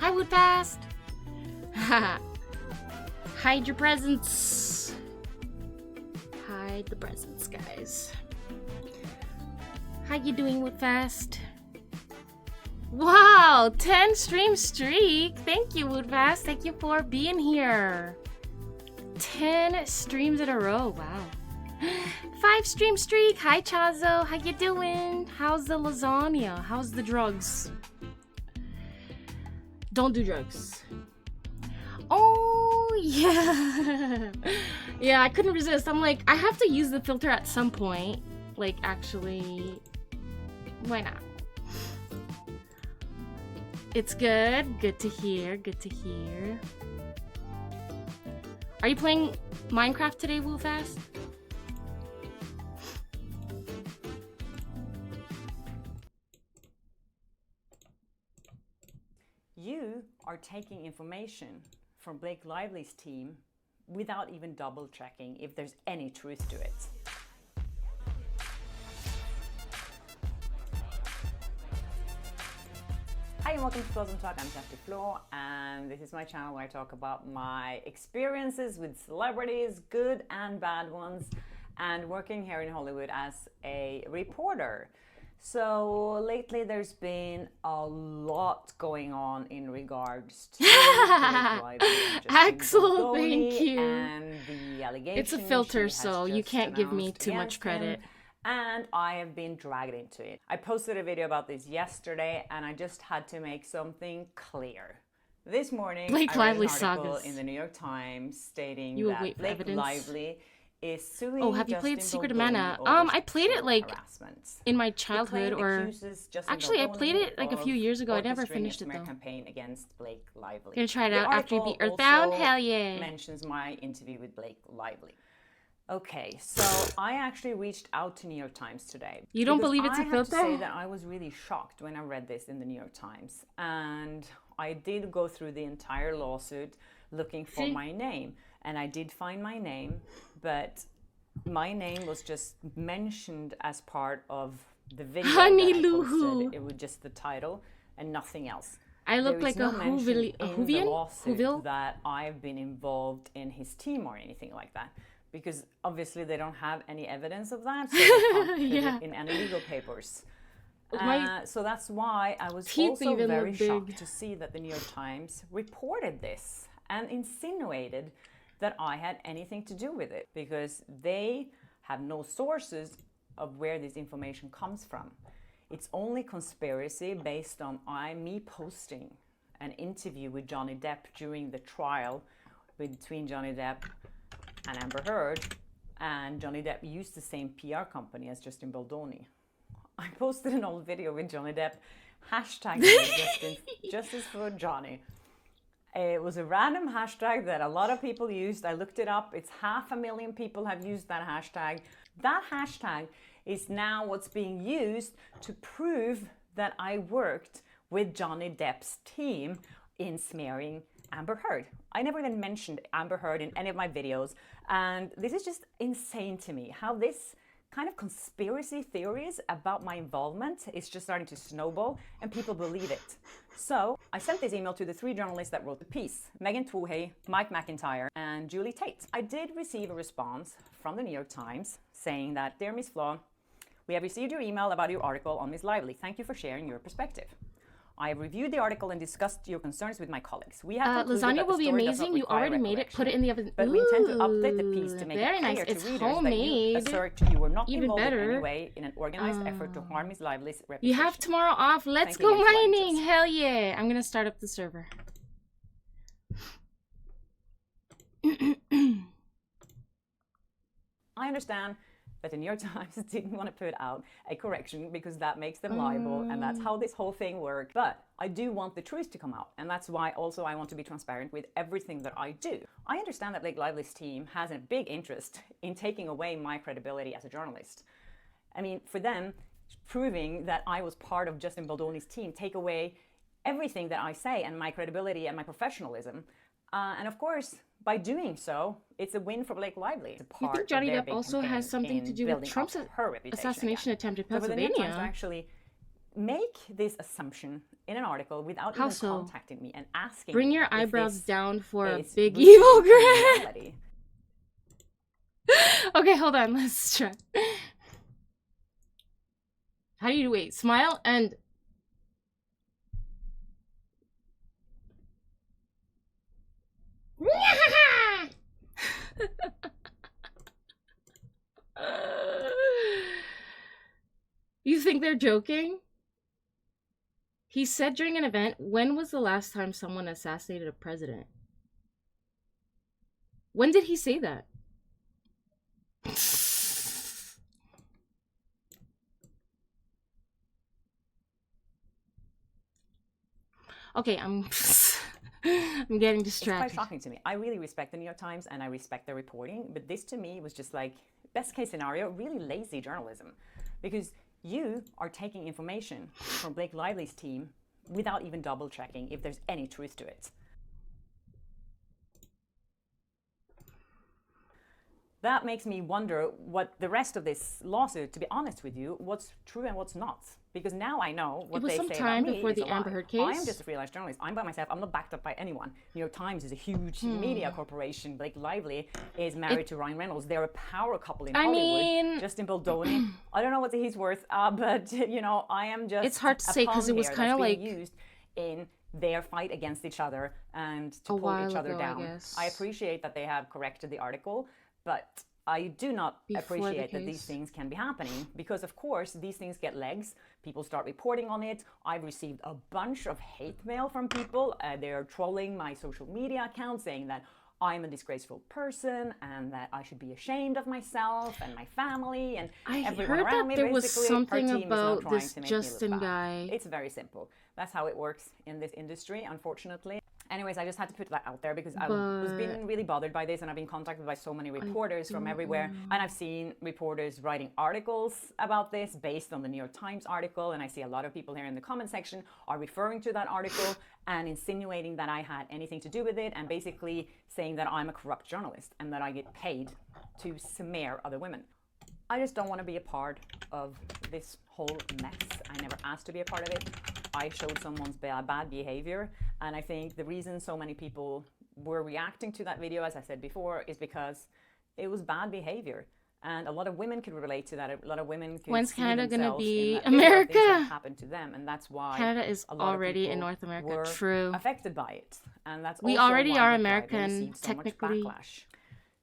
Hi, Woodfast. Hide your presents. Hide the presents, guys. How you doing, Woodfast? Wow, 10 stream streak. Thank you, Woodfast. Thank you for being here. 10 streams in a row. Wow. 5 stream streak. Hi, Chazo. How you doing? How's the lasagna? How's the drugs? Don't do drugs. Oh, yeah. Yeah, I couldn't resist. I'm like, I have to use the filter at some point. Like, actually, why not? It's good. Good to hear. Good to hear. Are you playing Minecraft today, Woofast? You are taking information from Blake Lively's team without even double checking if there's any truth to it. Hi and welcome to Close and Talk. I'm Chapter Flo, and this is my channel where I talk about my experiences with celebrities, good and bad ones, and working here in Hollywood as a reporter. So lately there's been a lot going on in regards to excellent, thank you. And the allegation. It's a filter, so you can't give me too much credit. And I have been dragged into it. I posted a video about this yesterday, and I just had to make something clear. This morning, Blake I read Lively an article sagas. in the New York Times stating You will that wait for Blake evidence. Lively is suing Oh, have you Justin played Secret of Baldoni Mana? over I played it sexual like harassment. in my The childhood, claim or accuses Justin actually I Baldoni played it like a few of years ago. I never orchestrating finished a it smear though. campaign against Blake Lively. Gonna try it The out after you article beat Earthbound. also Hell yeah! mentions my interview with Blake Lively. Okay, so I actually reached out to New York Times today. You don't because believe it's a I have filter? to say that I was really shocked when I read this in the New York Times. And I did go through the entire lawsuit looking for my name. And I did find my name, but my name was just mentioned as part of the video Honey that I Lou posted. Who. It was just the title and nothing else. I look There is like no a mention Whovian? in the lawsuit that I've been involved in his team or anything like that, because obviously they don't have any evidence of that, so they can't put it in any legal papers. So that's why I was also very shocked to see that the New York Times reported this and insinuated that I had anything to do with it, because they have no sources of where this information comes from. It's only conspiracy based on me posting an interview with Johnny Depp during the trial between Johnny Depp and Amber Heard, and Johnny Depp used the same PR company as Justin Baldoni. I posted an old video with Johnny Depp hashtagging Justice for Johnny. It was a random hashtag that a lot of people used. I looked it up. It's 500,000 people have used that hashtag. That hashtag is now what's being used to prove that I worked with Johnny Depp's team in smearing Amber Heard. I never even mentioned Amber Heard in any of my videos. And this is just insane to me, how this kind of conspiracy theories about my involvement is just starting to snowball and people believe it. So I sent this email to the 3 journalists that wrote the piece: Megan Twuhey, Mike McIntyre, and Julie Tate. I did receive a response from the New York Times saying that, "Dear Ms. Flaw, we have received your email about your article on Ms. Lively. Thank you for sharing your perspective. I have reviewed the article and discussed your concerns with my colleagues. We have lasagna will be amazing. You already made it. Put it in the oven. But we intend to update the piece to make very it clear nice. to It's readers homemade. that you assert you were not Even involved better. in any way in an organized effort to harm Ms. Lively's reputation." You have tomorrow off. Let's Thank you go again for mining. watching. Hell yeah! I'm gonna start up the server. I understand that the New York Times didn't want to put out a correction because that makes them liable, and that's how this whole thing worked. But I do want the truth to come out, and that's why also I want to be transparent with everything that I do. I understand that Blake Lively's team has a big interest in taking away my credibility as a journalist. I mean, for them, proving that I was part of Justin Baldoni's team take away everything that I say and my credibility and my professionalism. And of course, by doing so, it's a win for Blake Lively. It's a You part think Johnny of their Depp big also campaign has something in to do with building Trump's up her reputation assassination again. attempt in So for the New York Times to Pennsylvania? actually make this assumption in an article without even contacting me and asking. Bring your eyebrows down for a big evil grin. Okay, hold on. Let's try. How do you wait? Smile and. You think they're joking? He said during an event, when was the last time someone assassinated a president? When did he say that? Okay, I'm getting distracted. It's quite shocking to me. I really respect the New York Times and I respect their reporting, but this to me was just like, best case scenario, really lazy journalism. Because you are taking information from Blake Lively's team without even double checking if there's any truth to it. That makes me wonder what the rest of this lawsuit, to be honest with you, what's true and what's not. Because now I know what they say about me. It was some time before the Amber Heard case. I am just a freelance journalist. I'm by myself. I'm not backed up by anyone. New York Times is a huge media corporation. Blake Lively is married to Ryan Reynolds. They're a power couple in Hollywood. Justin Baldoni. I don't know what he's worth, but you know, I am just. It's hard to say because it was kind of like used in their fight against each other and to pull each other down. I appreciate that they have corrected the article, but I do not appreciate that these things can be happening because, of course, these things get legs. People start reporting on it. I've received a bunch of hate mail from people. They're trolling my social media account saying that I'm a disgraceful person and that I should be ashamed of myself and my family and everyone around me. I heard that there was something about this Justin guy. It's very simple. That's how it works in this industry, unfortunately. Anyways, I just had to put that out there because I was being really bothered by this and I've been contacted by so many reporters from everywhere. And I've seen reporters writing articles about this based on the New York Times article. And I see a lot of people here in the comment section are referring to that article and insinuating that I had anything to do with it and basically saying that I'm a corrupt journalist and that I get paid to smear other women. I just don't want to be a part of this whole mess. I never asked to be a part of it. I showed someone's bad behavior. And I think the reason so many people were reacting to that video, as I said before, is because it was bad behavior. And a lot of women could relate to that. A lot of women could When's see Canada going to be things America? That happened to them. And that's why Canada is already in North America. True. Affected by it. And that's we also already why are American, so technically. much backlash.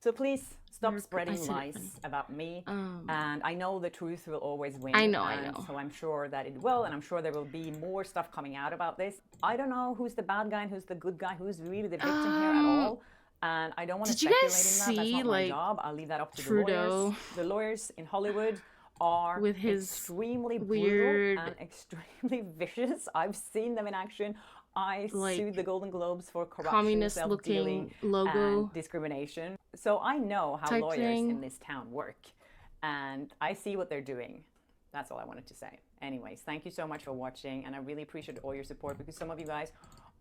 So please stop spreading lies about me. And I know the truth will always win. I know. So I'm sure that it will. And I'm sure there will be more stuff coming out about this. I don't know who's the bad guy and who's the good guy, who's really the victim here at all. And I don't want to speculate in that. That's not my job. I'll leave that up to Trudeau. the lawyers. The lawyers in Hollywood are with his extremely weird brutal and extremely vicious. I've seen them in action. I sued the Golden Globes for corruption, communist-looking logo, and discrimination. So I know how lawyers in this town work, and I see what they're doing. That's all I wanted to say. Anyways, thank you so much for watching, and I really appreciate all your support because some of you guys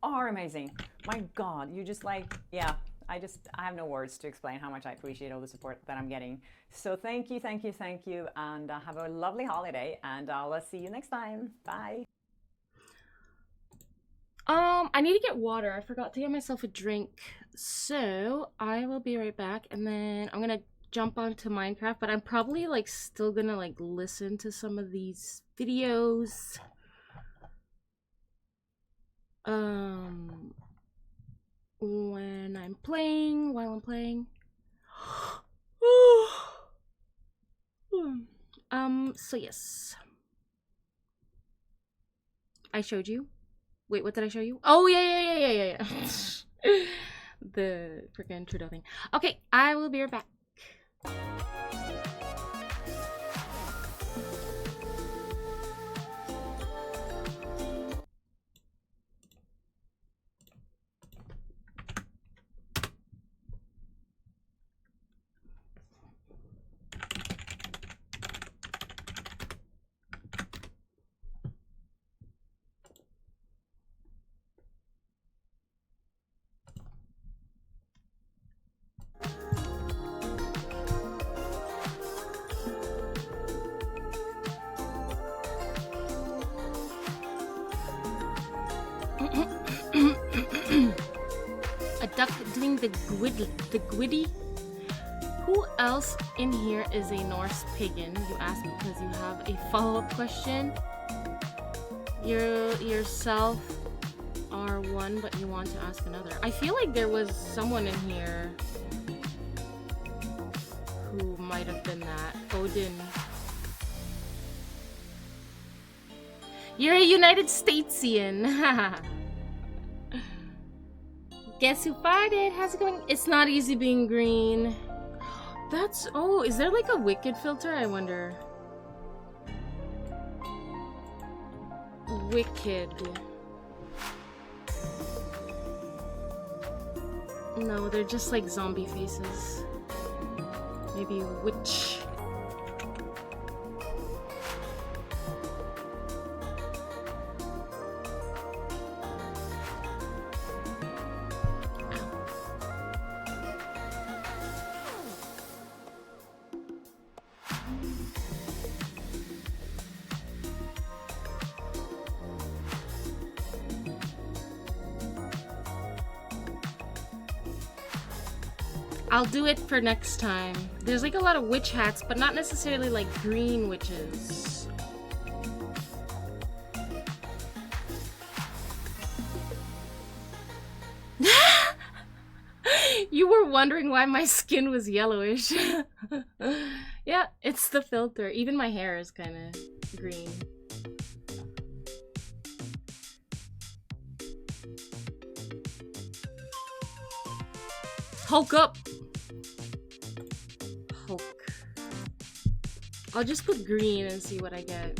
are amazing. My God, you just like, yeah. I have no words to explain how much I appreciate all the support that I'm getting. So thank you, and have a lovely holiday, and I'll see you next time. Bye. I need to get water. I forgot to get myself a drink. So I will be right back, and then I'm gonna jump onto Minecraft, but I'm probably like still gonna like listen to some of these videos. When I'm playing, while I'm playing. So yes. I showed you. Wait, what did I show you? Oh, yeah. The freaking Trudeau thing. Okay, I will be right back. doing the Gwiddy. Who else in here is a Norse pagan? You ask because you have a follow-up question. Yourself are one, but you want to ask another. I feel like there was someone in here who might have been that. Odin. You're a United Statesian. Guess who farted? How's it going? It's not easy being green. That's... Oh, is there like a wicked filter? I wonder. Wicked. No, they're just like zombie faces. Maybe witch. I'll do it for next time. There's like a lot of witch hats, but not necessarily like green witches. You were wondering why my skin was yellowish. Yeah, it's the filter. Even my hair is kind of green. Hulk up! Hulk. I'll just put green and see what I get.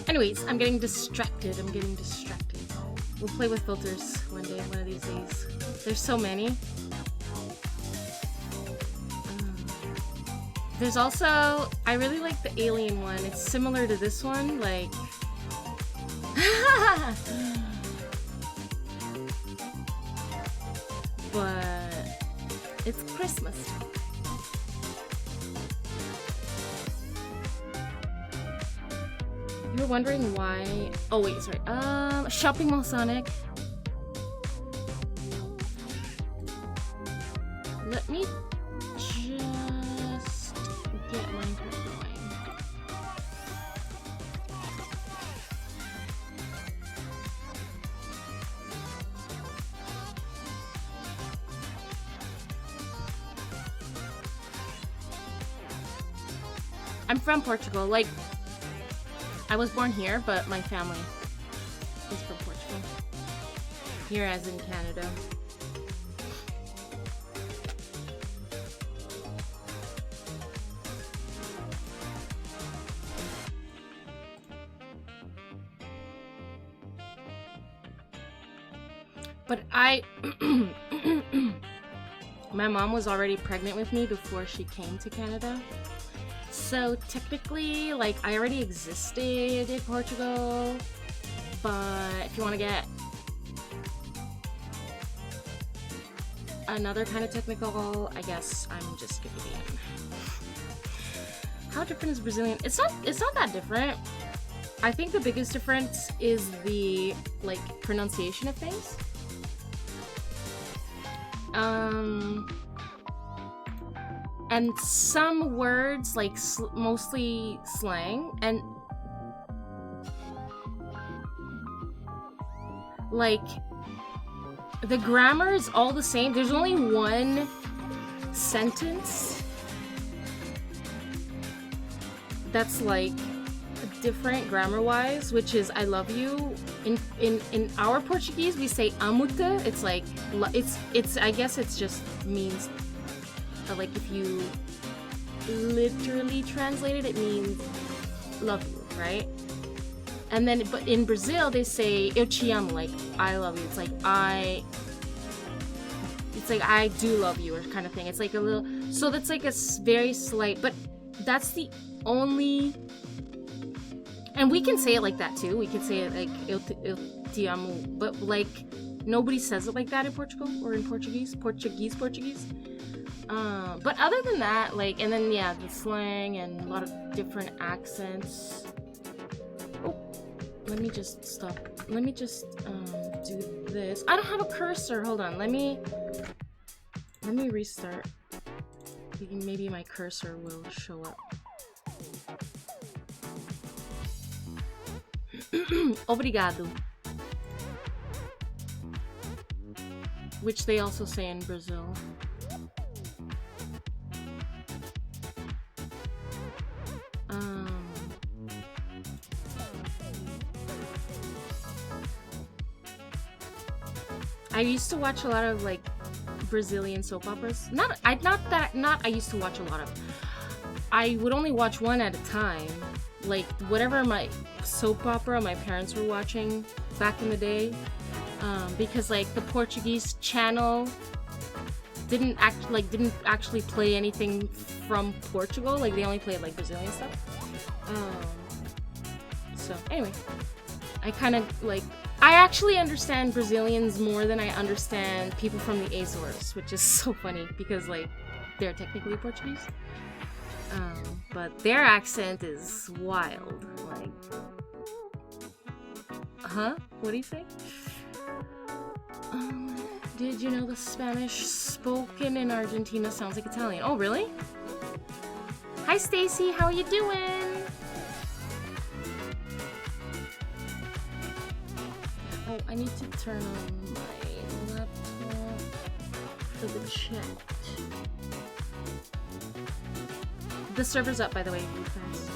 Anyways, I'm getting distracted. We'll play with filters one day, one of these days. There's so many. There's also, I really like the alien one. It's similar to this one, like... but it's Christmas. You're wondering why... Oh wait, sorry. Shopping Mall Sonic. Let me just get Minecraft going. I'm from Portugal. Like, I was born here, but my family is from Portugal. Here as in Canada. But my mom was already pregnant with me before she came to Canada. So technically, like, I already existed in Portugal, but if you want to get another kind of technical, I guess I'm just Canadian. How different is Brazilian? It's not that different. I think the biggest difference is the, like, pronunciation of things. And some words, like mostly slang, and like the grammar is all the same. There's only one sentence that's like different grammar-wise, which is "I love you." In our Portuguese, we say "amuta." It's like it's. I guess it's just means. Like if you literally translate it, it means love you, right? And then, but in Brazil, they say "eu te amo," like I love you. It's like I It's like, I do love you, or kind of thing. It's like a little, so that's like a very slight, but that's the only, and we can say it like that too. We can say it like, eu te amo, but like, nobody says it like that in Portugal, or in Portuguese. But other than that, like, and then, yeah, the slang and a lot of different accents. Oh, let me just stop. Let me just, do this. I don't have a cursor. Hold on. Let me restart. Maybe my cursor will show up. Obrigado. Which they also say in Brazil. I used to watch a lot of like Brazilian soap operas. I used to watch a lot of. I would only watch one at a time. Like whatever my soap opera my parents were watching back in the day, because like the Portuguese channel didn't actually play anything from Portugal. Like they only played like Brazilian stuff. So anyway, I actually understand Brazilians more than I understand people from the Azores, which is so funny because like they're technically Portuguese, but their accent is wild. Like, huh? What do you say? Did you know the Spanish spoken in Argentina sounds like Italian? Oh, really? Hi, Stacy. How are you doing? Oh, I need to turn on my laptop for the chat. The server's up, by the way, you guys.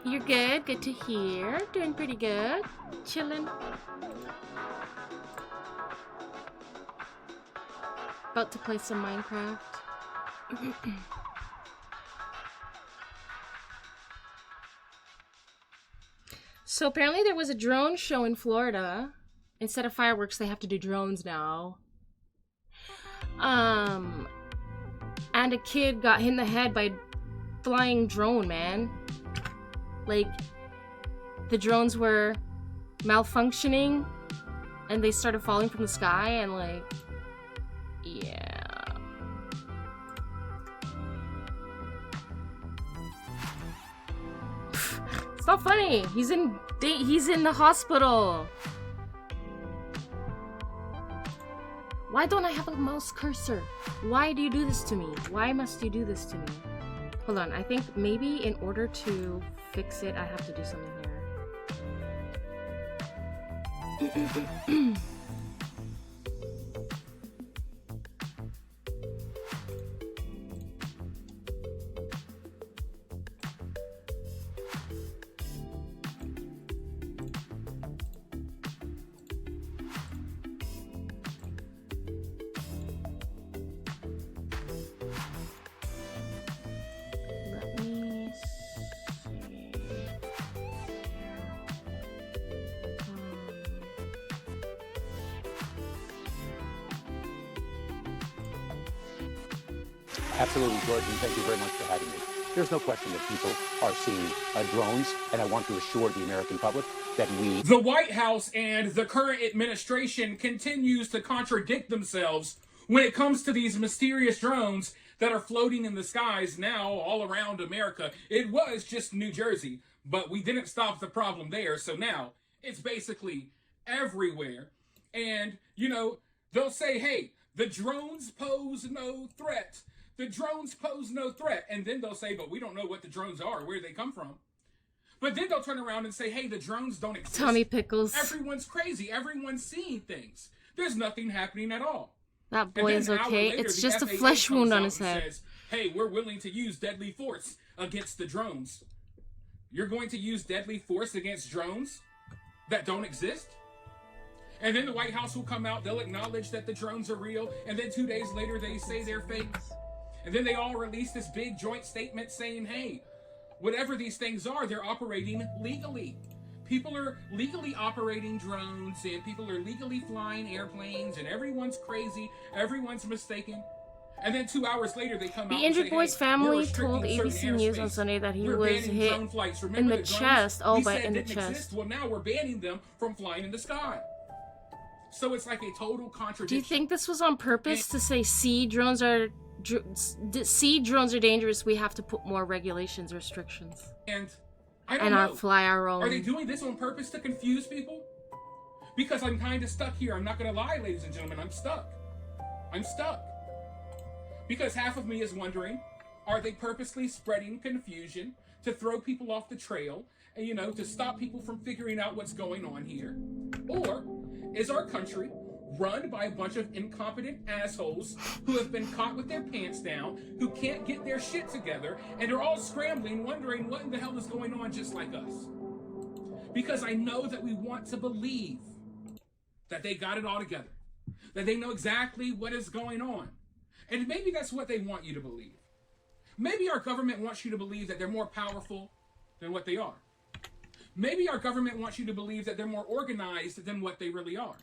You're good. Good to hear. Doing pretty good. Chilling. About to play some Minecraft. So apparently there was a drone show in Florida. Instead of fireworks, they have to do drones now. And a kid got hit in the head by a flying drone, man. Like, the drones were malfunctioning and they started falling from the sky and like, yeah. It's not funny. He's in the hospital. Why don't I have a mouse cursor? Why do you do this to me? Why must you do this to me? Hold on, I think maybe in order to fix it, I have to do something here. Absolutely, Jordan. Thank you very much for having me. There's no question that people are seeing drones, and I want to assure the American public that we... The White House and the current administration continues to contradict themselves when it comes to these mysterious drones that are floating in the skies now all around America. It was just New Jersey, but we didn't stop the problem there, so now it's basically everywhere. And, you know, they'll say, hey, the drones pose no threat. The drones pose no threat. And then they'll say, but we don't know what the drones are, where they come from. But then they'll turn around and say, hey, the drones don't exist. Tommy Pickles. Everyone's crazy. Everyone's seeing things. There's nothing happening at all. That boy is okay. Later, it's just a flesh wound on his head. Says, hey, we're willing to use deadly force against the drones. You're going to use deadly force against drones that don't exist? And then the White House will come out, they'll acknowledge that the drones are real, and then 2 days later they say they're fake. And then they all release this big joint statement saying, hey, whatever these things are, they're operating legally. People are legally operating drones, and people are legally flying airplanes, and everyone's crazy, everyone's mistaken. And then 2 hours later, they come out The and injured say, boy's hey, family we're told restricting ABC certain News on airspace. Sunday that he We're was banning hit drone flights. in Remember the drones chest. Oh, we but said in the didn't chest. exist? Well, now we're banning them from flying in the sky. So it's like a total contradiction. Do you think this was on purpose to say, see, drones are dangerous, we have to put more regulations, restrictions, and I don't and know. fly our own? Are they doing this on purpose to confuse people? Because I'm kind of stuck here. I'm not going to lie, ladies and gentlemen. I'm stuck. I'm stuck. Because half of me is wondering, are they purposely spreading confusion to throw people off the trail and, you know, to stop people from figuring out what's going on here? Or is our country run by a bunch of incompetent assholes who have been caught with their pants down, who can't get their shit together, and are all scrambling, wondering what in the hell is going on, just like us? Because I know that we want to believe that they got it all together, that they know exactly what is going on. And maybe that's what they want you to believe. Maybe our government wants you to believe that they're more powerful than what they are. Maybe our government wants you to believe that they're more organized than what they really are.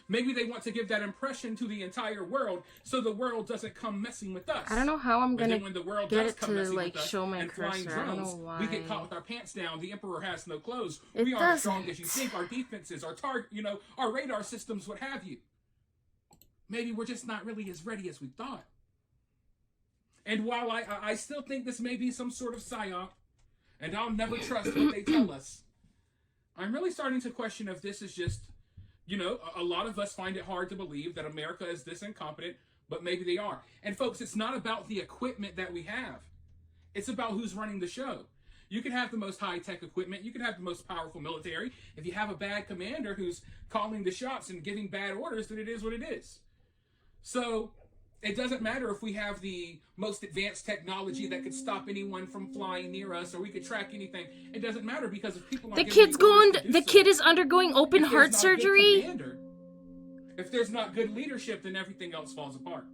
Maybe they want to give that impression to the entire world so the world doesn't come messing with us. I don't know how I'm gonna when the world get does it come to messing like with us show my and flying cursor. I don't drones, know why. we get caught with our pants down. The emperor has no clothes. It We aren't as strong doesn't. as you think. Our defenses, our radar systems, what have you. Maybe we're just not really as ready as we thought. And while I still think this may be some sort of psyop, and I'll never trust what they tell us, I'm really starting to question if this is just, you know, a lot of us find it hard to believe that America is this incompetent, but maybe they are. And folks, it's not about the equipment that we have. It's about who's running the show. You can have the most high-tech equipment. You can have the most powerful military. If you have a bad commander who's calling the shots and giving bad orders, then it is what it is. So it doesn't matter if we have the most advanced technology that could stop anyone from flying near us, or we could track anything. It doesn't matter, because if people aren't The kid is undergoing open heart surgery. If there's not good leadership, then everything else falls apart.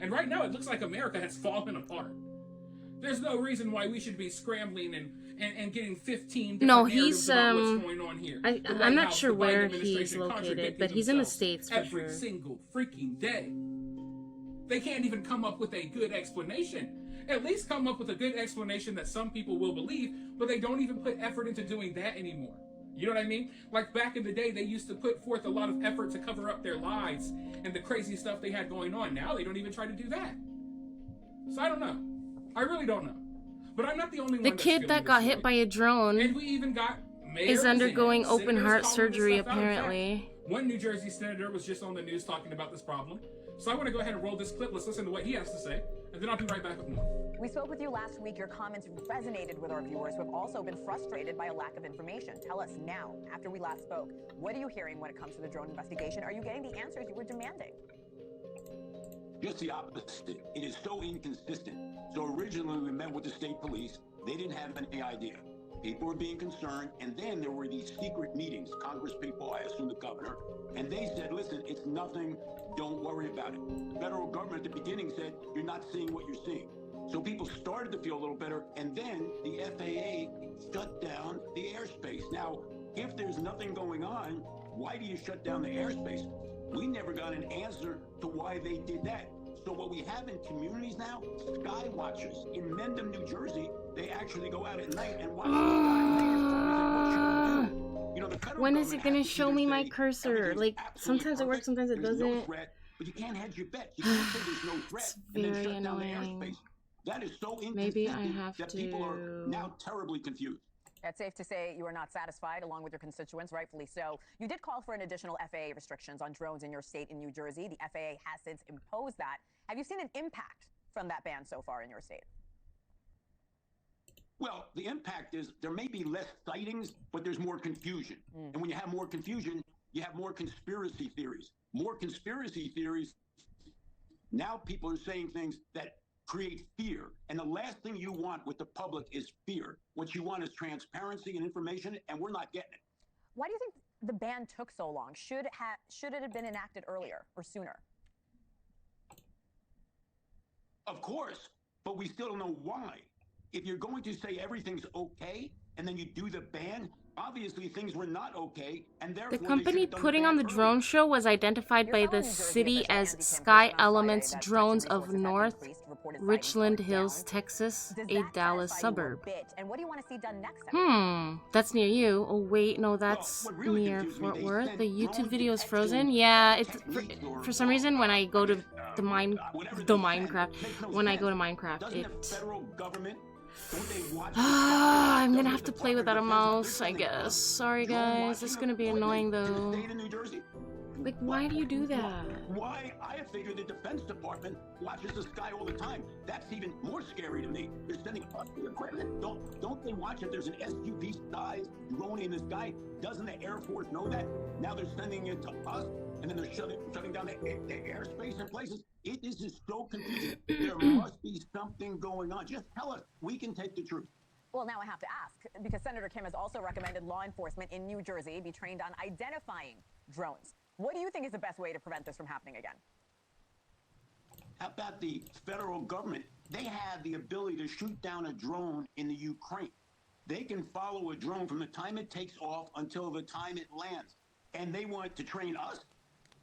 And right now, it looks like America has fallen apart. There's no reason why we should be scrambling and getting 15 different narratives about what's going on here. I'm not sure where he's located, but he's in the States for every sure. single freaking day. They can't even come up with a good explanation. At least come up with a good explanation that some people will believe, but they don't even put effort into doing that anymore. You know what I mean? Like back in the day, they used to put forth a lot of effort to cover up their lies and the crazy stuff they had going on. Now they don't even try to do that. So I don't know. I really don't know. But I'm not the only one. The kid that got hit by a drone and we even got is undergoing open heart calling surgery, this stuff out. apparently. One New Jersey senator was just on the news talking about this problem. So I want to go ahead and roll this clip. Let's listen to what he has to say, and then I'll be right back with more. We spoke with you last week. Your comments resonated with our viewers who have also been frustrated by a lack of information. Tell us now, after we last spoke, what are you hearing when it comes to the drone investigation? Are you getting the answers you were demanding? Just the opposite. It is so inconsistent. So originally we met with the state police. They didn't have any idea. People were being concerned, and then there were these secret meetings, Congress people, I assume the governor, and they said, listen, it's nothing, don't worry about it. The federal government at the beginning said, you're not seeing what you're seeing. So people started to feel a little better, and then the FAA shut down the airspace. Now, if there's nothing going on, why do you shut down the airspace? We never got an answer to why they did that. So what we have in communities now, sky watchers in Mendham, New Jersey, they actually go out at night and watch the sky. You know, the federal when is it government gonna has to show either me my say cursor? everything's Like, absolutely sometimes it works, perfect, sometimes it there's no doesn't. threat, but you can't hedge your bet. You can't say there's no threat It's and then very shut down the annoying. airspace. That is so Maybe I inconsistent have that to... people are now terribly confused. It's safe to say you are not satisfied, along with your constituents, rightfully so. You did call for an additional FAA restrictions on drones in your state in New Jersey. The FAA has since imposed that. Have you seen an impact from that ban so far in your state? Well, the impact is there may be less sightings, but there's more confusion. And when you have more confusion, you have more conspiracy theories. More conspiracy theories, now people are saying things that create fear. And the last thing you want with the public is fear. What you want is transparency and information, and we're not getting it. Why do you think the ban took so long? Should it have been enacted earlier or sooner? Of course, but we still don't know why. If you're going to say everything's okay, and then you do the ban, obviously things were not okay, and therefore The company they should have done putting ban on the earlier. drone show was identified by the city as Sky Elements Drones of North Richland Hills, Texas, a Dallas suburb. And what do you want to see done next? That's near you. Oh wait, no, that's near Fort Worth. The YouTube video is frozen. Yeah, it's for some reason when I go to the Minecraft, when I go to Minecraft, it. I'm gonna have to play without a mouse, I guess. Sorry guys, it's gonna be annoying though. Like, why do you do that? Why? I figure the Defense Department watches the sky all the time. That's even more scary to me. They're sending us the equipment. Don't they watch if there's an SUV-sized drone in the sky? Doesn't the Air Force know that? Now they're sending it to us, and then they're shutting down the airspace in places. This is so confusing. There must be something going on. Just tell us. We can take the truth. Well, now I have to ask, because Senator Kim has also recommended law enforcement in New Jersey be trained on identifying drones. What do you think is the best way to prevent this from happening again? How about the federal government? They have the ability to shoot down a drone in the Ukraine. They can follow a drone from the time it takes off until the time it lands. And they want to train us?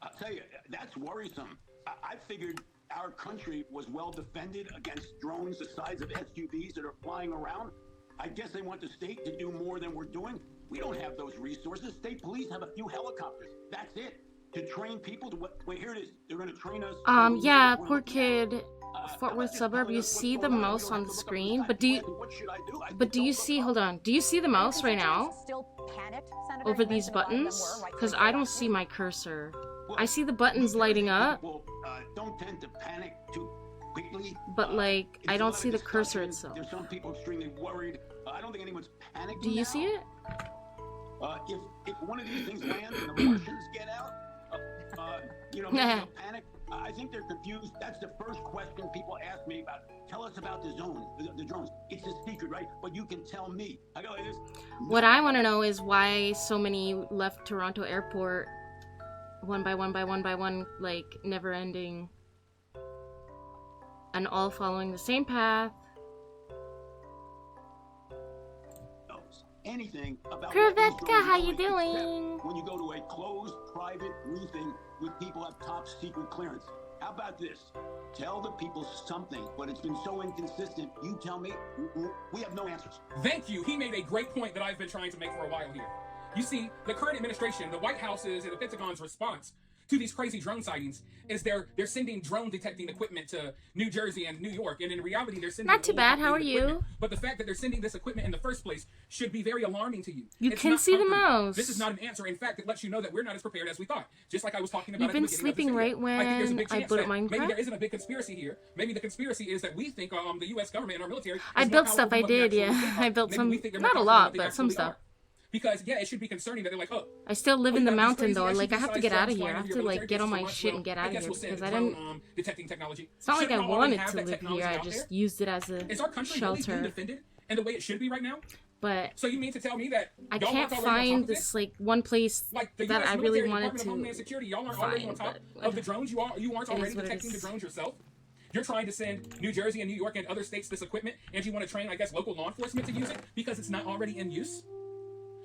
I'll tell you, that's worrisome. I figured our country was well defended against drones the size of SUVs that are flying around. I guess they want the state to do more than we're doing. We don't have those resources. State police have a few helicopters. That's it. To train people to what? Wait, here it is. They're going to train us. Yeah, poor kid. Fort Worth suburb. You see the mouse on the screen, but do you see? Hold on. Do you see the mouse right now? Over these buttons? Because I don't see my cursor. I see the buttons lighting up. Don't tend to panic too quickly. But like, I don't see the cursor itself. There's some people extremely worried. I don't think anyone's panicking. Do you see it? If one of these things lands and the Martians get out, maybe they'll panic. I think they're confused. That's the first question people ask me about. Tell us about the drones. It's a secret, right? But you can tell me. I go like this. What I want to know is why so many left Toronto airport one by one, like never ending, and all following the same path. Anything about Crevetka, how you doing? When you go to a closed private briefing with people at top secret clearance. How about this? Tell the people something, but it's been so inconsistent. You tell me, we have no answers. Thank you. He made a great point that I've been trying to make for a while here. You see, the current administration, the White House's and the Pentagon's response to these crazy drone sightings is they're sending drone detecting equipment to New Jersey and New York, and in reality they're sending not too bad. How are you? But the fact that they're sending this equipment in the first place should be very alarming to you. You can see the mouse. This is not an answer. In fact, it lets you know that we're not as prepared as we thought. Just like I was talking about. You've been sleeping right when I put up Minecraft. Maybe there isn't a big conspiracy here. Maybe the conspiracy is that we think the U.S. government and our military. I built stuff. I did. Yeah, I built some. Not a lot, but some stuff. Because, yeah, it should be concerning that they're like, oh. I still live in the mountain, though. Like, I have to get out of here. I have to, like, get all my shit and get out of here. Because I didn't... detecting technology. It's not like I wanted to live here. I just used it as a Is our country shelter. really being defended in the way it should be right now? But... So you mean to tell me that I can't find this, like, one place that I really wanted to y'all aren't already on top of the drones? You aren't already detecting the drones yourself? You're trying to send New Jersey and New York and other states this equipment, and you want to train, I guess, local law enforcement to use it because it's not already in use?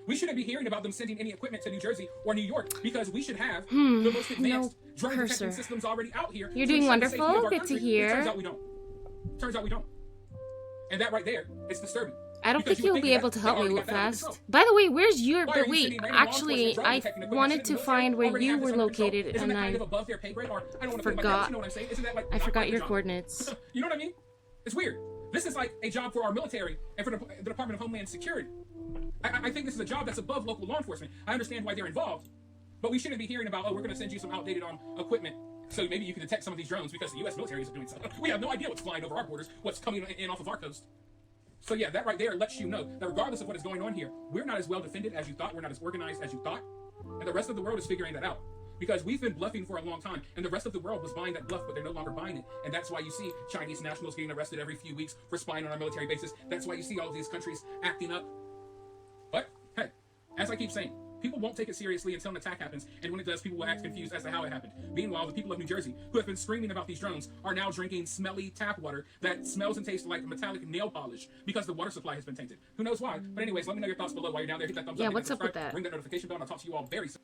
We shouldn't be hearing about them sending any equipment to New Jersey or New York because we should have the most advanced drone detection Cursor. systems already out here. You're to doing ensure the safety of wonderful. our Good to country. hear. It turns out we don't. Turns out we don't. And that right there, it's disturbing. I don't Because think you would you'll be think able that to help they me already with got that under fast. control. By the way, where's your... Why are But you wait, sending random law actually, enforcement drone I detecting equipment wanted to to the find military? where Already you have were this under control. located, Isn't and that kind I of above their pay grade? Or I don't want to put it like that, but forgot. you know what I'm saying? Isn't that like I not forgot like your job? coordinates. You know what I mean? It's weird. This is like a job for our military and for the Department of Homeland Security. I think this is a job that's above local law enforcement. I understand why they're involved, but we shouldn't be hearing about, oh, we're going to send you some outdated equipment so maybe you can detect some of these drones because the U.S. military isn't doing so. We have no idea what's flying over our borders, what's coming in off of our coast. So yeah, that right there lets you know that regardless of what is going on here, we're not as well defended as you thought, we're not as organized as you thought, and the rest of the world is figuring that out. Because we've been bluffing for a long time, and the rest of the world was buying that bluff, but they're no longer buying it. And that's why you see Chinese nationals getting arrested every few weeks for spying on our military bases. That's why you see all of these countries acting up. But, hey, as I keep saying, people won't take it seriously until an attack happens, and when it does, people will act confused as to how it happened. Meanwhile, the people of New Jersey, who have been screaming about these drones, are now drinking smelly tap water that smells and tastes like metallic nail polish because the water supply has been tainted. Who knows why? But anyways, let me know your thoughts below while you're down there. Hit that thumbs up. Yeah, hit what's up with subscribe, that? ring that notification bell, and I'll talk to you all very soon.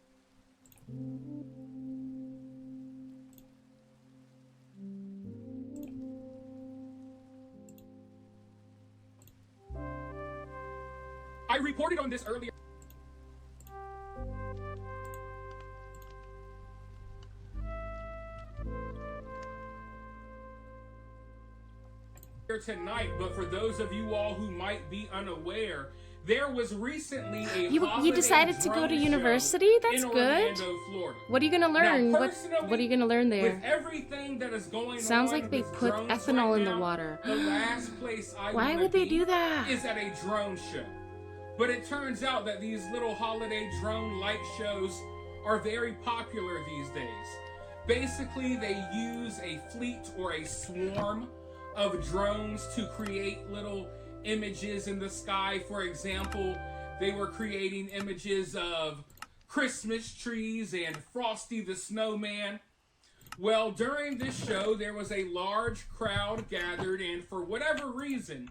I reported on this earlier. Tonight, but for those of you all who might be unaware, there was recently a You decided to go to university? That's good. Orlando, Florida. What are you gonna learn? Now, What are you gonna learn there? With everything that is going Sounds on like they with put drones ethanol right in the now, water. The last place I Why wanna would they be do that? is at a drone show. But it turns out that these little holiday drone light shows are very popular these days. Basically, they use a fleet or a swarm of drones to create little images in the sky. For example, they were creating images of Christmas trees and Frosty the Snowman. Well, during this show, there was a large crowd gathered, and for whatever reason,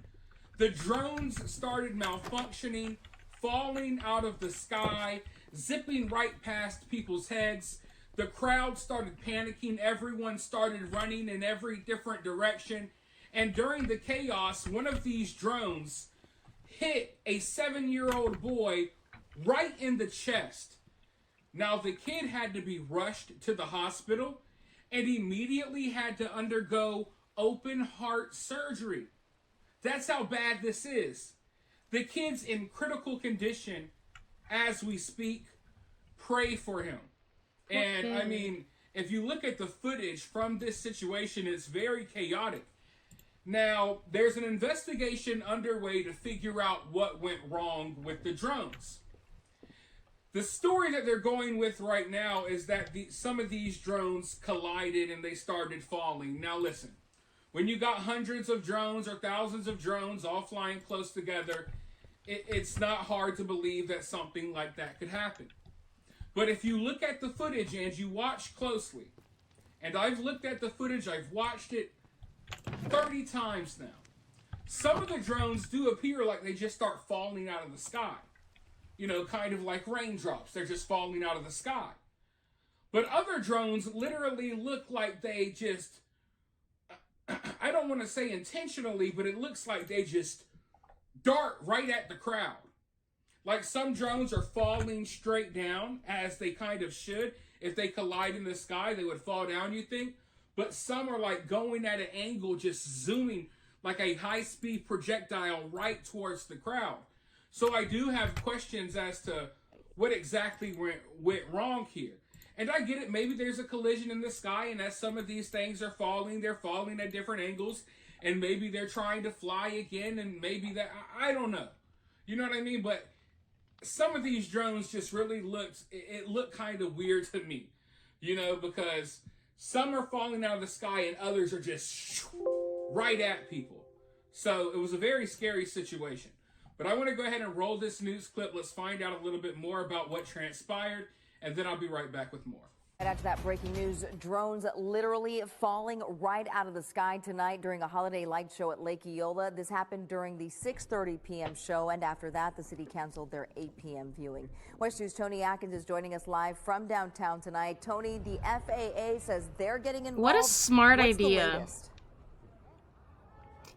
the drones started malfunctioning, falling out of the sky, zipping right past people's heads. The crowd started panicking. Everyone started running in every different direction. And during the chaos, one of these drones hit a 7-year-old boy right in the chest. Now, the kid had to be rushed to the hospital and immediately had to undergo open heart surgery. That's how bad this is. The kid's in critical condition as we speak. Pray for him. And I mean, if you look at the footage from this situation, it's very chaotic. Now, there's an investigation underway to figure out what went wrong with the drones. The story that they're going with right now is that some of these drones collided and they started falling. Now listen, when you got hundreds of drones or thousands of drones all flying close together, it's not hard to believe that something like that could happen. But if you look at the footage and you watch closely, and I've looked at the footage, I've watched it 30 times now. Some of the drones do appear like they just start falling out of the sky. You know, kind of like raindrops. They're just falling out of the sky. But other drones literally look like they just, I don't want to say intentionally, but it looks like they just dart right at the crowd. Like some drones are falling straight down, as they kind of should. If they collide in the sky, they would fall down, you think. But some are like going at an angle, just zooming like a high-speed projectile right towards the crowd. So I do have questions as to what exactly went wrong here. And I get it, maybe there's a collision in the sky, and as some of these things are falling, they're falling at different angles, and maybe they're trying to fly again, and maybe that, I don't know. You know what I mean? But some of these drones just really looked kind of weird to me, you know, because some are falling out of the sky and others are just right at people. So it was a very scary situation. But I want to go ahead and roll this news clip. Let's find out a little bit more about what transpired, and then I'll be right back with more. Right after that breaking news, drones literally falling right out of the sky tonight during a holiday light show at Lake Eola. This happened during the 6:30 p.m. show, and after that, the city canceled their 8 p.m. viewing. West News' Tony Atkins is joining us live from downtown tonight. Tony, the FAA says they're getting involved. What a smart What's idea. The latest?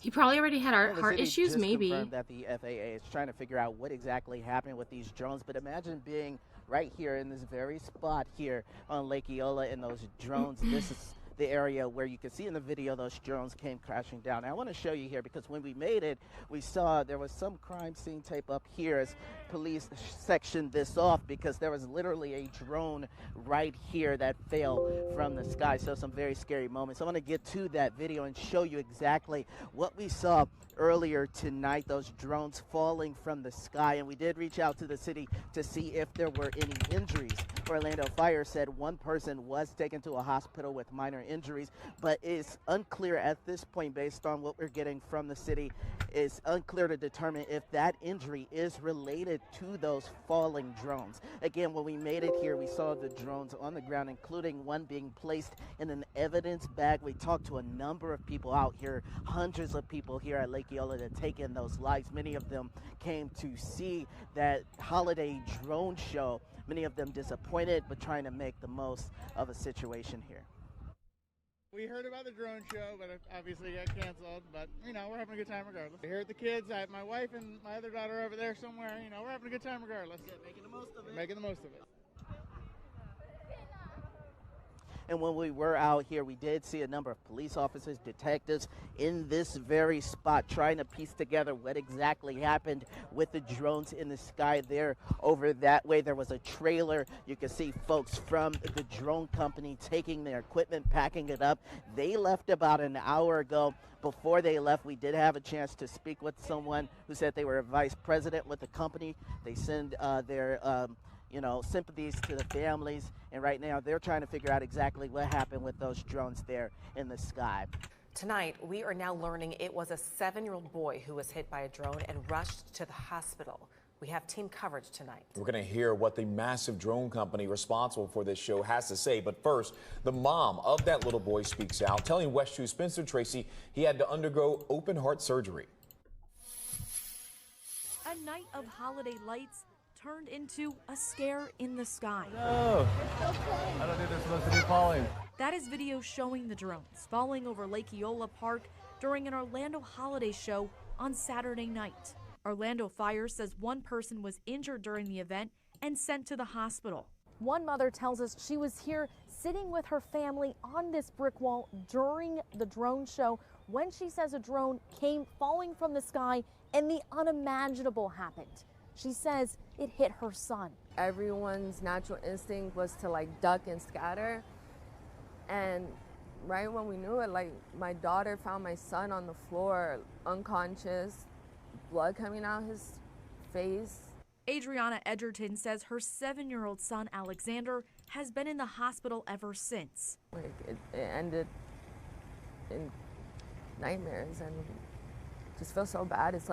He probably already had heart issues, just maybe. Confirmed that the FAA is trying to figure out what exactly happened with these drones, but imagine being right here in this very spot here on Lake Eola and those drones. This is the area where you can see in the video those drones came crashing down. Now, I want to show you here because when we made it, we saw there was some crime scene tape up here as police sectioned this off because there was literally a drone right here that fell from the sky. So some very scary moments. I want to get to that video and show you exactly what we saw earlier tonight, those drones falling from the sky. And we did reach out to the city to see if there were any injuries. Orlando Fire said one person was taken to a hospital with minor injuries, but it's unclear at this point, based on what we're getting from the city, it's unclear to determine if that injury is related to those falling drones. Again, when we made it here, we saw the drones on the ground, including one being placed in an evidence bag. We talked to a number of people out here, hundreds of people here at Lake Eola to take in those lights. Many of them came to see that holiday drone show. Many of them disappointed, but trying to make the most of a situation here. We heard about the drone show, but it obviously got canceled. But, you know, we're having a good time regardless. Here at the kids, I have my wife and my other daughter over there somewhere. You know, we're having a good time regardless. Yeah, making the most of it. Making the most of it. And when we were out here, we did see a number of police officers, detectives in this very spot trying to piece together what exactly happened with the drones in the sky there. Over that way, there was a trailer. You can see folks from the drone company taking their equipment, packing it up. They left about an hour ago. Before they left, we did have a chance to speak with someone who said they were a vice president with the company. They send their sympathies to the families, and right now they're trying to figure out exactly what happened with those drones there in the sky. Tonight, we are now learning it was a 7-year-old boy who was hit by a drone and rushed to the hospital. We have team coverage tonight. We're going to hear what the massive drone company responsible for this show has to say. But first, the mom of that little boy speaks out, telling West 2's Spencer Tracy he had to undergo open heart surgery. A night of holiday lights turned into a scare in the sky. No, I don't think they're supposed to be falling. That is video showing the drones falling over Lake Eola Park during an Orlando holiday show on Saturday night. Orlando Fire says one person was injured during the event and sent to the hospital. One mother tells us she was here sitting with her family on this brick wall during the drone show when she says a drone came falling from the sky and the unimaginable happened. She says it hit her son. Everyone's natural instinct was to duck and scatter. And right when we knew it, my daughter found my son on the floor, unconscious, blood coming out his face. Adriana Edgerton says her 7-year-old son, Alexander, has been in the hospital ever since. It ended in nightmares and just feel so bad. It's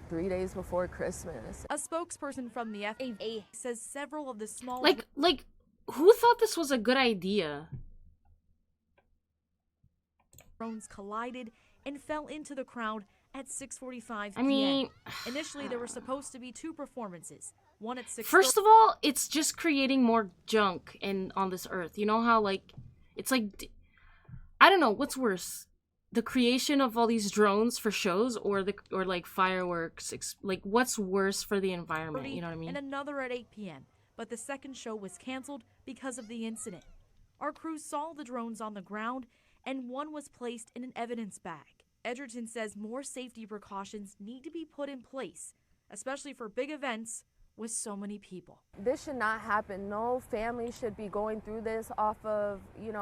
3 days before Christmas. A spokesperson from the FAA says several of the small... Who thought this was a good idea? Drones collided and fell into the crowd at 6:45 p.m. I mean... Initially, there were supposed to be 2 performances. One at 6. First of all, it's just creating more junk on this earth. You know how, it's I don't know, what's worse? The creation of all these drones for shows or fireworks, what's worse for the environment, you know what I mean? And another at 8 p.m. But the second show was canceled because of the incident. Our crew saw the drones on the ground and one was placed in an evidence bag. Edgerton says more safety precautions need to be put in place, especially for big events with so many people. This should not happen. No family should be going through this off of,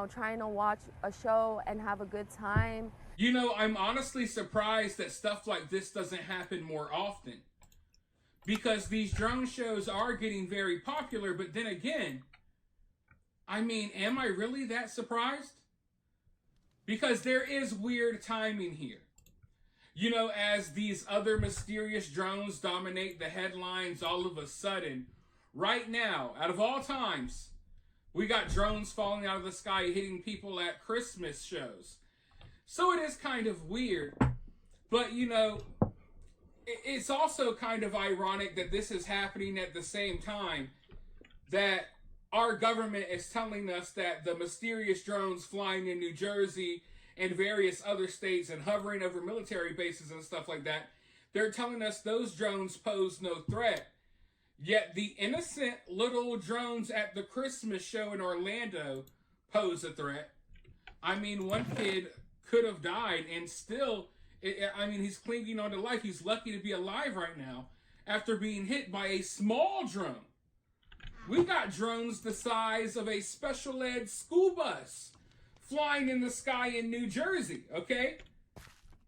trying to watch a show and have a good time. I'm honestly surprised that stuff like this doesn't happen more often. Because these drone shows are getting very popular, but then again, am I really that surprised? Because there is weird timing here. As these other mysterious drones dominate the headlines all of a sudden, right now, out of all times, We got drones falling out of the sky hitting people at Christmas shows. So it is kind of weird. But, you know, it's also kind of ironic that this is happening at the same time that our government is telling us that the mysterious drones flying in New Jersey and various other states and hovering over military bases and stuff like that, they're telling us those drones pose no threat. Yet the innocent little drones at the Christmas show in Orlando pose a threat. I mean, one kid could have died and still, I mean, he's clinging on to life. He's lucky to be alive right now after being hit by a small drone. We got drones the size of a special ed school bus flying in the sky in New Jersey, okay?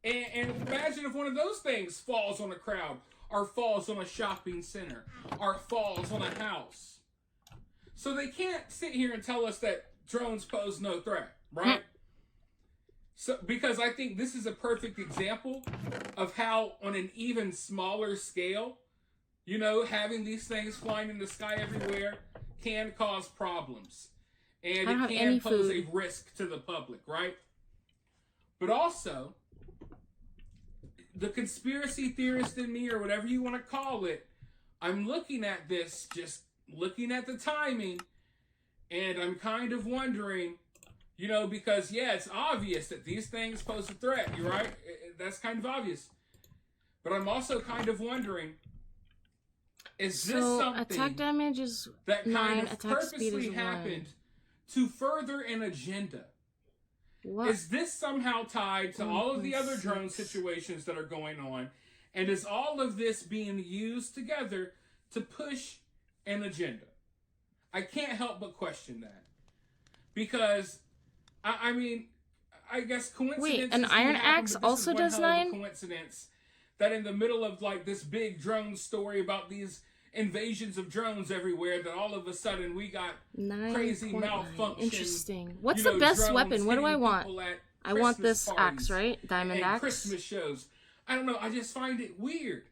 And imagine if one of those things falls on a crowd, or falls on a shopping center, or falls on a house. So they can't sit here and tell us that drones pose no threat, right? So, because I think this is a perfect example of how, on an even smaller scale, you know, having these things flying in the sky everywhere can cause problems. And it can pose a risk to the public, right? But also, the conspiracy theorist in me, or whatever you want to call it, I'm looking at this, just looking at the timing, and I'm kind of wondering, you know, because, yeah, it's obvious that these things pose a threat, you're right? That's kind of obvious. But I'm also kind of wondering, is this something attack damage is that 9, kind of attack speed purposely is 1. happened to further an agenda? What? Is this somehow tied to all of the other drone situations that are going on? And is all of this being used together to push an agenda? I can't help but question that. Because, I mean, I guess coincidence. Wait, an Iron Axe also does 9? Coincidence that in the middle of like this big drone story about these invasions of drones everywhere, that all of a sudden we got crazy malfunctions. Interesting. What's the best weapon? What do I want? I want this axe, right? Diamond axe. Christmas shows. I don't know. I just find it weird.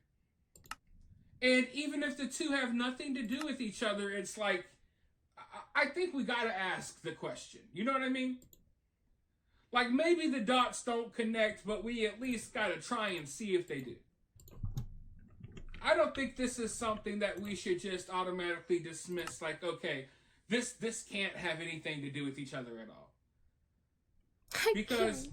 And even if the two have nothing to do with each other, it's like, I think we got to ask the question. You know what I mean? Like, maybe the dots don't connect, but we at least got to try and see if they do. I don't think this is something that we should just automatically dismiss, like, okay, this can't have anything to do with each other at all. Because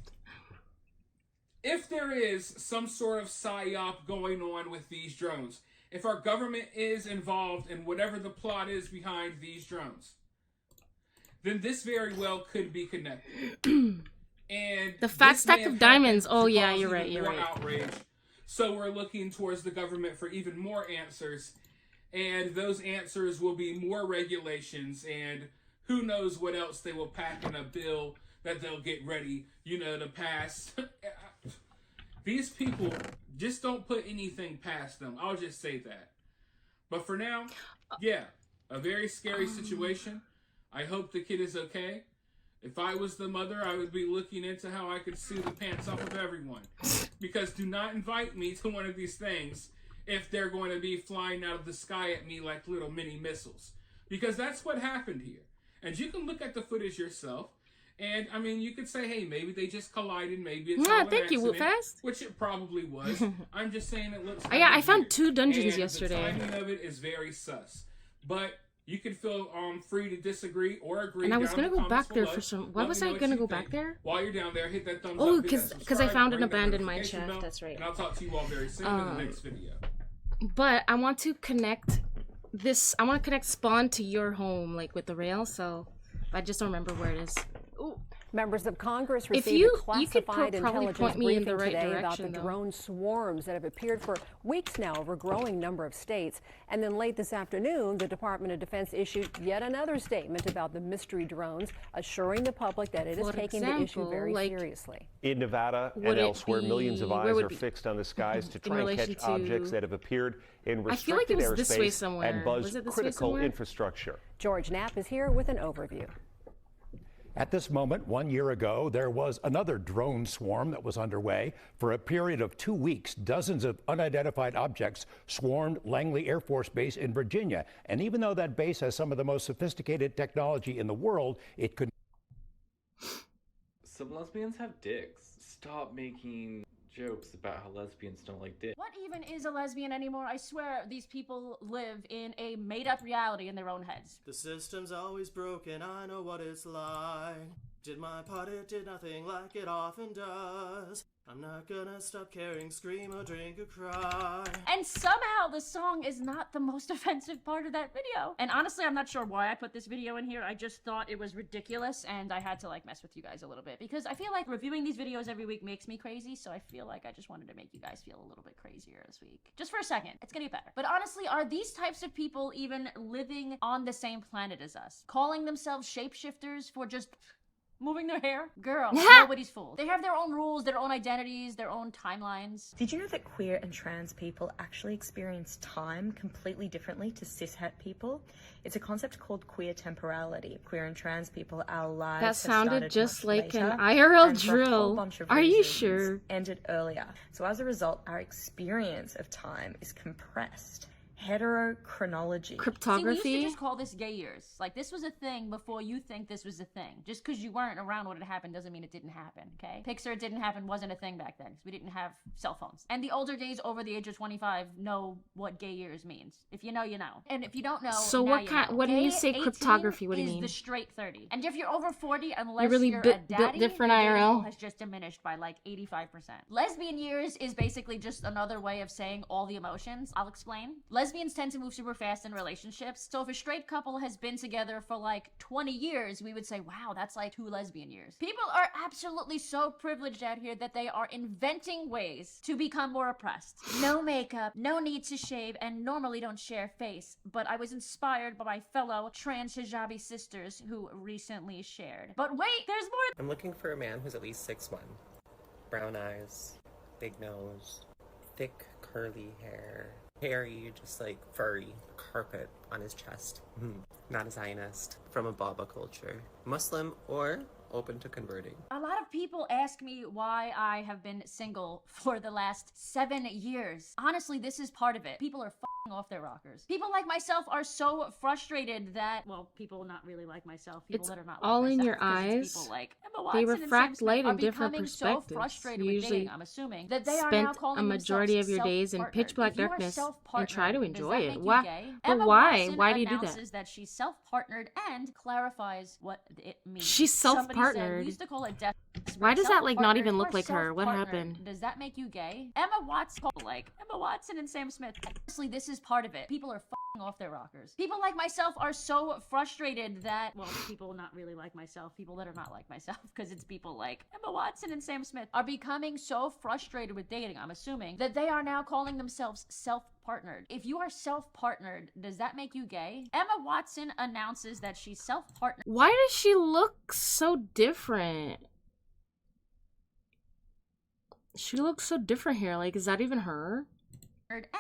if there is some sort of psyop going on with these drones, if our government is involved in whatever the plot is behind these drones, then this very well could be connected. And the fat stack of diamonds. Oh yeah, you're right. You're right. Outrage. So we're looking towards the government for even more answers, and those answers will be more regulations, and who knows what else they will pack in a bill that they'll get ready, you know, to pass. These people just don't put anything past them. I'll just say that. But for now, yeah, a very scary situation. I hope the kid is okay. If I was the mother, I would be looking into how I could sue the pants off of everyone. Because do not invite me to one of these things if they're going to be flying out of the sky at me like little mini missiles. Because that's what happened here. And you can look at the footage yourself. And, I mean, you could say, hey, maybe they just collided. Maybe it's all an thank you, accident, which it probably was. I'm just saying it looks yeah, I found weird. 2 dungeons and yesterday. The timing of it is very sus. But you can feel free to disagree or agree. And I was gonna go back there for some. Why was I gonna go back there? While you're down there, hit that thumbs up. Oh, because I found an abandoned mine shaft. That's right. And I'll talk to you all very soon in the next video. But I want to connect this. I want to connect Spawn to your home, like with the rail. So I just don't remember where it is. Ooh. Members of Congress received a classified intelligence briefing today about the drone swarms that have appeared for weeks now over a growing number of states. And then late this afternoon, the Department of Defense issued yet another statement about the mystery drones, assuring the public that it is taking the issue very seriously. In Nevada and elsewhere, millions of eyes are fixed on the skies to try and catch objects that have appeared in restricted airspace and buzz critical infrastructure. George Knapp is here with an overview. At this moment, 1 year ago, there was another drone swarm that was underway. For a period of 2 weeks, dozens of unidentified objects swarmed Langley Air Force Base in Virginia. And even though that base has some of the most sophisticated technology in the world, it could. Some lesbians have dicks. Stop making jokes about how lesbians don't like dick. What even is a lesbian anymore? I swear these people live in a made-up reality in their own heads. The system's always broken, I know what it's like. Did my part, it did nothing like it often does. I'm not gonna stop caring, scream or drink or cry. And somehow the song is not the most offensive part of that video. And honestly, I'm not sure why I put this video in here. I just thought it was ridiculous and I had to like mess with you guys a little bit because I feel like reviewing these videos every week makes me crazy. So I feel like I just wanted to make you guys feel a little bit crazier this week. Just for a second. It's gonna be better. But honestly, are these types of people even living on the same planet as us? Calling themselves shapeshifters for just moving their hair? Girl, nobody's fooled. They have their own rules, their own identities, their own timelines. Did you know that queer and trans people actually experience time completely differently to cishet people? It's a concept called queer temporality. Queer and trans people, our lives That sounded just like an later, IRL and for a whole drill. bunch of Are you reasons, sure? Ended earlier. So as a result, our experience of time is compressed. Heterochronology. Cryptography? See, we used to just call this gay years. Like, this was a thing before you think this was a thing. Just because you weren't around when it happened doesn't mean it didn't happen, okay? Pixar didn't happen wasn't a thing back then because we didn't have cell phones. And the older gays over the age of 25 know what gay years means. If you know, you know. And if you don't know, so now what you kind? know. What do you Gay say 18 cryptography? What do you is mean? the straight 30. And if you're over 40, unless You're really you're a built daddy, different your dating IRL. pool has just diminished by like 85%. Lesbian years is basically just another way of saying all the emotions. I'll explain. Lesbians tend to move super fast in relationships. So if a straight couple has been together for like 20 years, we would say, wow, that's like 2 lesbian years. People are absolutely so privileged out here that they are inventing ways to become more oppressed. No makeup, no need to shave, and normally don't share face. But I was inspired by my fellow trans hijabi sisters who recently shared. But wait, there's more. I'm looking for a man who's at least 6'1", brown eyes, big nose, thick curly hair, hairy, just like furry carpet on his chest. Not a Zionist, from a Baba culture, Muslim or open to converting. A lot of people ask me why I have been single for the last 7 years. Honestly, this is part of it. People are f***ing off their rockers. People like myself are so frustrated that, well, people not really like myself, people It's that are not all like in myself, your because it's eyes. people like Emma They Watson and refract Sam light Smith in are different becoming so perspectives. frustrated You with usually dating, I'm assuming, that they are now spent calling a majority of themselves your days in self-partnered. pitch black If you are darkness and try to self-partnered, enjoy does that it. make you Why? gay? But Emma why? Watson Why do you do that? announces that she's self-partnered and clarifies what it means. She's Somebody said, self-partnered. we used to call it death. Why does that like not even Self-partnered look or like her? What self-partnered. happened? Does that make you gay? Emma Watson and Sam Smith. Honestly, this is part of it. People are f***ing off their rockers. People like myself are so frustrated that, well, people not really like myself, people that are not like myself, because it's people like Emma Watson and Sam Smith are becoming so frustrated with dating, I'm assuming, that they are now calling themselves self-partnered. If you are self-partnered, does that make you gay? Emma Watson announces that she's self-partnered. Why does she look so different? She looks so different here. Like, is that even her?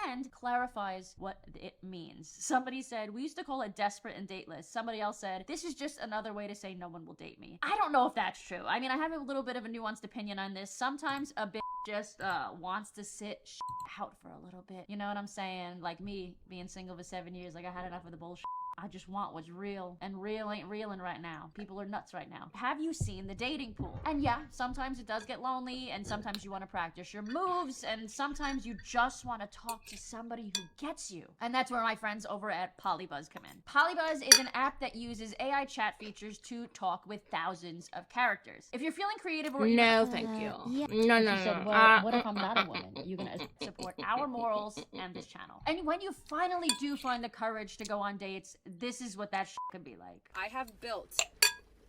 And clarifies what it means. Somebody said, we used to call it desperate and dateless. Somebody else said, this is just another way to say no one will date me. I don't know if that's true. I mean, I have a little bit of a nuanced opinion on this. Sometimes a bitch just wants to sit out for a little bit. You know what I'm saying? Like me being single for 7 years, like I had enough of the bullshit. I just want what's real, and real ain't reeling right now. People are nuts right now. Have you seen the dating pool? And yeah, sometimes it does get lonely, and sometimes you want to practice your moves, and sometimes you just want to talk to somebody who gets you. And that's where my friends over at Polybuzz come in. Polybuzz is an app that uses AI chat features to talk with thousands of characters. If you're feeling creative or No, thank you. Yeah. No, And no, she said, no. well, what if I'm not a woman? You can support our morals and this channel. And when you finally do find the courage to go on dates, this is what that could be like. I have built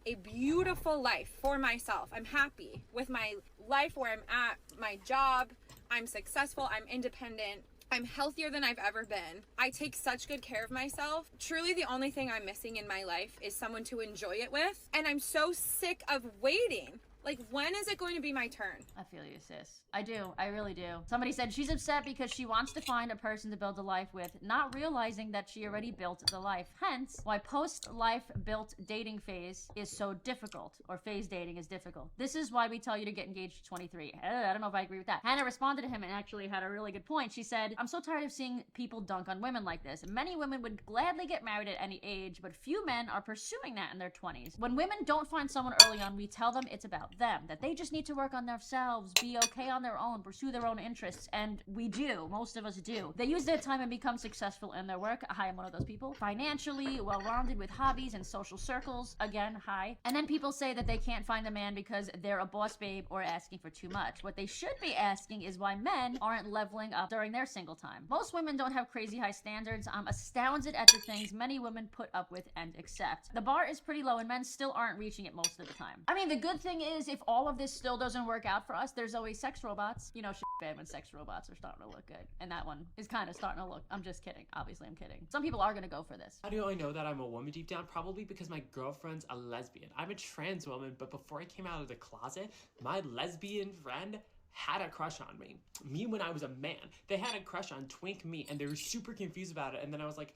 a beautiful life for myself. I'm happy with my life where I'm at, my job. I'm successful, I'm independent. I'm healthier than I've ever been. I take such good care of myself. Truly the only thing I'm missing in my life is someone to enjoy it with. And I'm so sick of waiting Like, when is it going to be my turn? I feel you, sis. I do. I really do. Somebody said she's upset because she wants to find a person to build a life with, not realizing that she already built the life. Hence, why post-life built dating phase is so difficult, or phase dating is difficult. This is why we tell you to get engaged at 23. I don't know if I agree with that. Hannah responded to him and actually had a really good point. She said, I'm so tired of seeing people dunk on women like this. Many women would gladly get married at any age, but few men are pursuing that in their 20s. When women don't find someone early on, we tell them it's about them, that they just need to work on themselves, be okay on their own, pursue their own interests, and we do. Most of us do. They use their time and become successful in their work. I am one of those people. Financially, well-rounded with hobbies and social circles. Again, hi. And then people say that they can't find a man because they're a boss babe or asking for too much. What they should be asking is why men aren't leveling up during their single time. Most women don't have crazy high standards. I'm astounded at the things many women put up with and accept. The bar is pretty low and men still aren't reaching it most of the time. I mean, the good thing is, if all of this still doesn't work out for us, there's always sex robots. You know, shit bad when sex robots are starting to look good. And that one is kind of starting to look, I'm just kidding. Obviously, I'm kidding. Some people are gonna go for this. How do I know that I'm a woman deep down? Probably because my girlfriend's a lesbian. I'm a trans woman, but before I came out of the closet, my lesbian friend had a crush on me. Me when I was a man. They had a crush on twink me, and they were super confused about it. And then I was like,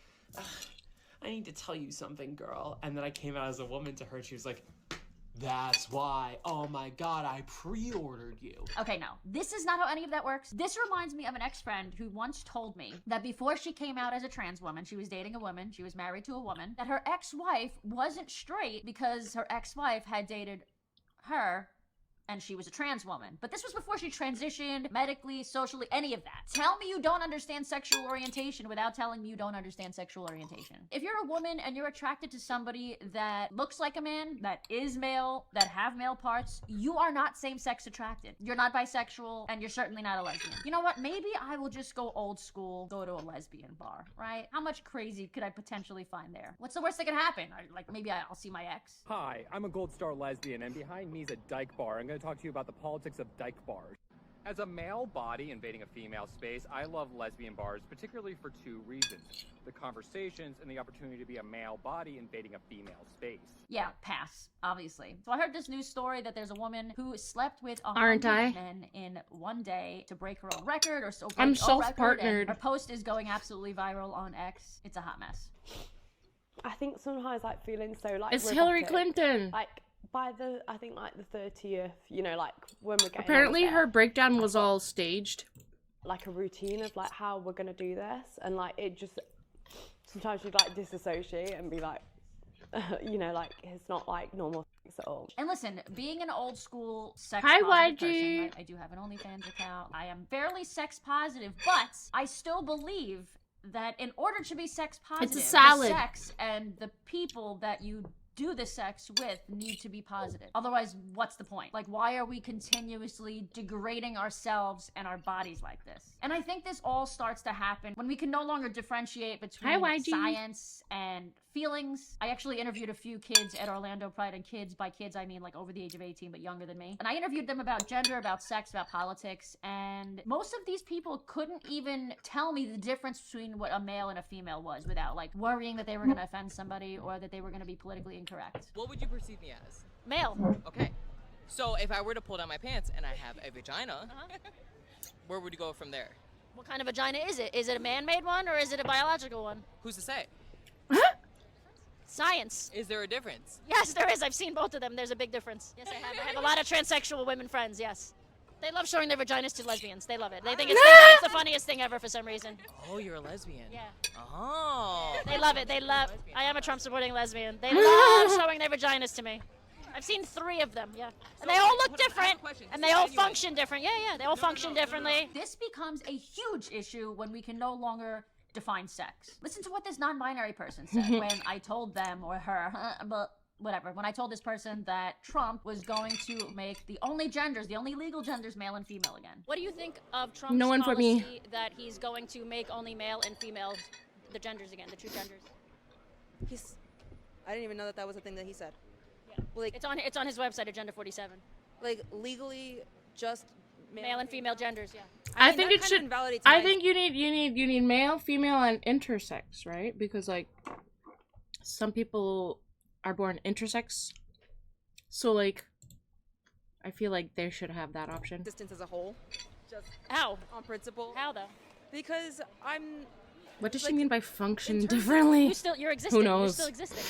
I need to tell you something, girl. And then I came out as a woman to her, and she was like, that's why. Oh my God, I pre-ordered you. Okay, no, this is not how any of that works. This reminds me of an ex-friend who once told me that before she came out as a trans woman, she was dating a woman, she was married to a woman, that her ex-wife wasn't straight because her ex-wife had dated her and she was a trans woman. But this was before she transitioned medically, socially, any of that. Tell me you don't understand sexual orientation without telling me you don't understand sexual orientation. If you're a woman and you're attracted to somebody that looks like a man, that is male, that have male parts, you are not same-sex attracted. You're not bisexual, and you're certainly not a lesbian. You know what? Maybe I will just go old school, go to a lesbian bar, right? How much crazy could I potentially find there? What's the worst that could happen? Like, maybe I'll see my ex. Hi, I'm a Gold Star lesbian, and behind me is a dyke bar. I'm going to talk to you about the politics of dyke bars. As a male body invading a female space, I love lesbian bars, particularly for two reasons: the conversations and the opportunity to be a male body invading a female space. Yeah, pass, obviously. So I heard this news story that there's a woman who slept with Aren't 100 men in one day to break her own record or so. I'm self-partnered. Her post is going absolutely viral on X. It's a hot mess. I think sometimes like feeling so like it's robotic. Hillary Clinton. Like by the, I think like the 30th, you know, like when we're getting apparently her breakdown was all staged. Like a routine of like how we're gonna do this, and like it just sometimes you'd like disassociate and be like, you know, like it's not like normal things at all. And listen, being an old school sex Hi, positive YG. person, I do have an OnlyFans account. I am fairly sex positive, but I still believe that in order to be sex positive, It's a salad. the sex and the people that you do the sex with need to be positive. Otherwise, what's the point? Like, why are we continuously degrading ourselves and our bodies like this? And I think this all starts to happen when we can no longer differentiate between Hi, YG. science and feelings. I actually interviewed a few kids at Orlando Pride, and kids, by kids I mean like over the age of 18 but younger than me. And I interviewed them about gender, about sex, about politics, and most of these people couldn't even tell me the difference between what a male and a female was without like worrying that they were going to offend somebody or that they were going to be politically incorrect. What would you perceive me as? Male. Okay. So if I were to pull down my pants and I have a vagina, where would you go from there? What kind of vagina is it? Is it a man-made one or is it a biological one? Who's to say? Science. Is there a difference? Yes, there is. I've seen both of them. There's a big difference. Yes, I have. I have a lot of transsexual women friends, yes. They love showing their vaginas to lesbians. They love it. They think it's the funniest thing ever for some reason. Oh, you're a lesbian. Yeah. Oh. They love it. They love... I am a Trump-supporting lesbian. They love showing their vaginas to me. I've seen 3 of them, yeah. And they all look different, and they all function different. Yeah, they all function differently. This becomes a huge issue when we can no longer define sex. Listen to what this non-binary person said when I told them, or her, but whatever, when I told this person that Trump was going to make the only legal genders, male and female again. What do you think of Trump's policy that he's going to make only male and female the genders again, the true genders? I didn't even know that was a thing that he said. Yeah. Like, it's on his website, Agenda 47. Like legally, just male and female genders. Yeah. I think it should. I think you need male, female, and intersex, right? Because like some people are born intersex, so like I feel like they should have that option. Existence as a whole. Just How? on principle. How though? Because I'm. What does she mean by function differently? You're existing. Who knows? You're still existing.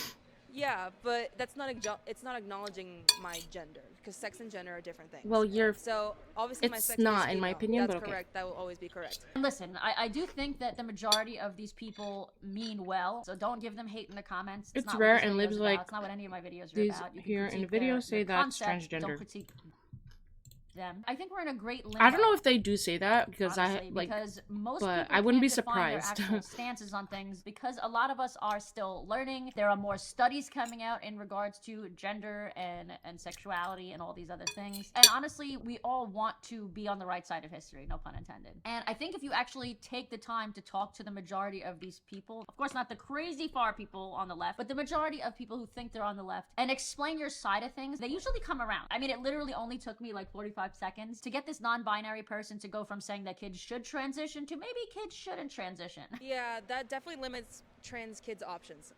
Yeah, but that's not it's not acknowledging my gender, because sex and gender are different things. Well, so obviously my it's sex not is in my female. opinion, That's but okay. correct. That will always be correct. Listen, I do think that the majority of these people mean well, so don't give them hate in the comments. It's not what rare, this and video's Libs about. like It's not what any of my videos are these about. You can here in critique the video the say that's concept, transgender. Don't critique them. I think we're in a great limbo. I don't know if they do say that because honestly, I like, because most but people I wouldn't be can't define their surprised. actual stances on things, because a lot of us are still learning. There are more studies coming out in regards to gender and sexuality and all these other things. And honestly, we all want to be on the right side of history, no pun intended. And I think if you actually take the time to talk to the majority of these people, of course not the crazy far people on the left, but the majority of people who think they're on the left, and explain your side of things, they usually come around. I mean, it literally only took me like 45 seconds to get this non-binary person to go from saying that kids should transition to maybe kids shouldn't transition. Yeah, that definitely limits trans kids' options.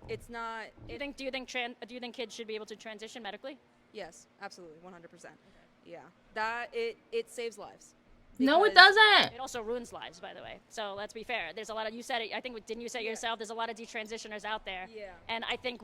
It's not. Do you think kids should be able to transition medically? Yes, absolutely, 100%. Yeah, that it saves lives. No, it doesn't. It also ruins lives, by the way. So let's be fair. There's a lot of, you said it, I think, didn't you say it yourself? There's a lot of detransitioners out there. Yeah. And I think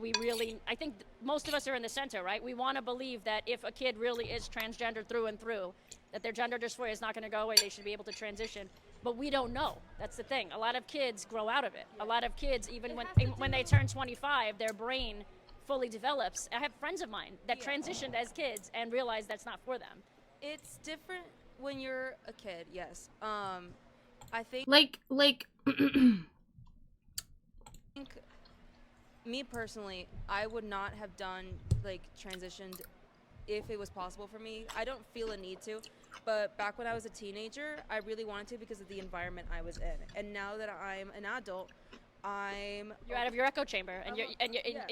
most of us are in the center, right? We want to believe that if a kid really is transgender through and through, that their gender dysphoria is not going to go away. They should be able to transition. But we don't know. That's the thing. A lot of kids grow out of it. A lot of kids, even when they turn 25, their brain fully develops. I have friends of mine that transitioned as kids and realized that's not for them. It's different when you're a kid, yes. I think me personally, I would not have done transitioned if it was possible for me. I don't feel a need to, but back when I was a teenager, I really wanted to because of the environment I was in. And now that I'm an adult, you're out of your echo chamber, and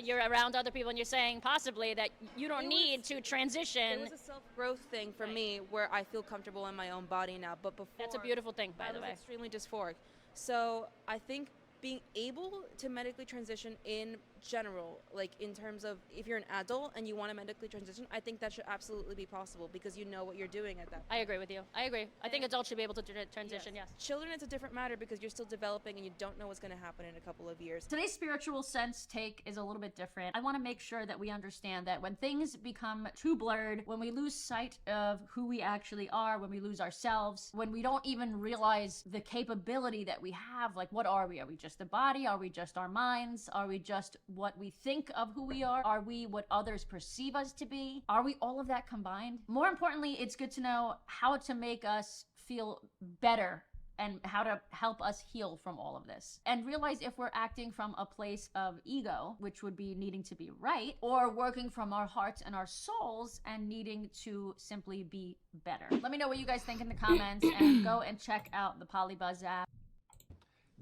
you're around other people, and you're saying possibly that you don't need to transition. It was a self-growth thing for me where I feel comfortable in my own body now. But before, that's a beautiful thing, by the way. I was extremely dysphoric. So I think being able to medically transition in general, like in terms of if you're an adult and you want to medically transition, I think that should absolutely be possible because you know what you're doing at that point. I agree with you. I agree. I think adults should be able to transition, yes. Children, it's a different matter because you're still developing and you don't know what's going to happen in a couple of years. Today's spiritual sense take is a little bit different. I want to make sure that we understand that when things become too blurred, when we lose sight of who we actually are, when we lose ourselves, when we don't even realize the capability that we have, like what are we? Are we just a body? Are we just our minds? Are we just what we think of who we are? Are we what others perceive us to be? Are we all of that combined? More importantly, it's good to know how to make us feel better and how to help us heal from all of this. And realize if we're acting from a place of ego, which would be needing to be right, or working from our hearts and our souls and needing to simply be better. Let me know what you guys think in the comments and go and check out the Polybuzz app.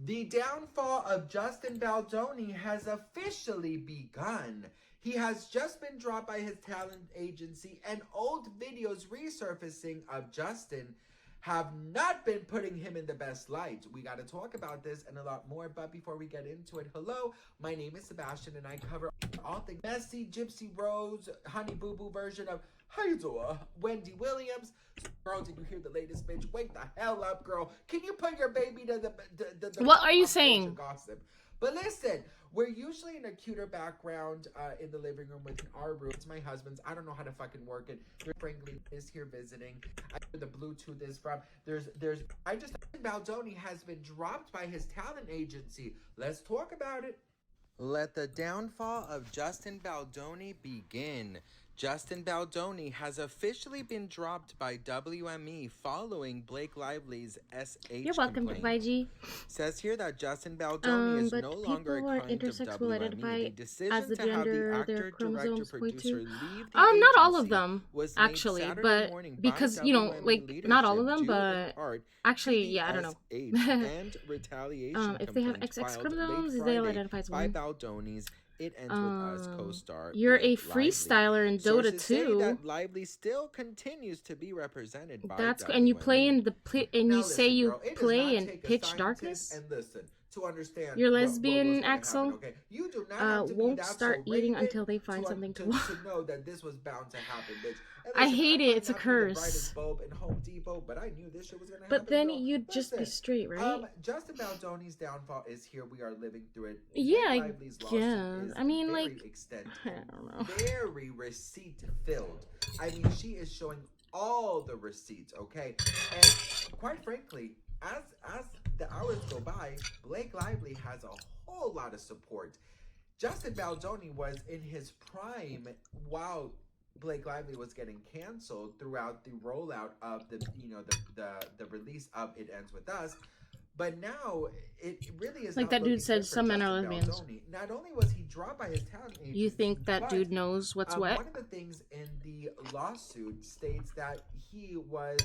The downfall of Justin Baldoni has officially begun. He has just been dropped by his talent agency, and old videos resurfacing of Justin have not been putting him in the best light. We got to talk about this and a lot more, but before we get into it, hello, my name is Sebastian, and I cover all things messy, Gypsy Rose, Honey Boo Boo version of how you doing, Wendy Williams. Girl, did you hear the latest bitch? Wake the hell up, girl. Can you put your baby to the what are you saying? Gossip. But listen, we're usually in a cuter background in the living room within our room. It's my husband's. I don't know how to fucking work it. Frankly, is here visiting. I know where the Bluetooth is from. Baldoni has been dropped by his talent agency. Let's talk about it. Let the downfall of Justin Baldoni begin. Justin Baldoni has officially been dropped by WME following Blake Lively's SH You're welcome, complaint. YG. Says here that Justin Baldoni is no longer a client of WME. The decision to have the actor, director, producer leave the agency not all of them, was actually, made but Saturday morning because, by you know, WME like, not all of them, leadership but due in part actually, to the yeah, I don't know. SH and retaliation if they have complaint XX filed chromosomes, late they'll Friday identify as by one. Baldoni's It Ends With Us co-star You're a Blake Lively. freestyler in Dota Sources say 2. that Lively still continues to be represented by That's WME. and you play in the and Now you say listen, you girl, it does play not in take a pitch scientist, darkness. and listen, to understand. Your what lesbian, was gonna Axel, happen, okay? You do not have to be won't that start so eating Raven until they find something to watch. to know that this was bound to happen, bitch. And I listen, hate it. might It's a not be the curse. brightest bulb in Home Depot, but I knew this shit was gonna happen. But then girl. you'd just be Listen, straight, right? Justin Baldoni's downfall is here. We are living through it. Yeah, Blake I Lively's lawsuit guess. is I mean, very like, extensive, I don't know. very receipt filled. I mean, she is showing all the receipts, okay? And quite frankly, as the hours go by, Blake Lively has a whole lot of support. Justin Baldoni was in his prime while Blake Lively was getting canceled throughout the rollout of the release of It Ends With Us. But now it really is like not that dude looking said. good for Some men Justin are lesbians. Baldoni. Not only was he dropped by his talent agency, You think that but, dude knows what's what? One of the things in the lawsuit states that he was,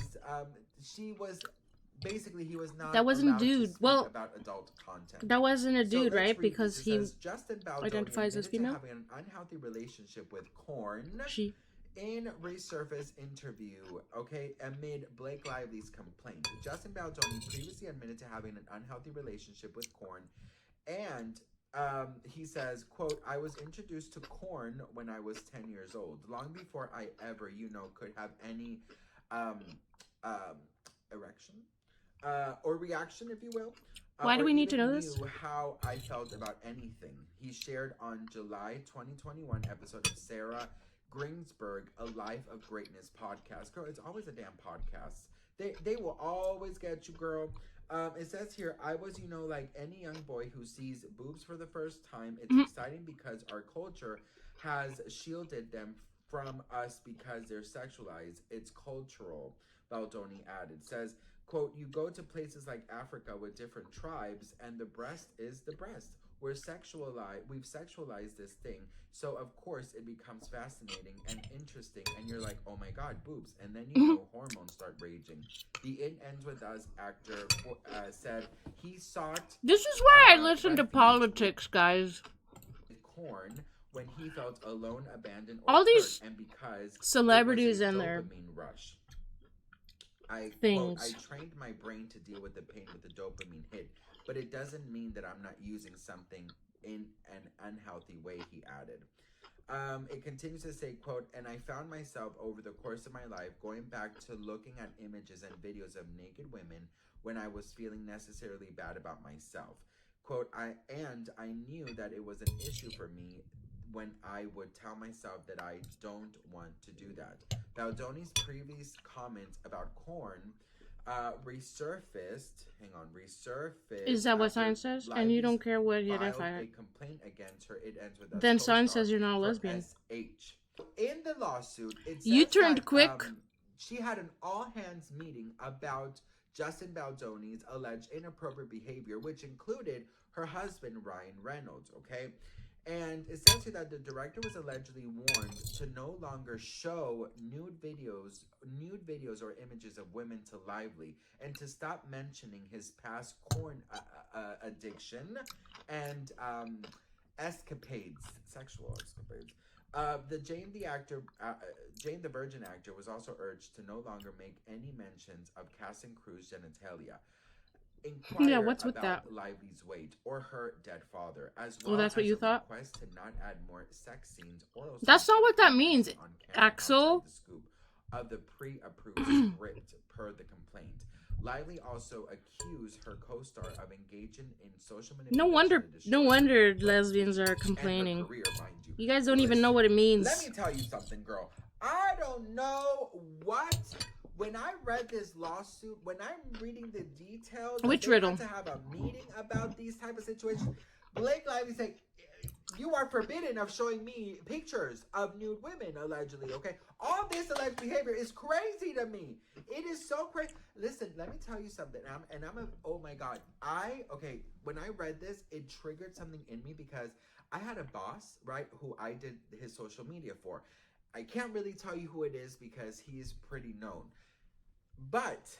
basically he was not. That wasn't a allowed to dude. speak Well, about adult content. that wasn't a So dude, let's right? read this. Because It he says, Justin Baldoni identifies as admitted to female. having an unhealthy relationship with Korn. She. In resurface interview, okay, amid Blake Lively's complaint, Justin Baldoni previously admitted to having an unhealthy relationship with Korn, and he says, quote, "I was introduced to Korn when I was 10 years old, long before I ever, could have any erection or reaction, if you will. Why do we need to know knew this? How I felt about anything." He shared on July 2021 episode of Sarah Greensburg, A Life of Greatness podcast. Girl, it's always a damn podcast. They will always get you, girl. It says here, "I was, like any young boy who sees boobs for the first time. It's exciting because our culture has shielded them from us because they're sexualized. It's cultural," Baldoni added. Says, quote, "You go to places like Africa with different tribes and the breast is the breast. We've sexualized this thing. So of course it becomes fascinating and interesting. And you're like, oh my God, boobs." And then hormones start raging. The It Ends With Us actor said he sought. This is why I listen to politics, guys. Korn when he felt alone, abandoned, or all these hurt, and because celebrities it was a and their dopamine rush. Quote, "I trained my brain to deal with the pain with the dopamine hit, but it doesn't mean that I'm not using something in an unhealthy way," he added. It continues to say, quote, "And I found myself over the course of my life going back to looking at images and videos of naked women when I was feeling necessarily bad about myself. Quote, I knew that it was an issue for me when I would tell myself that I don't want to do that." Baldoni's previous comments about Korn resurfaced. Is that what Science says? And you don't care what you identify a it. complaint against her It Ends With Us Then Science co-star says you're not a for lesbian. SH. In the lawsuit, it says You turned that, quick. She had an all-hands meeting about Justin Baldoni's alleged inappropriate behavior, which included her husband, Ryan Reynolds, okay? And it says here that the director was allegedly warned to no longer show nude videos or images of women to Lively, and to stop mentioning his past Korn addiction and sexual escapades. Jane the Virgin actor was also urged to no longer make any mentions of casting crew's genitalia. Inquire what's with about that? Lively's weight or her dead father, as Oh, well that's what as you a thought? request to not add more sex scenes or That's not what that means, on camera Axel. outside the scoop of the pre-approved script per the complaint. Lively also accused her co-star of engaging in social manipulation. No wonder lesbians are complaining. You guys don't even know what it means. Let me tell you something, girl. I don't know what. When I read this lawsuit, when I'm reading the details, Which they riddle? had to have a meeting about these type of situations. Blake Lively said, "You are forbidden of showing me pictures of nude women, allegedly." Okay, all this alleged behavior is crazy to me. It is so crazy. Listen, let me tell you something. Oh my God. When I read this, it triggered something in me because I had a boss, right, who I did his social media for. I can't really tell you who it is because he's pretty known. But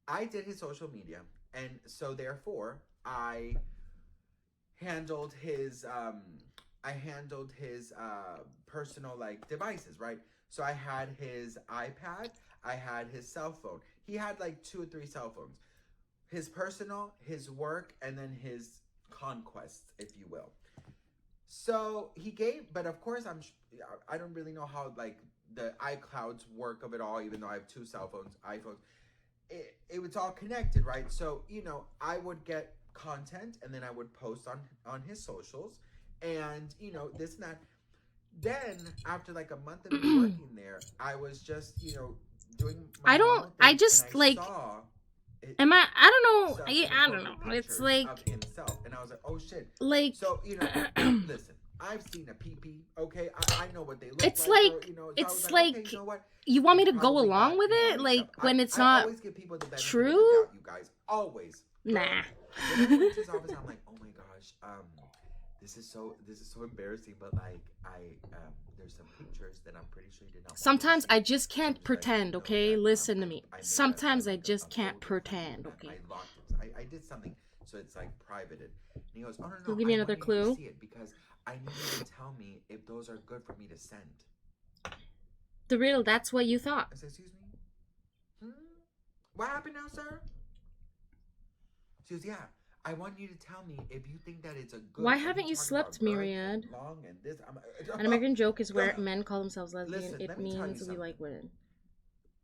I did his social media, and so therefore I handled his personal devices, right? So I had his iPad, I had his cell phone. He had 2 or 3 cell phones. his personal, his work, and then his conquests, if you will. So he gave, but of course I don't really know how like the iClouds work of it all, even though I have 2 cell phones, iPhones. It was all connected, right? So, you know, I would get content and then I would post on his socials and, you know, this and that. Then after like a month of me working there, I was just, you know, doing my I don't, I just like, am I don't know, I don't know. It's like, of himself. And I was like, oh shit. Like, so, you know, listen, I've seen a PP, okay? I know what they look it's like. like, Or, you know, so it's like, like, okay, you know what? you want me to It's go probably along not, with you know, it? Like, stuff. when it's I not always give people the benefit true? of the doubt, you guys. Always. Nah. When I went to his office, I'm like, oh my gosh, this is so embarrassing, but like there's some pictures that I'm pretty sure you did not. Sometimes I just can't pretend, okay? Listen to me. Sometimes I just can't pretend, okay? I locked it. I did something, so it's like privated. And he goes, oh no, You'll give me another I want clue? you to see it because I need you to tell me if those are good for me to send. The riddle, that's what you thought. I said, excuse me? What happened now, sir? She goes, yeah. I want you to tell me if you think that it's a good. Why haven't you slept, Myriad? Long and this, An American joke is where men call themselves lesbian. Listen, It let me tell you means we something. like women.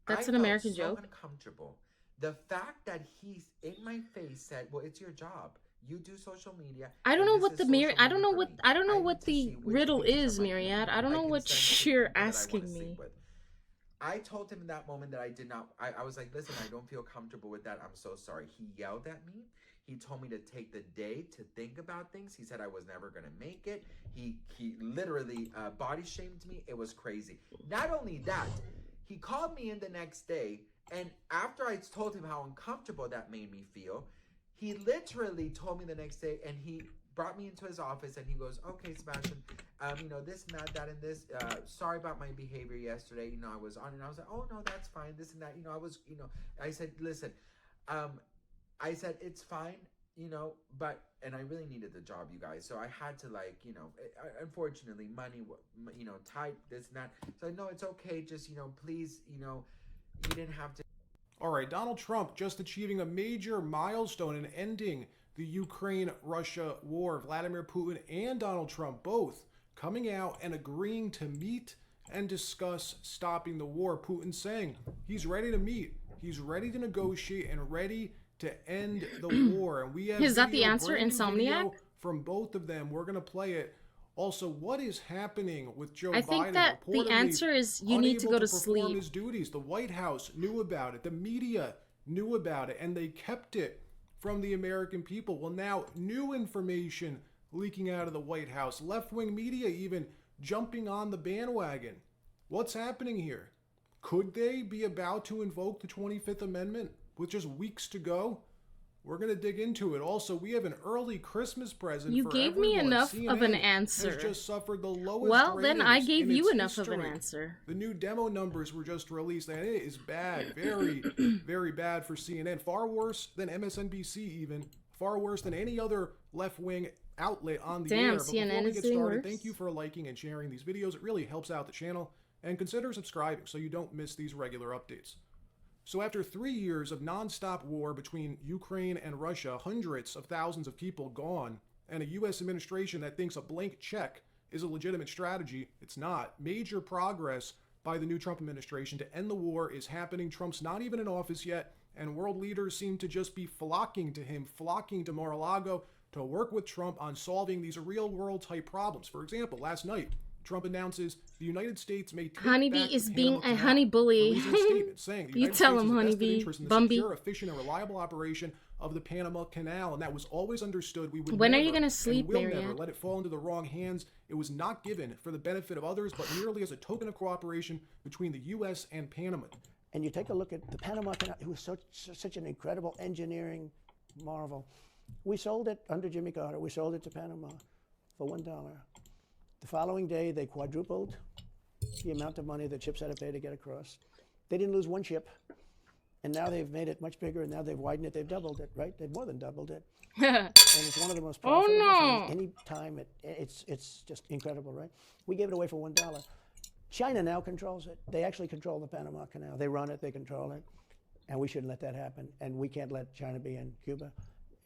That's an felt American so joke. Uncomfortable. The fact that he's in my face said, "Well, it's your job. You do social media." I don't and know this what is the social I don't media know for what me. I don't know I what need to the see which riddle pieces is, of my Myriad. community I don't know can what send to you're people that I wanna asking sleep me. with. I told him in that moment that I did not. I was like, "Listen, I don't feel comfortable with that. I'm so sorry." He yelled at me. He told me to take the day to think about things. He said I was never gonna make it. He literally body shamed me. It was crazy. Not only that, he called me in the next day, and after I told him how uncomfortable that made me feel, he literally told me the next day, and he brought me into his office, and he goes, "Okay, Sebastian, you know, this and that, and this. Sorry about my behavior yesterday. You know, I was on," and I was like, "Oh no, that's fine. This and that. You know, I was, you know." I said, "Listen, I said, it's fine, you know, but," and I really needed the job, you guys. So I had to, like, you know, unfortunately, money, you know, tight, this and that. So no, it's okay. Just, you know, please, you know, you didn't have to. All right, Donald Trump just achieving a major milestone in ending the Ukraine-Russia war. Vladimir Putin and Donald Trump both coming out and agreeing to meet and discuss stopping the war. Putin saying he's ready to meet, he's ready to negotiate, and ready to end the war. And we have Is that the answer, Insomniac? From both of them. We're going to play it. Also, what is happening with Joe Biden? I think that the answer is you need to go to sleep. His duties. The White House knew about it. The media knew about it, and they kept it from the American people. Well, now new information leaking out of the White House. Left-wing media even jumping on the bandwagon. What's happening here? Could they be about to invoke the 25th Amendment with just weeks to go? We're going to dig into it. Also, we have an early Christmas present. You for gave everyone. me enough CNN of an answer. has just suffered the lowest Well, then I ratings gave in you its enough of an history. answer. The new demo numbers were just released, and it is bad. Very, very bad for CNN. Far worse than MSNBC even. Far worse than any other left-wing outlet on the air. But CNN before we is get doing started, worse. thank you for liking and sharing these videos. It really helps out the channel. And consider subscribing so you don't miss these regular updates. So after 3 years of nonstop war between Ukraine and Russia, hundreds of thousands of people gone, and a U.S. administration that thinks a blank check is a legitimate strategy, it's not. Major progress by the new Trump administration to end the war is happening. Trump's not even in office yet, and world leaders seem to just be flocking to him, flocking to Mar-a-Lago to work with Trump on solving these real-world type problems. For example, last night, Trump announces the United States may take Honeybee back is the being Panama a Canal, honey bully. releasing a statement saying the You United tell States him, has a vested Honeybee. interest in the Bumby. secure, efficient, and reliable operation of the Panama Canal, and that was always understood. We would When are never you gonna and sleep, will Marianne? never let it fall into the wrong hands. It was not given for the benefit of others, but merely as a token of cooperation between the U.S. and Panama. And you take a look at the Panama Canal, it was such an incredible engineering marvel. We sold it under Jimmy Carter, we sold it to Panama for $1. The following day, they quadrupled the amount of money that ships had to pay to get across. They didn't lose one ship, and now they've made it much bigger, and now they've widened it, they've doubled it, right? They've more than doubled it. And it's one of the most profitable things any time. It's just incredible, right? We gave it away for $1. China now controls it. They actually control the Panama Canal. They run it, they control it. And we shouldn't let that happen. And we can't let China be in Cuba.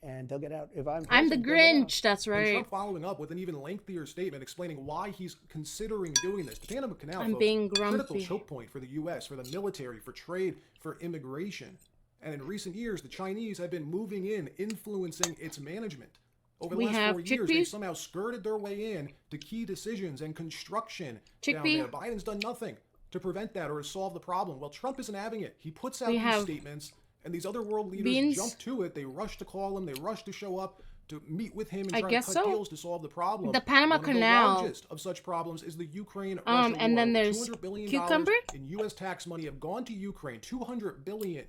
And they'll get out. If I'm the president, they'll get out. Grinch. That's And right. Trump following up with an even lengthier statement explaining why he's considering doing this. The Panama Canal, I'm folks, being critical grumpy. choke point for the U.S., for the military, for trade, for immigration. And in recent years, the Chinese have been moving in, influencing its management. Over the We last have 4 years, chickpea. they've somehow skirted their way in to key decisions and construction down Chickpea. there. Biden's done nothing to prevent that or to solve the problem. Well, Trump isn't having it. He puts out We these have statements, and these other world leaders beans. jump to it. They rush to call him. They rush to show up to meet with him and I try guess to cut so. deals to solve the problem. The Panama One Canal. of the largest of such problems is the Ukraine-Russia war. And then there's $200 billion cucumber. in U.S. tax money have gone to Ukraine. $200 billion.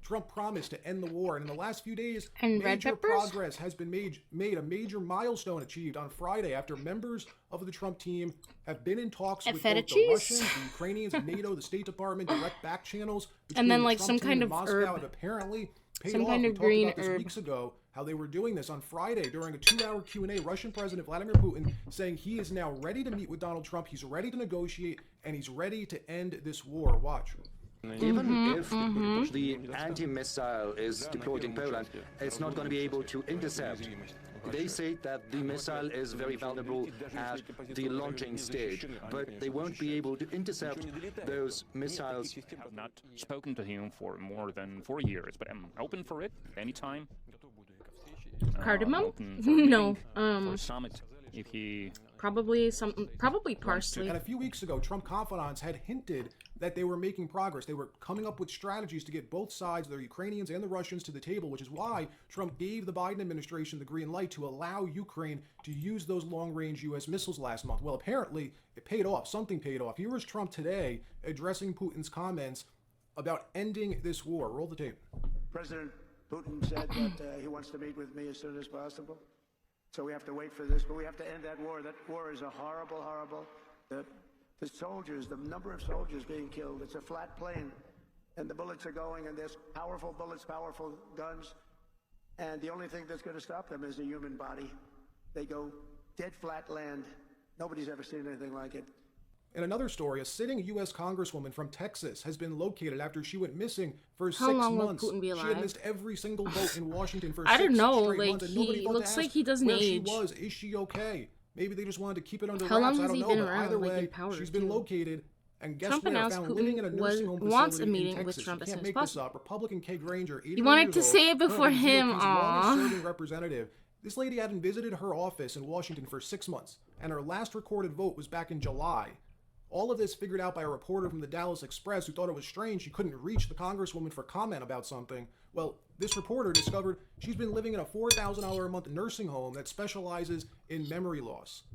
Trump promised to end the war, and in the last few days, And red major peppers? progress has been made. A major milestone achieved on Friday after members of the Trump team have been in talks And with feta both the cheese? Russians, the Ukrainians, NATO, the State Department, direct back channels. And then, between the like, Trump some team kind and of Moscow herb. have apparently paid Some off. kind We of talked green about this herb. weeks ago, how they were doing this on Friday during a 2-hour Q&A. Russian President Vladimir Putin saying he is now ready to meet with Donald Trump. He's ready to negotiate, and he's ready to end this war. Watch. Even if the anti-missile is deployed in Poland, it's not going to be able to intercept. They say that the missile is very vulnerable at the launching stage, but they won't be able to intercept those missiles. I have not spoken to him for more than 4 years, but I'm open for it anytime. Cardamom? Open for No. for a summit if he Probably parsley. And a few weeks ago, Trump confidants had hinted that they were making progress. They were coming up with strategies to get both sides, the Ukrainians and the Russians, to the table, which is why Trump gave the Biden administration the green light to allow Ukraine to use those long-range U.S. missiles last month. Well, apparently, it paid off. Something paid off. Here was Trump today addressing Putin's comments about ending this war. Roll the tape. President Putin said that he wants to meet with me as soon as possible. So we have to wait for this, but we have to end that war. That war is a horrible, horrible. The soldiers, the number of soldiers being killed, it's a flat plane, and the bullets are going, and there's powerful bullets, powerful guns, and the only thing that's going to stop them is the human body. They go dead flat land. Nobody's ever seen anything like it. In another story, a sitting U.S. Congresswoman from Texas has been located after she went missing for How 6 long will months. Putin be She had alive? missed every single vote in Washington for I 6 don't know, straight like, months, and nobody he thought to looks like ask he doesn't where age. she was. Is she okay? Maybe they just wanted to keep it under How long wraps. I has don't he know, been but around, either like, in way, power, she's been too? located. And guess Trump where? announced Found Putin living in a nursing home wants a facility meeting in with Texas. Trump You as can't soon as make this possible. up. Republican Kay Granger, 81 You wanted years to old, say it before currently him, GOP's aw. longest-serving representative. This lady hadn't visited her office in Washington for 6 months, and her last recorded vote was back in July. All of this figured out by a reporter from the Dallas Express who thought it was strange she couldn't reach the Congresswoman for comment about something. Well, this reporter discovered she's been living in a $4,000 a month nursing home that specializes in memory loss.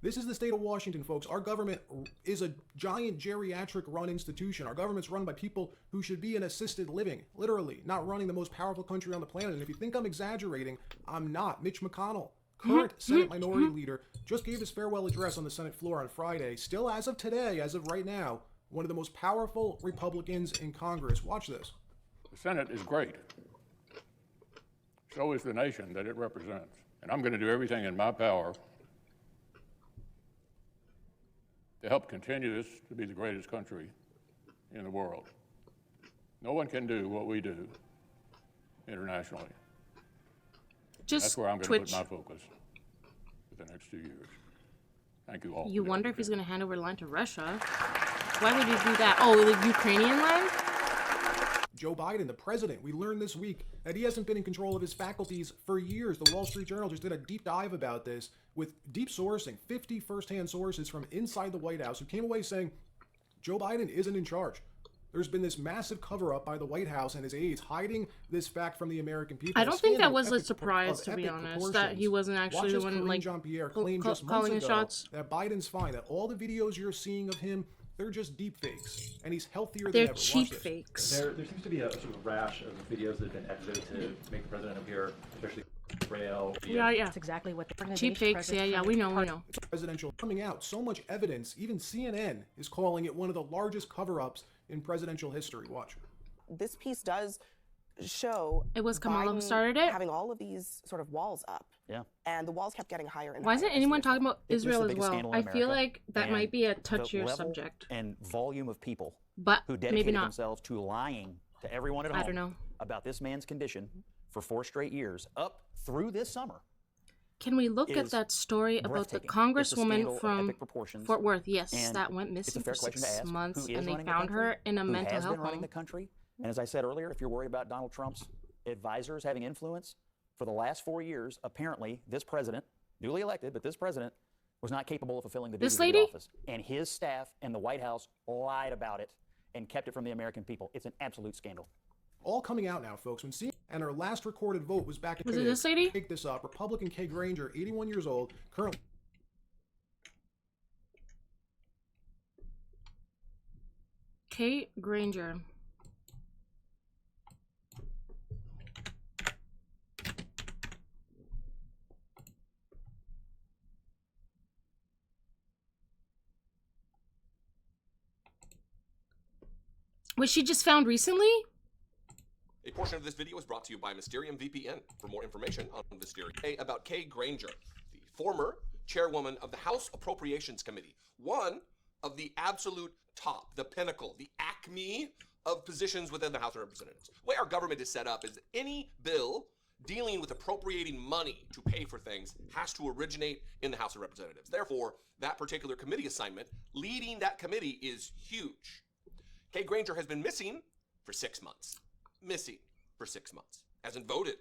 This is the state of Washington, folks. Our government is a giant geriatric-run institution. Our government's run by people who should be in assisted living, literally, not running the most powerful country on the planet. And if you think I'm exaggerating, I'm not. Mitch McConnell, current Senate Minority Leader, just gave his farewell address on the Senate floor on Friday. Still, as of today, as of right now, one of the most powerful Republicans in Congress. Watch this. The Senate is great. So is the nation that it represents. And I'm going to do everything in my power to help continue this to be the greatest country in the world. No one can do what we do internationally. That's where I'm going to put my focus for the next 2 years. Thank you all. You wonder if he's going to hand over the line to Russia. Why would he do that? Oh, the Ukrainian line? Joe Biden, the president, we learned this week that he hasn't been in control of his faculties for years. The Wall Street Journal just did a deep dive about this with deep sourcing, 50 firsthand sources from inside the White House who came away saying Joe Biden isn't in charge. There's been this massive cover-up by the White House and his aides hiding this fact from the American people. I don't think that was a surprise, to be honest, that he wasn't actually the one, like, Jean-Pierre claimed just calling months the ago shots. that Biden's fine, that all the videos you're seeing of him, they're just deep fakes, and he's healthier than They're ever. cheap Watch this. fakes. There seems to be a sort of rash of videos that have been edited to make the president appear especially frail. Yeah. That's exactly what the Cheap fakes, yeah, we know. Presidential coming out, so much evidence, even CNN is calling it one of the largest cover-ups in presidential history. Watch. This piece does show it was Kamala who Biden started it, having all of these sort of walls up. Yeah. And the walls kept getting higher and Why higher. isn't anyone talking about It was Israel the as biggest well? scandal in I feel America, like that and might be a the touchier level subject. and volume of people But who maybe dedicated not. themselves to lying to everyone at I home don't know. about this man's condition for 4 straight years, up through this summer. Can we look at is that story about the breathtaking. It's a scandal Congresswoman of from epic proportions, Fort Worth? Yes, and that went it's a missing fair for question to 6 ask. months, Who is and they running the found country? her in a Who mental has health been running home. the country? And as I said earlier, if you're worried about Donald Trump's advisors having influence for the last 4 years, apparently this president, newly elected, but this president was not capable of fulfilling the duties This of the lady? office. And his staff and the White House lied about it and kept it from the American people. It's an absolute scandal. All coming out now, folks. When seeing and her last recorded vote was back in Was it this lady? Take this up. Republican Kay Granger, 81 years old, currently. Kay Granger. Was she just found recently? A portion of this video is brought to you by Mysterium VPN. For more information on Mysterium, about Kay Granger, the former chairwoman of the House Appropriations Committee, one of the absolute top, the pinnacle, the acme of positions within the House of Representatives. The way our government is set up is that any bill dealing with appropriating money to pay for things has to originate in the House of Representatives. Therefore, that particular committee assignment, leading that committee, is huge. Kay Granger has been missing for 6 months. Missing for 6 months. Hasn't voted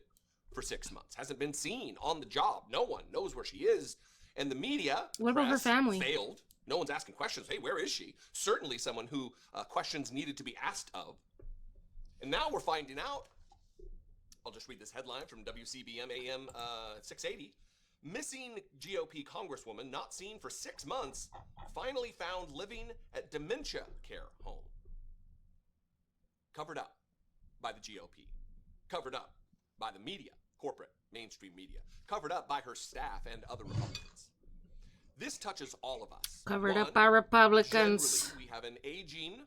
for 6 months. Hasn't been seen on the job. No one knows where she is. And the media, What about her press, family? failed. No one's asking questions. Hey, where is she? Certainly someone who questions needed to be asked of. And now we're finding out. I'll just read this headline from WCBM AM 680. Missing GOP Congresswoman not seen for 6 months, finally found living at dementia care home. Covered up by the GOP. Covered up by the media, corporate, mainstream media. Covered up by her staff and other Republicans. This touches all of us. Covered One, up by Republicans. generally, we have an aging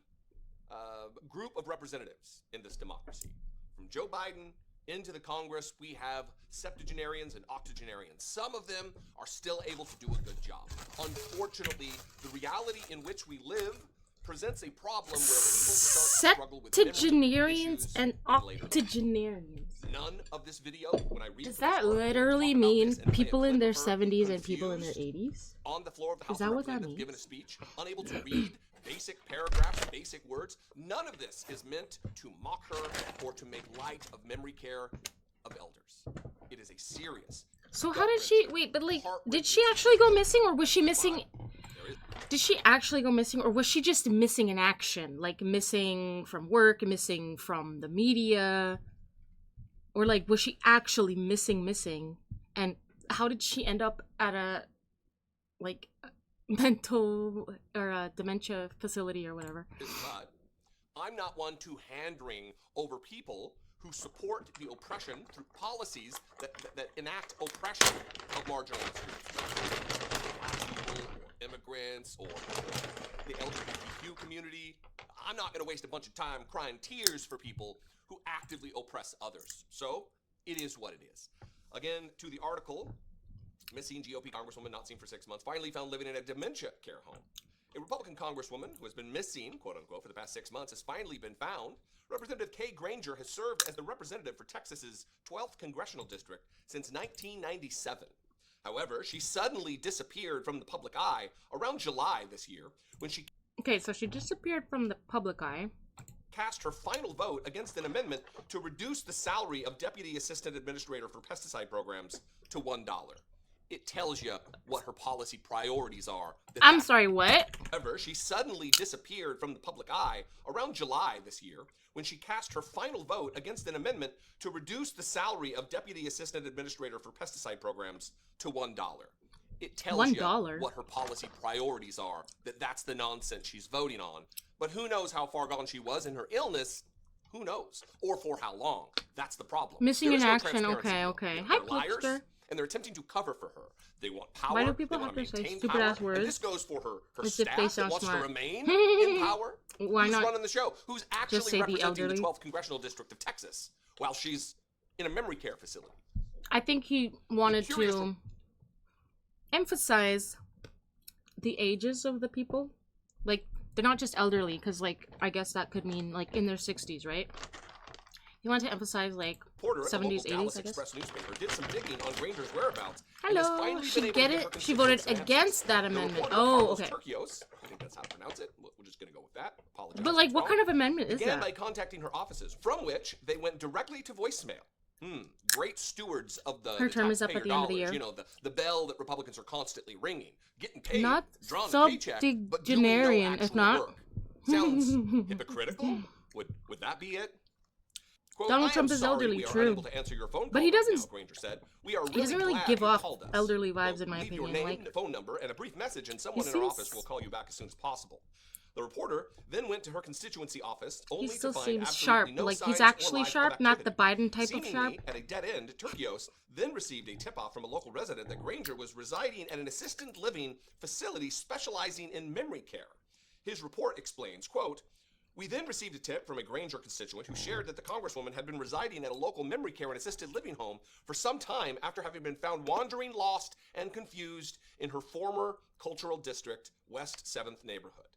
group of representatives in this democracy. From Joe Biden into the Congress, we have septuagenarians and octogenarians. Some of them are still able to do a good job. Unfortunately, the reality in which we live presents a problem where people start to struggle with Septuagenarians and octogenarians. None of this video, when I read Does that literally mean people in their 70s and people in their 80s? on the floor of the House Is that of what that Representatives means? given a speech, unable to read basic paragraphs, basic words. None of this is meant to mock her or to make light of memory care of elders. It is a serious. So how did she wait? But like, did she actually go missing, or was she missing? Did she actually go missing, or was she just missing in action, like missing from work, missing from the media, or like was she actually missing? And how did she end up at a like mental or a dementia facility or whatever? But I'm not one to hand-wring over people who support the oppression through policies that enact oppression of marginalized groups. People, or immigrants, or the LGBTQ community. I'm not going to waste a bunch of time crying tears for people who actively oppress others. So, it is what it is. Again, to the article, missing GOP Congresswoman not seen for 6 months, finally found living in a dementia care home. A Republican Congresswoman who has been missing, quote unquote, for the past 6 months has finally been found. Representative Kay Granger has served as the representative for Texas's 12th congressional district since 1997. However, she suddenly disappeared from the public eye around July this year when she Okay, so she disappeared from the public eye. cast her final vote against an amendment to reduce the salary of Deputy Assistant Administrator for Pesticide Programs to $1. It tells you what her policy priorities are. I'm sorry, what? However, she suddenly disappeared from the public eye around July this year when she cast her final vote against an amendment to reduce the salary of Deputy Assistant Administrator for Pesticide Programs to $1. It tells you $1. what her policy priorities are, that's the nonsense she's voting on. But who knows how far gone she was in her illness? Who knows? Or for how long? That's the problem. Missing There in is no action. transparency. Okay, okay. They're Hi, liars, Polster. and they're attempting to cover for her. They want power. Why do people they have want to say maintain stupid power, ass words? And this goes for her As if staff they that sound wants smart. to remain in power. Why Who's not running the show? Who's actually just say the representing the elderly? 12th congressional district of Texas while she's in a memory care facility? I think he wanted to emphasize the ages of the people. Like, they're not just elderly, because, like, I guess that could mean, like, in their 60s, right? You want to emphasize like Reporter at the 70s, local 80s, Dallas I guess. Express newspaper did some digging on Granger's whereabouts. and has Hello. finally She been able get to give her it? She voted constituents against that The amendment. reporter, Oh, Carlos okay. Turquios, I think that's how to pronounce it. We're just going to go with that. Apologize. But like, if what it's kind wrong. of amendment is Began that? by contacting her offices, from which they went directly to voicemail. Great stewards of the Her term is up at taxpayer the end of the dollars. year. You know, the bell that Republicans are constantly ringing, getting paid, Not drawing a paycheck, but doing no subgenarian, actual if not. work. Sounds hypocritical. Would that be it? Quote, Donald "I am Trump is sorry elderly, we are true. unable to answer your phone But he call right doesn't. now," Granger said. "We are He doesn't really glad give you off called us. elderly vibes, in my Leave your opinion. name, Like, phone number, and a brief message, and someone in our seems- office will call you back as soon as possible." The reporter then went to her constituency office only he still to find seems absolutely sharp. no Like, signs he's or actually life of sharp, not the activity. Biden type of Seemingly, sharp. at a dead end, Turquios then received a tip-off from a local resident that Granger was residing at an assisted living facility specializing in memory care. His report explains, quote, "We then received a tip from a Granger constituent who shared that the Congresswoman had been residing at a local memory care and assisted living home for some time after having been found wandering, lost, and confused in her former cultural district, West 7th neighborhood.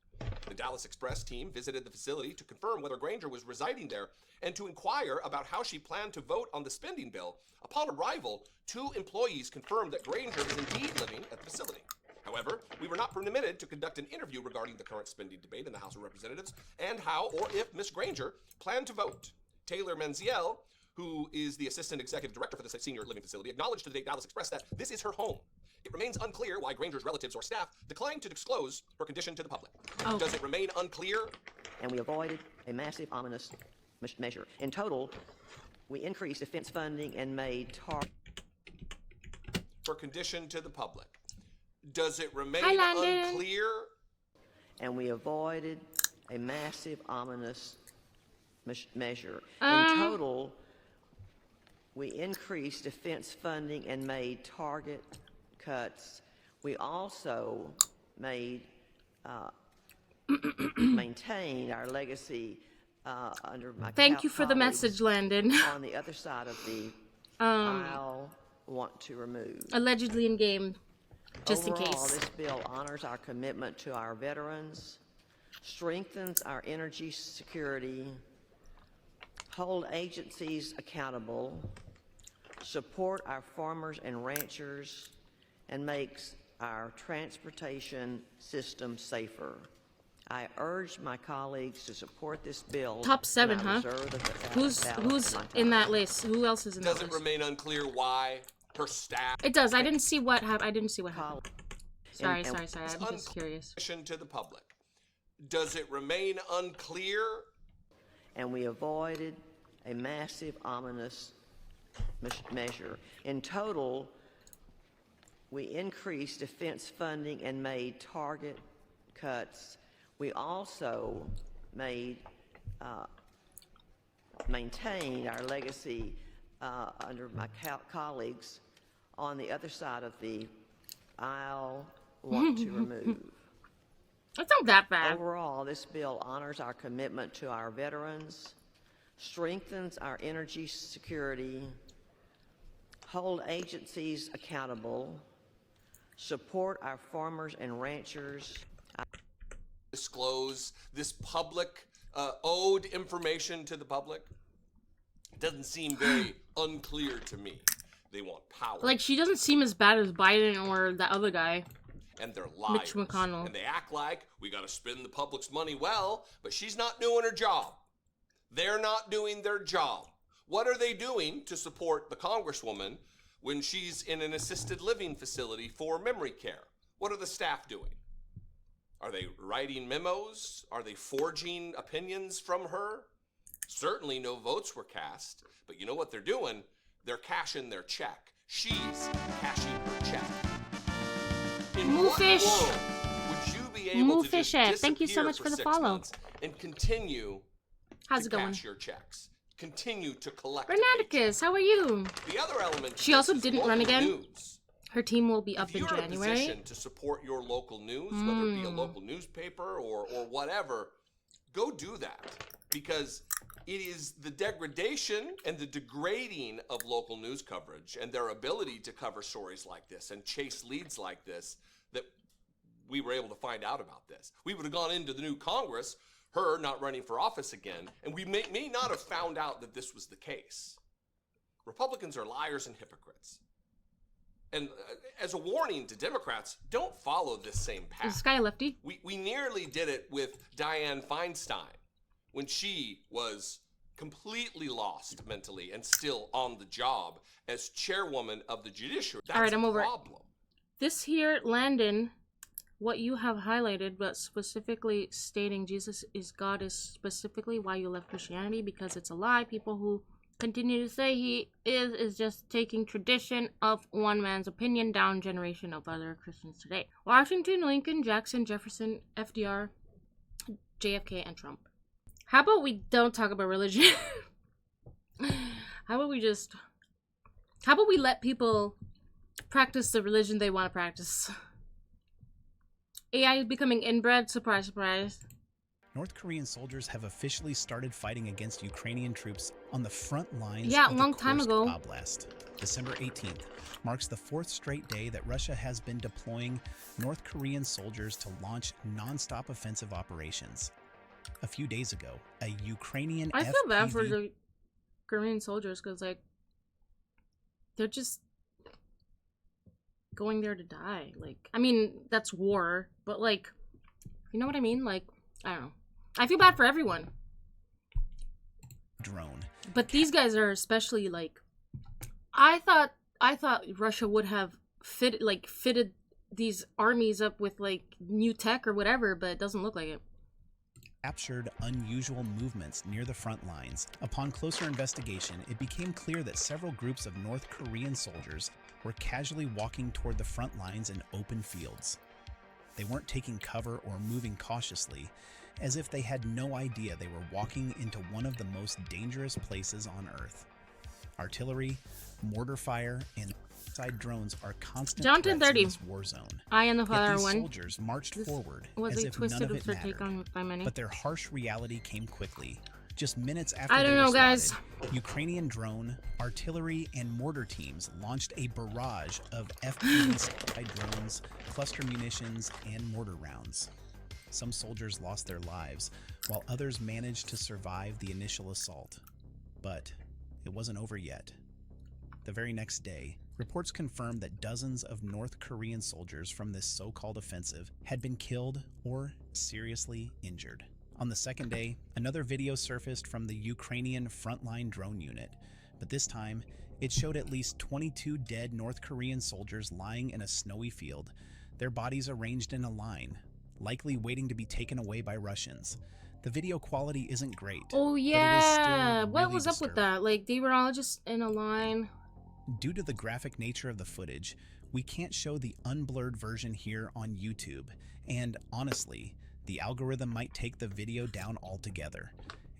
The Dallas Express team visited the facility to confirm whether Granger was residing there and to inquire about how she planned to vote on the spending bill. Upon arrival, 2 employees confirmed that Granger is indeed living at the facility. However, we were not permitted to conduct an interview regarding the current spending debate in the House of Representatives and how or if Ms. Granger planned to vote. Taylor Menziel, who is the assistant executive director for the senior living facility, acknowledged to the Dallas Express that this is her home. It remains unclear why Granger's relatives or staff declined to disclose her condition to the public. Oh. Does it remain unclear? And we avoided a massive, ominous measure. In total, we increased defense funding and made Her condition to the public. Does it remain Hi, Landon. unclear? And we avoided a massive, ominous measure. In Um. total, we increased defense funding and made target cuts. We also made maintained our legacy under my Thank you for the colleagues message, Landon. on the other side of the aisle want to remove. Allegedly in game, just Overall, in case. this bill honors our commitment to our veterans, strengthens our energy security, hold agencies accountable, support our farmers and ranchers, and makes our transportation system safer. I urge my colleagues to support this bill. Top 7, and I huh? reserve the Who's balance of my in time. that list? Who else is in Does that it list? remain unclear why her staff It does. I didn't see what happened. I didn't see what happened. Sorry. and- I'm just curious. condition to the public? Does it remain unclear? And we avoided a massive, ominous measure. In total, we increased defense funding and made target cuts. We also made maintained our legacy under my colleagues on the other side of the aisle want to remove. It's not that bad. Overall, this bill honors our commitment to our veterans, strengthens our energy security, hold agencies accountable, support our farmers and ranchers. Disclose this public owed information to the public? It doesn't seem very unclear to me. They want power. Like, she doesn't seem as bad as Biden or that other guy. And they're liars. Mitch McConnell. And they act like we got to spend the public's money well, but she's not doing her job. They're not doing their job. What are they doing to support the Congresswoman when she's in an assisted living facility for memory care? What are the staff doing? Are they writing memos? Are they forging opinions from her? Certainly no votes were cast, but you know what they're doing? They're cashing their check. She's cashing her check. In what Moofish. world would you be able to just Moofish, thank you so disappear much for the 6 follow. months and continue How's to it going? cash your checks? Continue to collect. Renaticus, how are you? The other element. She also is didn't local run again. News. Her team will be up If in you're in a January. position to support your local news, whether it be a local newspaper or whatever, go do that, because it is the degradation and the degrading of local news coverage and their ability to cover stories like this and chase leads like this that we were able to find out about this. We would have gone into the new Congress. her not running for office again, and we may not have found out that this was the case. Republicans are liars and hypocrites. And as a warning to Democrats, don't follow this same path. Is this guy a lefty? We nearly did it with Dianne Feinstein when she was completely lost mentally and still on the job as chairwoman of the judiciary. That's all right, I'm over it. problem. This here, Landon, what you have highlighted, but specifically stating Jesus is God is specifically why you left Christianity, because it's a lie. People who continue to say he is just taking tradition of one man's opinion down generation of other Christians today. Washington, Lincoln, Jackson, Jefferson, FDR, JFK, and Trump. How about we don't talk about religion? How about we let people practice the religion they want to practice? AI is becoming inbred. Surprise, surprise. North Korean soldiers have officially started fighting against Ukrainian troops on the front lines Yeah, of a the long time Kursk ago. Oblast. December 18th marks the 4th straight day that Russia has been deploying North Korean soldiers to launch non-stop offensive operations. A few days ago, a Ukrainian I feel bad for the Korean soldiers because, like, they're just going there to die. Like, I mean, that's war, but, like, you know what I mean? Like, I don't know. I feel bad for everyone. Drone. But these guys are especially, like, I thought Russia would have fitted these armies up with, like, new tech or whatever, but it doesn't look like it. Captured unusual movements near the front lines. Upon closer investigation, it became clear that several groups of North Korean soldiers were casually walking toward the front lines in open fields. They weren't taking cover or moving cautiously, as if they had no idea they were walking into one of the most dangerous places on Earth. Artillery, mortar fire, and side drones are constant threats in this war zone. I am the Yet father these one. soldiers marched forward Was as a if none twisted of it absurd take mattered. on by many. But their harsh reality came quickly. Just minutes after I don't they were know, guys. spotted, Ukrainian drone, artillery, and mortar teams launched a barrage of FPV drones, cluster munitions, and mortar rounds. Some soldiers lost their lives, while others managed to survive the initial assault. But it wasn't over yet. The very next day, reports confirmed that dozens of North Korean soldiers from this so-called offensive had been killed or seriously injured. On the second day, another video surfaced from the Ukrainian frontline drone unit, but this time, it showed at least 22 dead North Korean soldiers lying in a snowy field, their bodies arranged in a line, likely waiting to be taken away by Russians. The video quality isn't great. Oh but it is yeah, still what really was up with that? Like, they were all just in a line. Due to the graphic nature of the footage, we can't show the unblurred version here on YouTube, and honestly, the algorithm might take the video down altogether.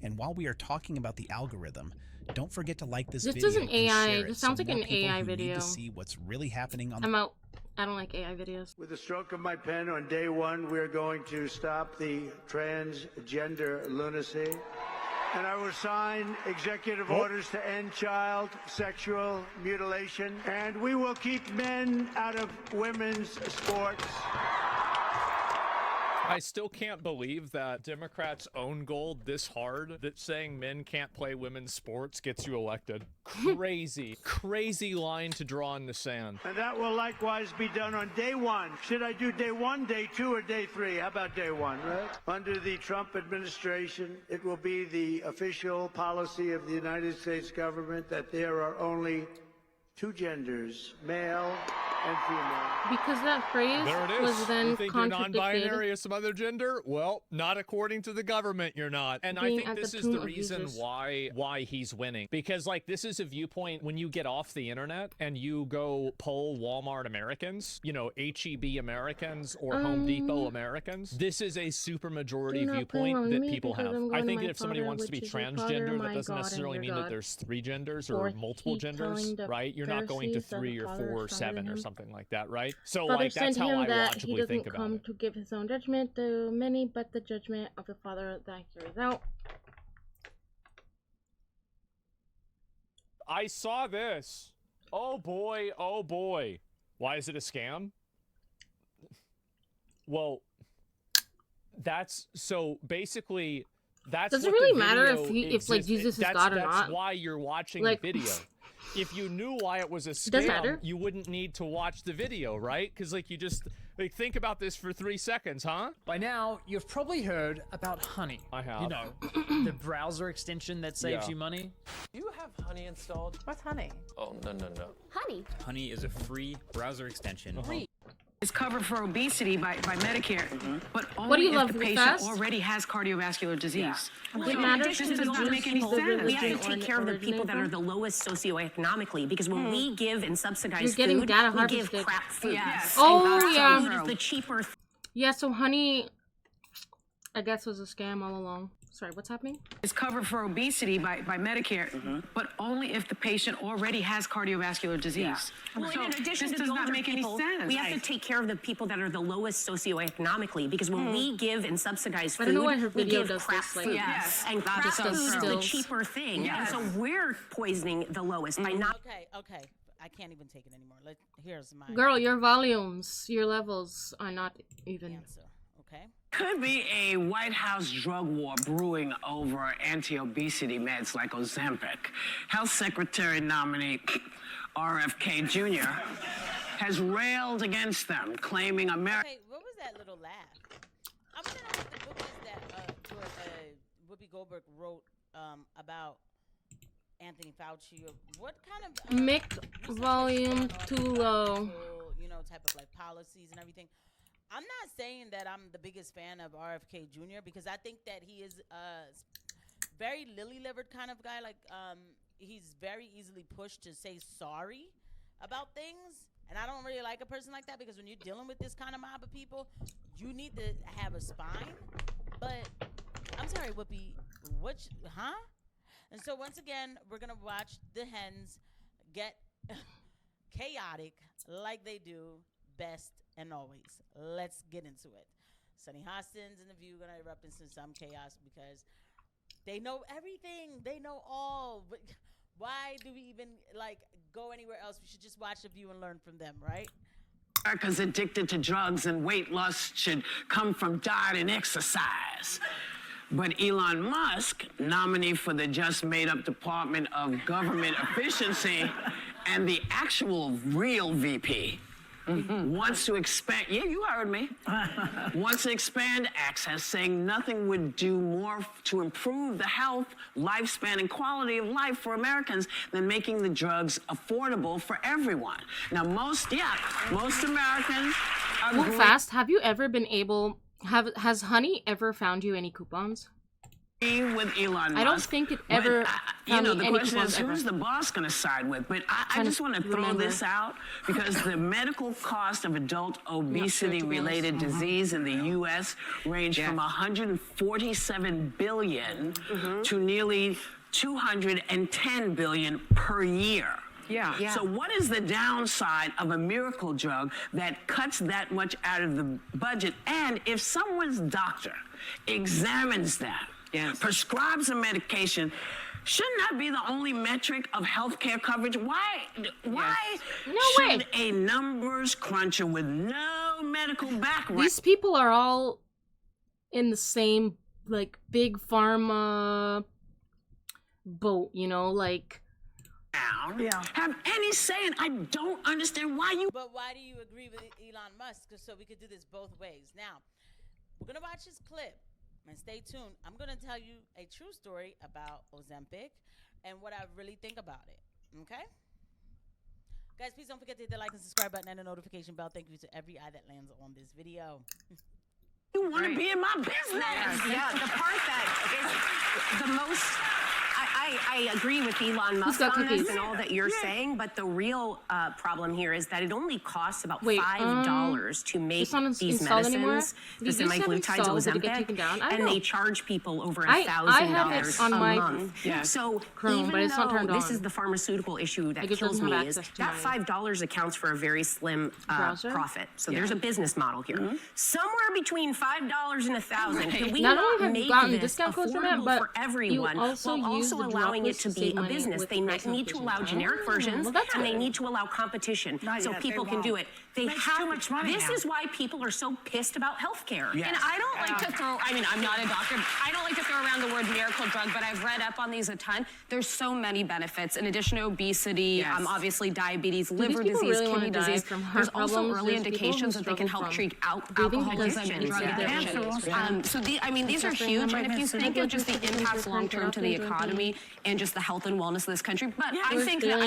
And while we are talking about the algorithm, don't forget to like this video. This isn't and AI. share it This so sounds like more an people AI who video. Need to see what's really happening on I'm out. I don't like AI videos. With the stroke of my pen on day one, we're going to stop the transgender lunacy. And I will sign executive orders to end child sexual mutilation. And we will keep men out of women's sports. I still can't believe that Democrats own gold this hard that saying men can't play women's sports gets you elected. Crazy, crazy line to draw in the sand. And that will likewise be done on day one. Should I do day one, day two, or day three? How about day one, right? Under the Trump administration, it will be the official policy of the United States government that there are only two genders, male and female. Because that phrase There it is. was then You think you're contradicted. non-binary or some other gender? Well, not according to the government, you're not. And I Being think at this the is the tomb of reason Jesus. why he's winning. Because, like, this is a viewpoint when you get off the internet and you go poll Walmart Americans, you know, HEB Americans or Home Depot Americans. This is a super majority Do not viewpoint blame that me people because have. I'm I going think to that if somebody my wants to be Father, which is your transgender, Father, that my doesn't God, necessarily and mean your that God. there's 3 genders For or multiple he genders, telling the right? You're not going to Pharisees that 3 the or Father 4 or is stronger 7 than or him. something like that, right? So, Father like, sent that's how him I that he logically doesn't think about come it. to give his own judgment to many, but the judgment of the Father that carries out. I saw this. Oh boy, oh boy. Why is it a scam? Well, that's so basically that's. Does it what really the matter video if like Jesus is God or not? That's why you're watching Like, the video. If you knew why it was a does matter. scam, you wouldn't need to watch the video, right? Because like you just like think about this for 3 seconds, huh? By now, you've probably heard about Honey. I have. You know, the browser extension that saves you money. Do you have Honey installed? What's Honey? Oh, no. Honey. Honey is a free browser extension. It's covered for obesity by Medicare, but What do you only love if the the patient best? already has cardiovascular disease. Well, it matters This to does the not make any people that sense. We have to take care of the people that are the lowest socioeconomically, because when we give and subsidize You're getting food, data we give harvested. crap food. Yes. Oh, And yeah. food is the cheaper. Yeah, so Honey, I guess, was a scam all along. Sorry, what's happening? It's covered for obesity by Medicare, but only if the patient already has cardiovascular disease. Well, So in addition this to does the not older make any people, sense. we have to take care of the people that are the lowest socioeconomically, because when we give and subsidize I food, don't know why her we video give does crap this, like, food. Yes. And crap just food does is the stills. cheaper thing. Yes. And so we're poisoning the lowest by not. Okay. I can't even take it anymore. Here's my Girl, your volumes, your levels are not even. Okay. Could be a White House drug war brewing over anti-obesity meds like Ozempic. Health Secretary nominee RFK Jr. has railed against them, claiming America. Okay, what was that little laugh? I want to know what the book is that Whoopi Goldberg wrote about Anthony Fauci. Or what kind of Mic volume too low. You know, type of like policies and everything. I'm not saying that I'm the biggest fan of RFK Jr. because I think that he is a very lily-livered kind of guy. Like, he's very easily pushed to say sorry about things. And I don't really like a person like that because when you're dealing with this kind of mob of people, you need to have a spine. But I'm sorry, Whoopi, huh? And so once again, we're going to watch the hens get chaotic like they do best and always. Let's get into it. Sunny Hostins and The View going to erupt into some chaos because they know everything. They know all. But why do we even go anywhere else? We should just watch The View and learn from them, right? America's addicted to drugs and weight loss should come from diet and exercise. But Elon Musk, nominee for the just made up Department of Government Efficiency and the actual real VP, wants to expand, you heard me, wants to expand access, saying nothing would do more to improve the health, lifespan, and quality of life for Americans than making the drugs affordable for everyone. Now, most Americans Move agree. fast. Have you ever been able? Has Honey ever found you any coupons? With Elon Musk. I don't think it ever found the me any question coupons is, ever. who's the boss going to side with? But I just want to throw this out because the medical cost of adult obesity-related disease in the U.S. range from $147 billion to nearly $210 billion per year. Yeah. So what is the downside of a miracle drug that cuts that much out of the budget? And if someone's doctor examines them, prescribes a medication, shouldn't that be the only metric of healthcare coverage? Why should a numbers cruncher with no medical background? These people are all in the same big pharma boat, have any say in? I don't understand why you. But why do you agree with Elon Musk? So we could do this both ways. Now, we're going to watch this clip and stay tuned. I'm going to tell you a true story about Ozempic and what I really think about it. Okay? Guys, please don't forget to hit the like and subscribe button and the notification bell. Thank you to every eye that lands on this video. You want to be in my business. Yeah, the part that is the most... I agree with Elon Musk on this and all that you're saying, but the real problem here is that it only costs about $5 to make these medicines, the semaglutides, Ozempic, and they charge people over $1,000 a month. So even though this is the pharmaceutical issue that kills me, is that $5 accounts for a very slim profit. So there's a business model here. Somewhere between $5 and $1,000. Could we not make this affordable for everyone, while also allowing it to be a business. They need to allow generic versions, and they need to allow competition so people can do it. They have too much money. This is why people are so pissed about healthcare. And I don't like to throw, I mean, I'm not a doctor. I don't like to throw around the word miracle drug, but I've read up on these a ton. There's so many benefits. In addition to obesity, obviously diabetes, liver disease, kidney disease. There's also early indications that they can help treat alcoholism and drug addiction. So these are huge. And if you think of just the impacts long-term to the economy and just the health and wellness of this country, but I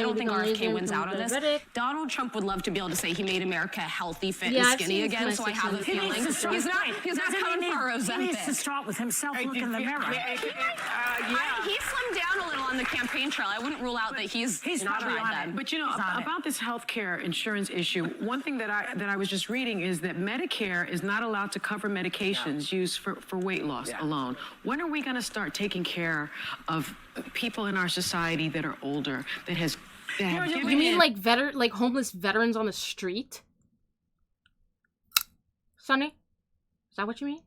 don't think RFK wins out on this. Donald Trump would love to be able to say he made America healthy, fit, and skinny again, so I have a feeling he's not coming for Ozempic. He needs to start with himself, look in the mirror. He slimmed down a little on the campaign trail. I wouldn't rule out that he's not tried that. But you know, about this health care insurance issue, one thing that I was just reading is that Medicare is not allowed to cover medications used for weight loss alone. When are we going to start taking care of people in our society that are older, that have you mean like homeless veterans on the street? Sonny? Is that what you mean?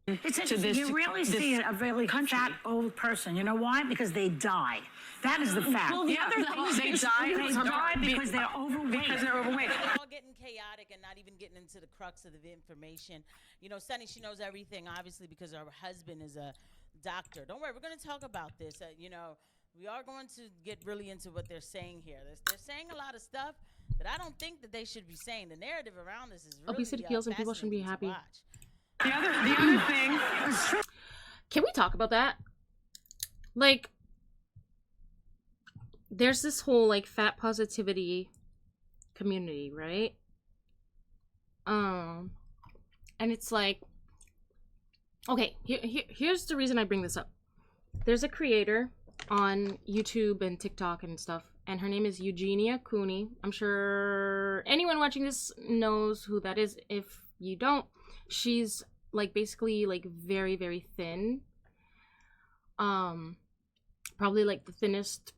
It's interesting. You really see a really fat old person. You know why? Because they die. That is the fact. Well, the other thing is they die because they're overweight. Because they're overweight. All getting chaotic and not even getting into the crux of the information. You know, Sunny, she knows everything, obviously, because her husband is a doctor. Don't worry, we're going to talk about this. You know, we are going to get really into what they're saying here. They're saying a lot of stuff that I don't think that they should be saying. The narrative around this is really obesity kills and people shouldn't be happy. The other thing. Can we talk about that? Like, there's this whole like fat positivity community, right? And it's like, okay, here's the reason I bring this up. There's a creator on YouTube and TikTok and stuff, and her name is Eugenia Cooney. I'm sure anyone watching this knows who that is. If you don't, she's like basically like very, very thin. Probably like the thinnest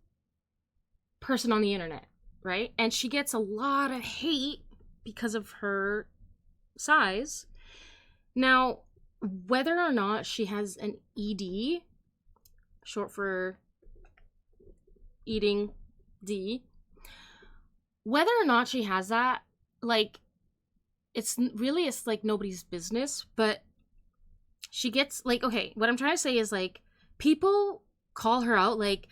person on the internet, right? And she gets a lot of hate because of her size. Now, whether or not she has an ED, short for eating D, whether or not she has that, like, it's like nobody's business. But she gets like, okay, what I'm trying to say is like, people call her out like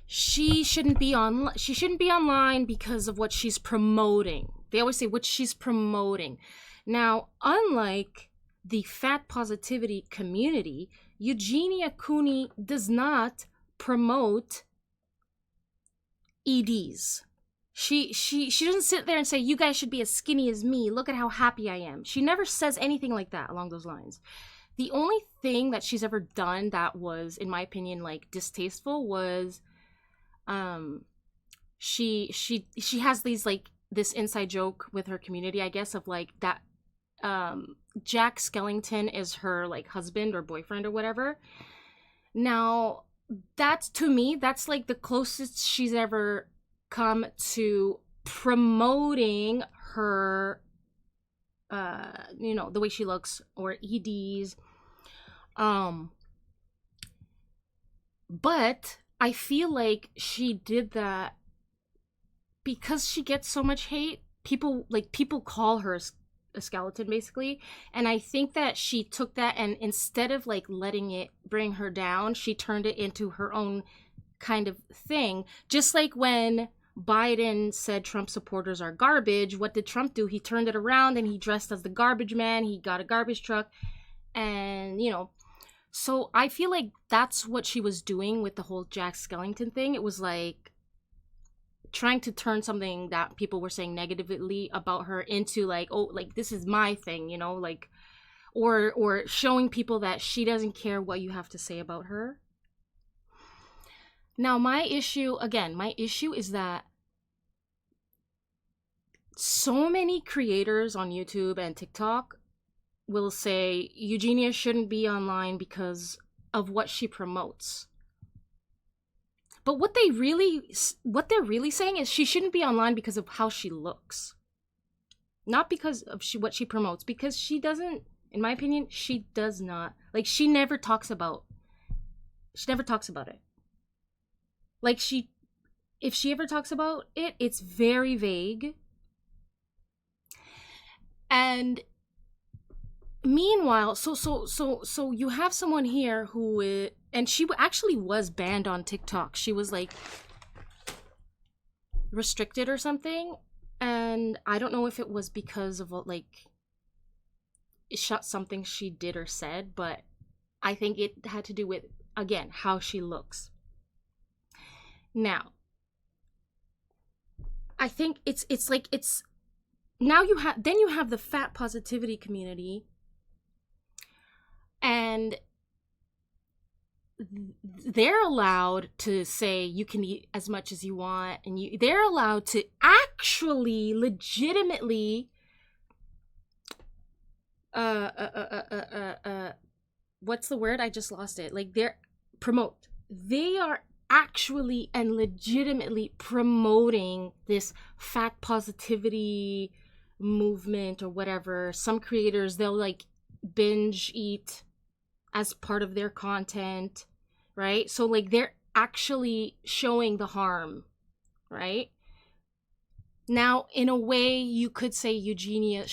she shouldn't be online because of what she's promoting. They always say what she's promoting. Now, unlike the fat positivity community, Eugenia Cooney does not promote EDs. She doesn't sit there and say, you guys should be as skinny as me. Look at how happy I am. She never says anything like that along those lines. The only thing that she's ever done that was, in my opinion, like distasteful was, she has these like this inside joke with her community, I guess, of like that, Jack Skellington is her like husband or boyfriend or whatever. Now, that's, to me, that's like the closest she's ever come to promoting her, you know, the way she looks or EDs. But I feel like she did that because she gets so much hate. People call her a skeleton, basically. And I think that she took that, and instead of like letting it bring her down, she turned it into her own kind of thing. Just like when Biden said Trump supporters are garbage, what did Trump do? He turned it around and he dressed as the garbage man. He got a garbage truck, and you know, so I feel like that's what she was doing with the whole Jack Skellington thing. It was like trying to turn something that people were saying negatively about her into like, oh, like this is my thing, you know, like, or showing people that she doesn't care what you have to say about her. Now, my issue is that so many creators on YouTube and TikTok will say Eugenia shouldn't be online because of what she promotes. But what they're really saying is she shouldn't be online because of how she looks. Not because of what she promotes, because she doesn't, in my opinion, she does not, like, she never talks about it. Like if she ever talks about it, it's very vague. And meanwhile, so you have someone here who and she actually was banned on TikTok. She was like restricted or something, and I don't know if it was because of what, like, something she did or said, but I think it had to do with, again, how she looks. Now, I think it's now you have the fat positivity community, and they're allowed to say you can eat as much as you want, and they're allowed to actually legitimately what's the word? I just lost it. Like, they are actually and legitimately promoting this fat positivity movement or whatever. Some creators, they'll like binge eat as part of their content, right? So like they're actually showing the harm, right? Now, in a way, you could say Eugenia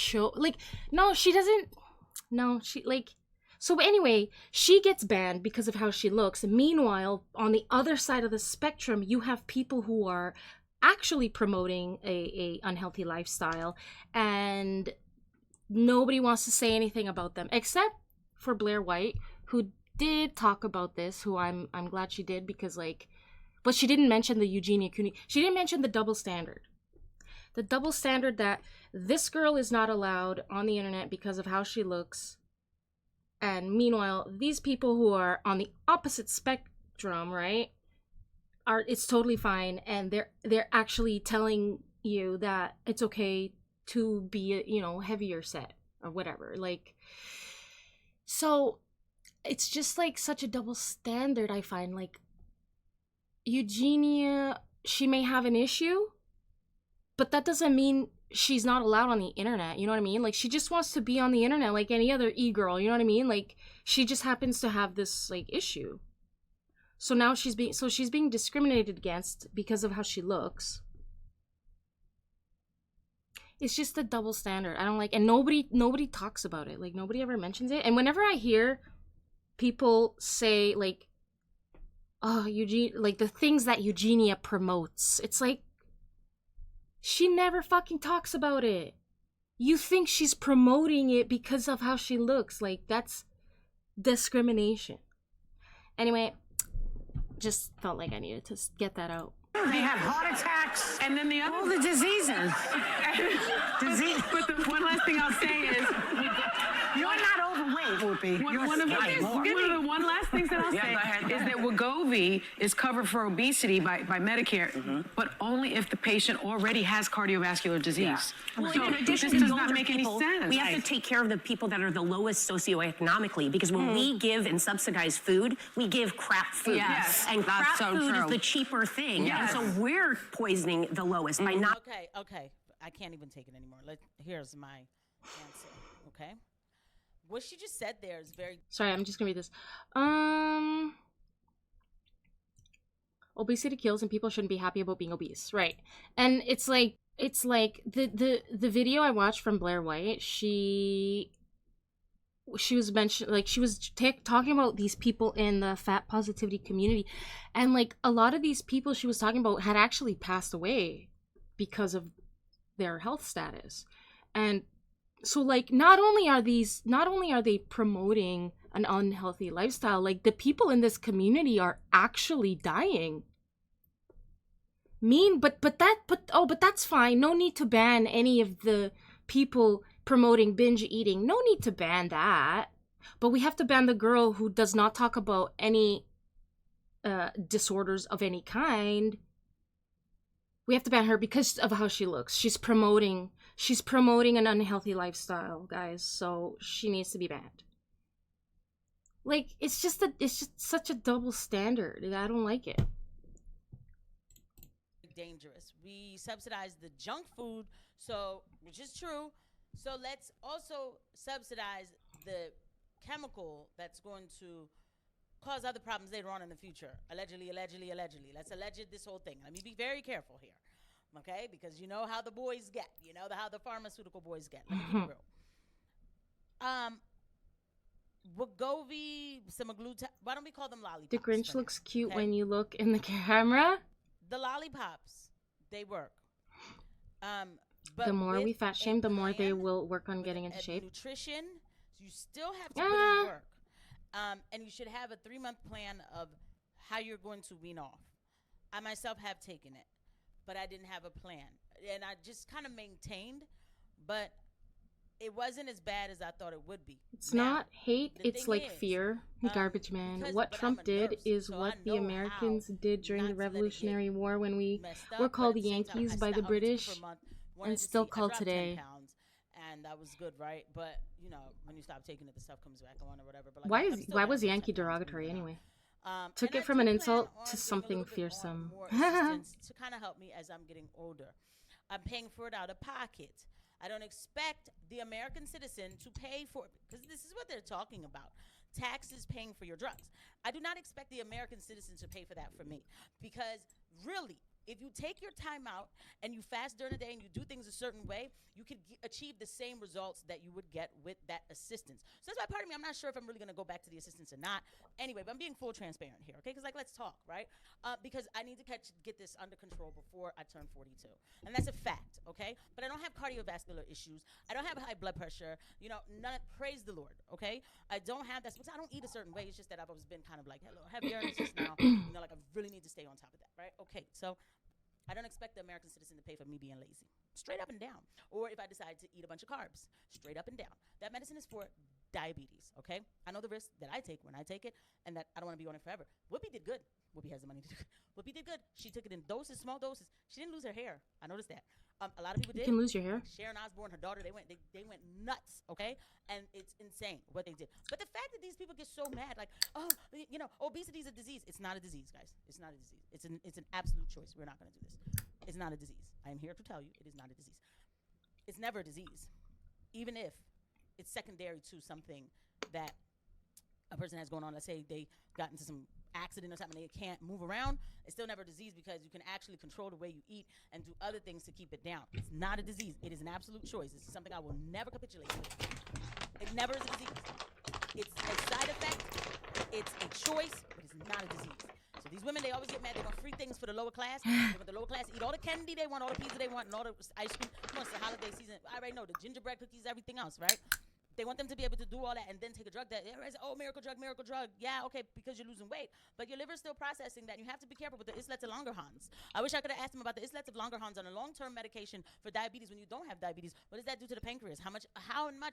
so anyway, she gets banned because of how she looks. Meanwhile, on the other side of the spectrum, you have people who are actually promoting a unhealthy lifestyle, and nobody wants to say anything about them, except for Blair White, who did talk about this, who I'm glad she did, because like, but she didn't mention the Eugenia Cooney. She didn't mention the double standard. The double standard that this girl is not allowed on the internet because of how she looks. And meanwhile, these people who are on the opposite spectrum, right, it's totally fine, and they're actually telling you that it's okay to be, heavier set or whatever. Like, so it's just like such a double standard, I find. Like, Eugenia, she may have an issue, but that doesn't mean she's not allowed on the internet, you know what I mean? Like, she just wants to be on the internet like any other e-girl, you know what I mean? Like, she just happens to have this, like, issue. So now she's being discriminated against because of how she looks. It's just a double standard. I don't like, and nobody talks about it. Like, nobody ever mentions it. And whenever I hear people say, like, oh, like, the things that Eugenia promotes, it's like, she never fucking talks about it. You think she's promoting it because of how she looks. Like, that's discrimination. Anyway, just felt like I needed to get that out. They have heart attacks, and then all the diseases. But the one last thing I'll say is, you're not overweight, Whoopi. One of the one last things that I'll say is that Wegovy is covered for obesity by Medicare, but only if the patient already has cardiovascular disease. Well, so in addition this to does not older make people, any sense. we have to take care of the people that are the lowest socioeconomically, because when we give and subsidize food, we give crap food. Yes, and that's crap so food true. is the cheaper thing. Yes. And so we're poisoning the lowest by not. Okay. I can't even take it anymore. Here's my answer. Okay. What she just said there is very. Sorry, I'm just gonna read this. Obesity kills, and people shouldn't be happy about being obese, right? And it's like the video I watched from Blair White. She was mentioned, like, she was talking about these people in the fat positivity community, and like a lot of these people she was talking about had actually passed away because of their health status. And so, like, not only are they promoting an unhealthy lifestyle, like, the people in this community are actually dying. But that's fine. No need to ban any of the people promoting binge eating. No need to ban that. But we have to ban the girl who does not talk about any disorders of any kind. We have to ban her because of how she looks. She's promoting an unhealthy lifestyle, guys. So she needs to be banned. Like, it's just such a double standard. I don't like it. Dangerous. We subsidize the junk food, which is true. So let's also subsidize the chemical that's going to cause other problems later on in the future. Allegedly. Let's allege this whole thing. Let me be very careful here, okay? Because you know how the boys get. You know how the pharmaceutical boys get. Let me keep it real. Wegovy, semaglutide. Why don't we call them lollipops? The Grinch looks cute when you look in the camera. The lollipops, they work. But the more we fat shame, the more they will work on getting into shape. Nutrition, you still have to put in work. And you should have a 3-month plan of how you're going to wean off. I myself have taken it, but I didn't have a plan. And I just kind of maintained, but it wasn't as bad as I thought it would be. It's not hate, it's like fear. Garbage man. What Trump did is what the Americans did during the Revolutionary War when we were called Yankees by the British and still called today. And that was good, right? But, you know, when you stop taking it, the stuff comes back on or whatever. But like, why was Yankee derogatory anyway? Took it from an insult to something fearsome. To kind of help me as I'm getting older. I'm paying for it out of pocket. I don't expect the American citizen to pay for it, because this is what they're talking about. Taxes paying for your drugs. I do not expect the American citizen to pay for that for me, because really, if you take your time out and you fast during the day and you do things a certain way, you could achieve the same results that you would get with that assistance. So that's why part of me, I'm not sure if I'm really going to go back to the assistance or not. Anyway, but I'm being full transparent here, okay? Because, like, let's talk, right? Because I need to get this under control before I turn 42. And that's a fact, okay? But I don't have cardiovascular issues. I don't have high blood pressure. You know, praise the Lord, okay? I don't have that. I don't eat a certain way. It's just that I've always been kind of like, hello, heavier. It's just now, you know, like I really need to stay on top of that, right? Okay, so I don't expect the American citizen to pay for me being lazy. Straight up and down. Or if I decide to eat a bunch of carbs. Straight up and down. That medicine is for diabetes, okay? I know the risk that I take when I take it, and that I don't want to be on it forever. Whoopi did good. Whoopi has the money to do it. Whoopi did good. She took it in doses, small doses. She didn't lose her hair. I noticed that. A lot of people did. You can lose your hair. Sharon Osbourne, her daughter, they went nuts, okay? And it's insane what they did. But the fact that these people get so mad, like, oh, you know, obesity is a disease. It's not a disease, guys. It's not a disease. It's an absolute choice. We're not going to do this. It's not a disease. I am here to tell you it is not a disease. It's never a disease, even if it's secondary to something that a person has going on. Let's say they got into some accident or something, they can't move around. It's still never a disease because you can actually control the way you eat and do other things to keep it down. It's not a disease. It is an absolute choice. This is something I will never capitulate with. It never is a disease. It's a side effect. It's a choice, but it's not a disease. So these women, they always get mad. They want free things for the lower class. They want the lower class to eat all the candy they want, all the pizza they want, and all the ice cream. Come on, it's the holiday season. I already know the gingerbread cookies, everything else, right? They want them to be able to do all that and then take a drug that, oh, miracle drug. Yeah, okay, because you're losing weight. But your liver's still processing that. And you have to be careful with the islets of Langerhans. I wish I could have asked him about the islets of Langerhans on a long-term medication for diabetes when you don't have diabetes. What does that do to the pancreas? How much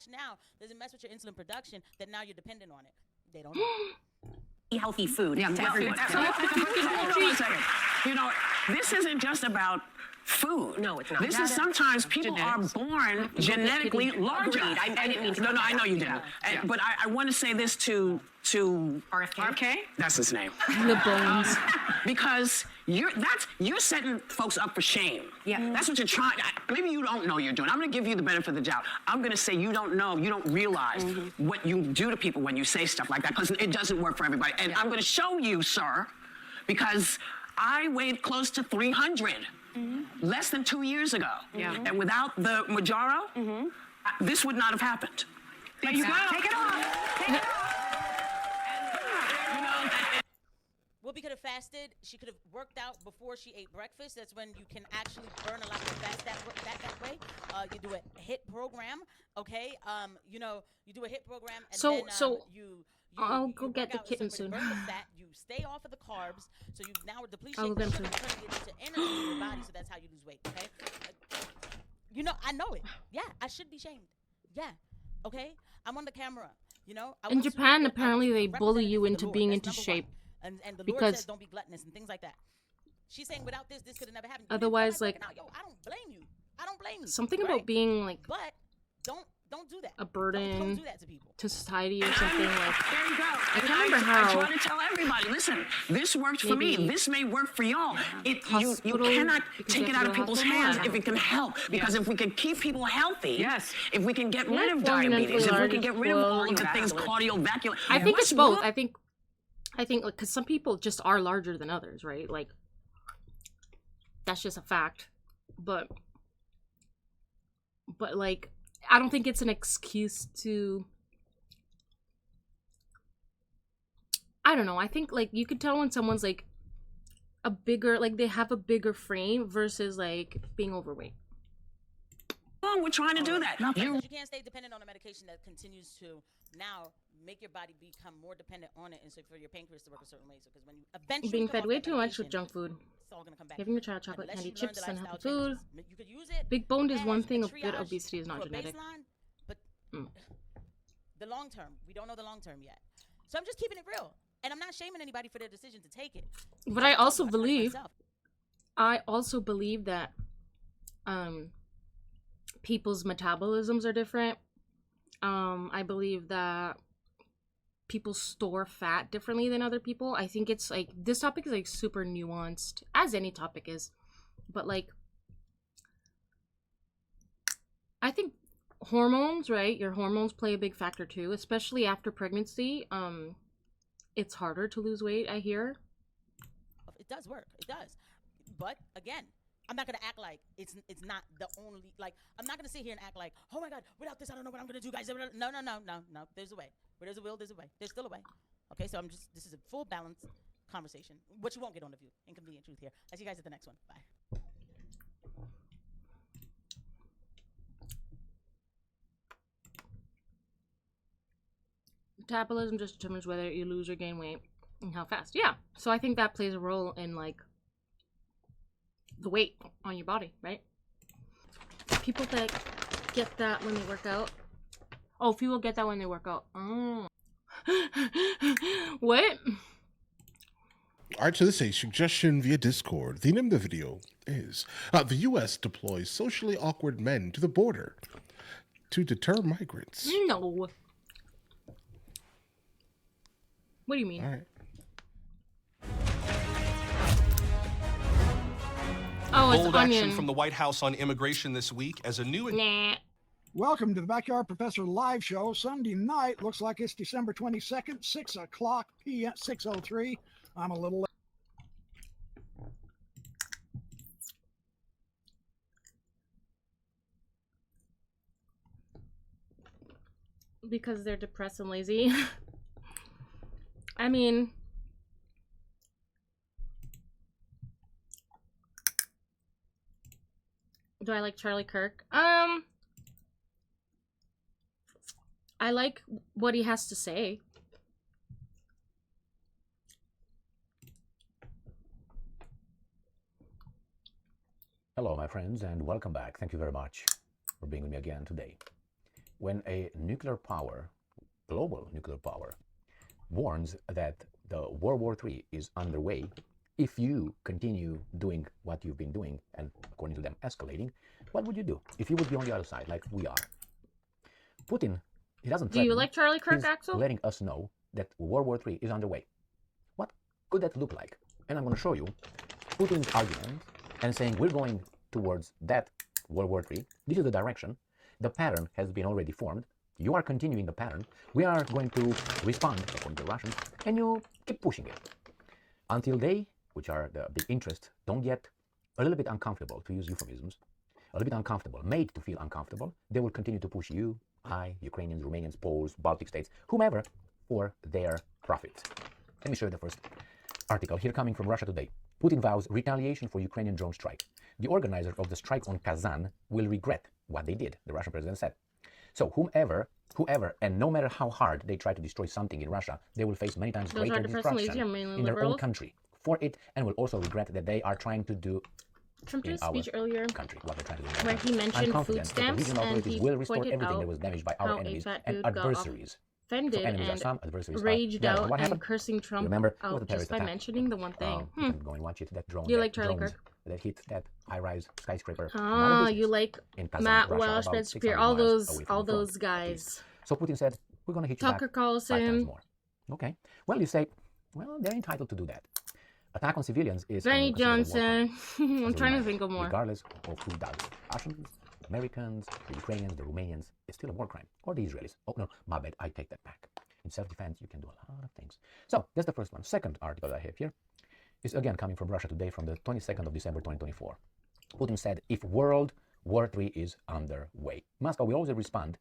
now does it mess with your insulin production that now you're dependent on it? They don't know. Healthy food to everyone. Hold on a second. You know, this isn't just about food. No, it's not. This is sometimes people are born genetically larger. I didn't mean to. No, I know you didn't. But I want to say this to RFK. That's his name. The bones. Because you're setting folks up for shame. Yeah. That's what you're trying. Maybe you don't know you're doing. I'm going to give you the benefit of the doubt. I'm going to say you don't know. You don't realize what you do to people when you say stuff like that, because it doesn't work for everybody. And I'm going to show you, sir, because I weighed close to 300 less than 2 years ago. Yeah. And without the Mounjaro, this would not have happened. There you go. Take it off. Take it off. Whoopi could have fasted. She could have worked out before she ate breakfast. That's when you can actually burn a lot of fat that way. You do a HIIT program, okay? You know, you do a HIIT program, and then I'll go get the kitten soon. Burn the fat. You stay off of the carbs, so you now deplete sugar, turning it into energy in your body. So that's how you lose weight, okay? You know, I know it. Yeah, I should be shamed. Yeah, okay. I'm on the camera. You know, in Japan, apparently they bully you into being into shape. And the Lord says don't be gluttonous and things like that. She's saying without this could have never happened. Otherwise, like, I don't blame you. I don't blame you. Something about being like, but don't do that. A burden don't do that to people. To society or something like. There you go. I can't remember how. I try to tell everybody, listen, this worked for me. This may work for y'all. You cannot take it out of people's hands if it can help. Because if we can keep people healthy, if we can get rid of diabetes, if we can get rid of all of the things, cardiovascular. I think it's both. I think, like, because some people just are larger than others, right? Like, that's just a fact. But like, I don't think it's an excuse to... I don't know. I think, like, you could tell when someone's, like, a bigger... Like, they have a bigger frame versus, like, being overweight. Oh, we're trying to do that. You can't stay dependent on a medication that continues to now make your body become more dependent on it, and so for your pancreas to work a certain way. So because when you eventually Being come fed off way that too much with medication, junk food. it's all gonna come back. Giving your child chocolate, Unless candy, you learn chips, the unhealthy lifestyle food. changes. You could use it. Big boned is one as thing a of good triage obesity is not for a genetic. baseline, but the long term, we don't know the long term yet. So I'm just keeping it real, and I'm not shaming anybody for their decision to take it. But I also believe that people's metabolisms are different. I believe that people store fat differently than other people. I think it's like, this topic is like super nuanced, as any topic is, but like, I think hormones, right? Your hormones play a big factor too, especially after pregnancy. It's harder to lose weight, I hear. It does work. It does. But again, I'm not gonna act like it's not the only, like, I'm not gonna sit here and act like, oh my God, without this I don't know what I'm gonna do, guys. No. There's a way. Where there's a will, there's a way. There's still a way. Okay, so this is a full balanced conversation, which you won't get on The View. Inconvenient truth here. I'll see you guys at the next one. Bye. Metabolism just determines whether you lose or gain weight and how fast. Yeah. So I think that plays a role in like the weight on your body, right? People that get that when they work out. Oh, people get that when they work out. Oh. What? Alright, so this is a suggestion via Discord. The name of the video is the U.S. deploys socially awkward men to the border to deter migrants. No. What do you mean? All right. Oh, it's Bold onion. action from the White House on immigration this week as a new... Nah. Welcome to the Backyard Professor live show. Sunday night. Looks like it's December 22nd, 6 o'clock p.m. 6:03. I'm a little late. Because they're depressed and lazy. I mean, do I like Charlie Kirk? I like what he has to say. Hello, my friends, and welcome back. Thank you very much for being with me again today. When a nuclear power, global nuclear power, warns that the World War III is underway, if you continue doing what you've been doing, and according to them, escalating, what would you do if you would be on the other side, like we are? Putin, he doesn't threaten. Do you like Charlie Kirk, He's Axel? letting us know that World War III is underway. What could that look like? And I'm going to show you Putin's argument and saying we're going towards that World War III. This is the direction. The pattern has been already formed. You are continuing the pattern. We are going to respond, according to the Russians, and you keep pushing it. Until they, which are the big interest, don't get a little bit uncomfortable, to use euphemisms, a little bit uncomfortable, made to feel uncomfortable, they will continue to push you, I, Ukrainians, Romanians, Poles, Baltic states, whomever, for their profit. Let me show you the first article here coming from Russia Today. Putin vows retaliation for Ukrainian drone strike. The organizer of the strike on Kazan will regret what they did, the Russian president said. So whoever, and no matter how hard they try to destroy something in Russia, they will face many times greater destruction in their own country for it, and will also regret that they are trying to do Trump did in a speech our earlier country what they're trying to do. where he mentioned food stamps, regional and authorities he will restore pointed everything out that was damaged by our how enemies a fat and dude got adversaries. offended So enemies are and some, adversaries raged are. out What and happened? cursing Trump Remember, it was a out just terrorist by attack. mentioning the one thing. You can go and watch it. That drone. You that like Charlie drones Kirk? That hit that high-rise skyscraper. Ah, you like in Kazan, Matt Russia, Welsh, about Ben 600 Shapiro, all miles those, away from all the front, those guys. So Putin said, "We're going to hit you Tucker back Carlson. 5 times more." Okay. Well, you say, well, they're entitled to do that. Attack on civilians is Benny considered a war crime. Johnson. I'm As a trying to reminder, think of more. Regardless of who does it. Russians, Americans, the Ukrainians, the Romanians, it's still a war crime. Or the Israelis. Oh, no, my bad, I take that back. In self-defense, you can do a lot of things. So that's the first one. Second article I have here is again coming from Russia Today from the 22nd of December 2024. Putin said, if World War III is underway, Moscow will always respond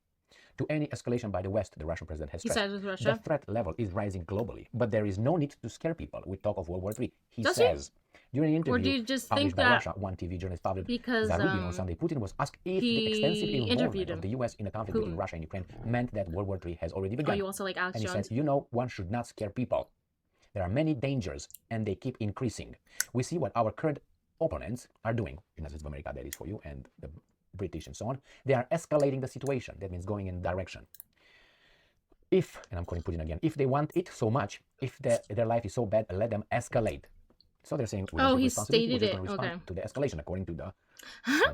to any escalation by the West, the Russian president has stressed. The threat level is rising globally, but there is no need to scare people with talk of World War III, he says. During an interview or do you just published think by that Russia, one TV journalist Pavel because Zarubin on Sunday, Putin was asked if the extensive involvement of the U.S. in a conflict between Putin. Russia and Ukraine meant that World War III has already begun. Oh, you also like Alex and he Jones? said, you know, one should not scare people. There are many dangers, and they keep increasing. We see what our current opponents are doing. United States of America, that is for you, and the British and so on. They are escalating the situation. That means going in direction. If, and I'm calling Putin again, if they want it so much, if their life is so bad, let them escalate. So they're saying, oh, he stated it. Okay. To the escalation, according to the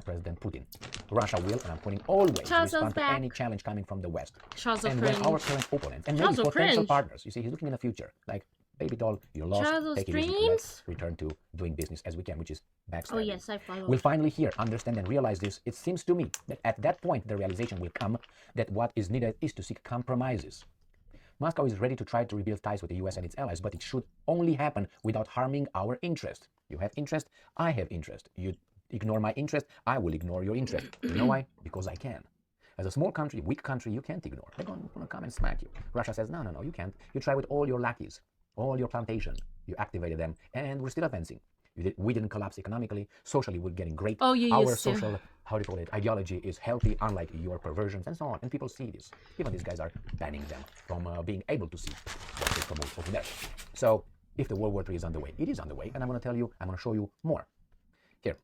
President Putin. Russia will, and I'm putting always, respond to any challenge coming from the West. And when our current opponents, and maybe potential partners, you see, he's looking in the future, like, baby doll, you lost, take it easy, let's return to doing business as we can, which is backstabbing. Oh, yes, I follow. We'll finally hear, understand, and realize this. It seems to me that at that point, the realization will come that what is needed is to seek compromises. Moscow is ready to try to rebuild ties with the US and its allies, but it should only happen without harming our interest. You have interest, I have interest. You ignore my interest, I will ignore your interest. You know why? Because I can. As a small country, weak country, you can't ignore. They're going to come and smack you. Russia says, no, you can't. You try with all your lackeys, all your plantation. You activated them, and we're still advancing. We didn't collapse economically. Socially, we're getting great. Oh, you Our used to. social, how do you call it, ideology is healthy, unlike your perversions and so on. And people see this. Even these guys are banning them from being able to see what's capable of death. So, if the World War III is underway, it is underway, and I'm going to tell you, I'm going to show you more. Here.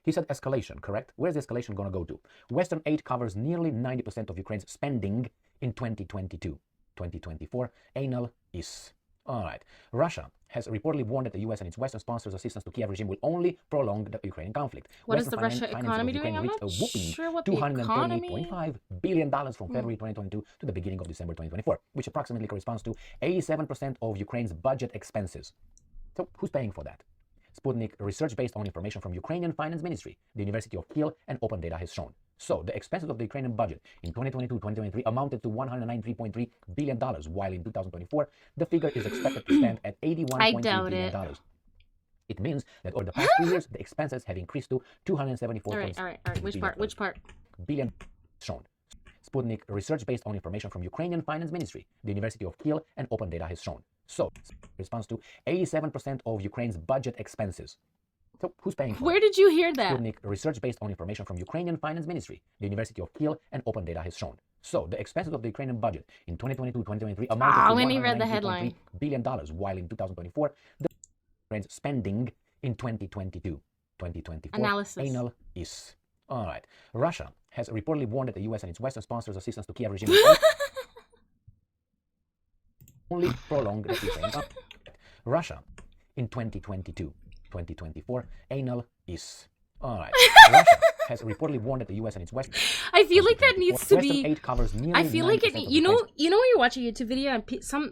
He said escalation, correct? Where's the escalation going to go to? Western aid covers nearly 90% of Ukraine's spending in 2022. 2024, anal is. All right. Russia has reportedly warned that the U.S. and its Western sponsors' assistance to Kiev regime will only prolong the Ukrainian conflict. What is the Russia economy doing? I'm not sure what the economy... $238.5 billion from February 2022 to the beginning of December 2024, which approximately corresponds to 87% of Ukraine's budget expenses. So who's paying for that? Sputnik research based on information from Ukrainian Finance Ministry, the University of Kyiv, and open data has shown. So, the expenses of the Ukrainian budget in 2022-2023 amounted to $193.3 billion, while in 2024, the figure is expected to stand at $81.3 billion. It means that over the past 2 years, the expenses have increased to $274.6 All right. Which part? Billion shown. Sputnik research based on information from Ukrainian Finance Ministry, the University of Kyiv, and open data has shown. So, responds to 87% of Ukraine's budget expenses. So, who's paying for Where it? did you hear that? Sputnik research based on information from Ukrainian Finance Ministry, the University of Kyiv, and open data has shown. So, the expenses of the Ukrainian budget in 2022-2023 amounted to $193.3 billion, while in 2024, the Ukraine's spending in 2022-2024 anal is. All right. Russia has reportedly warned that the U.S. and its Western sponsors' assistance to Kiev regime will only prolong the Ukrainian conflict. Russia in 2022-2024 anal is. All right. Russia has reportedly warned that the U.S. and its West. I feel like that needs to Western be. aid covers nearly I feel like it. 90% of You know Ukraine's when you watch a YouTube video and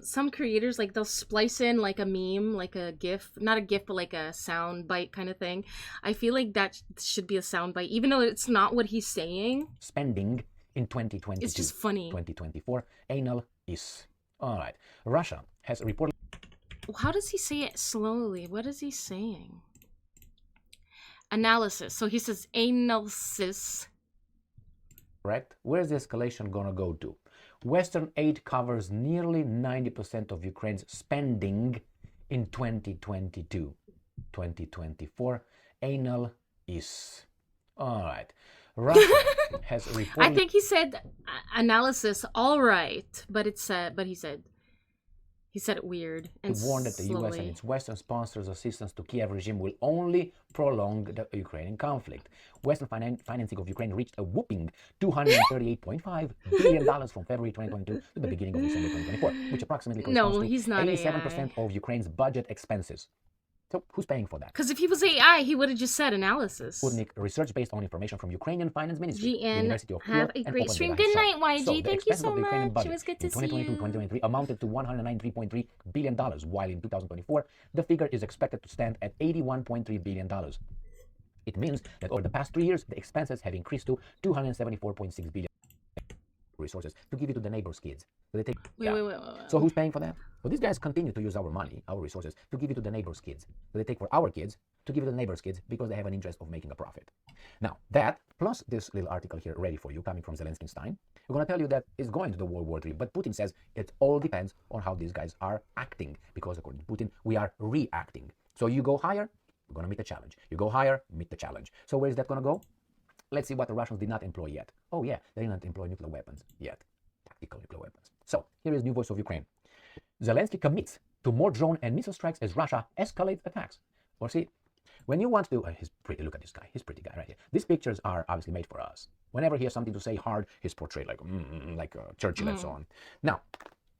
some creators like they'll splice in like a meme, like a GIF, not a GIF, but like a sound bite kind of thing. I feel like that should be a sound bite, even though it's not what he's saying. Spending in 2022. It's just funny. 2024 anal is. All right. Russia has reportedly. How does he say it slowly? What is he saying? Analysis. So he says analysis. Correct. Where's the escalation gonna go to? Western aid covers nearly 90% of Ukraine's spending in 2022. 2024 anal is. All right. Russia has reported. I think he said analysis. All right, but he said it weird and warned that the U.S. and its Western sponsors' assistance to Kiev regime will only prolong the Ukrainian conflict. Western financing of Ukraine reached a whopping $238.5 billion from February 2022 to the beginning of December 2024, which approximately corresponds to 87% of Ukraine's budget expenses. So who's paying for that? Because if he was AI, he would have just said analysis. Sputnik research based on information from Ukrainian Finance Ministry, GN, University of have Kyiv, a great stream. Good night, YG. Thank you so much. It was good to see you. 2022-2023 amounted to $193.3 billion, while in 2024, the figure is expected to stand at $81.3 billion. It means that over the past 3 years, the expenses have increased to $274.6 billion. resources to give it to the neighbors' kids. So they take. Wait. So who's paying for that? Well, these guys continue to use our money, our resources, to give it to the neighbors' kids. So they take for our kids to give it to the neighbors' kids because they have an interest of making a profit. Now, that, plus this little article here ready for you, coming from Zelensky-Stein, we're going to tell you that it's going to the World War III, but Putin says it all depends on how these guys are acting, because according to Putin, we are reacting. So you go higher, we're going to meet the challenge. You go higher, meet the challenge. So where is that going to go? Let's see what the Russians did not employ yet. Oh yeah, they didn't employ nuclear weapons yet. Tactical nuclear weapons. So here is new voice of Ukraine. Zelensky commits to more drone and missile strikes as Russia escalates attacks. Or see, when you want to, he's pretty, look at this guy, he's pretty guy right here. These pictures are obviously made for us. Whenever he has something to say hard, he's portrayed like Churchill and so on. Now,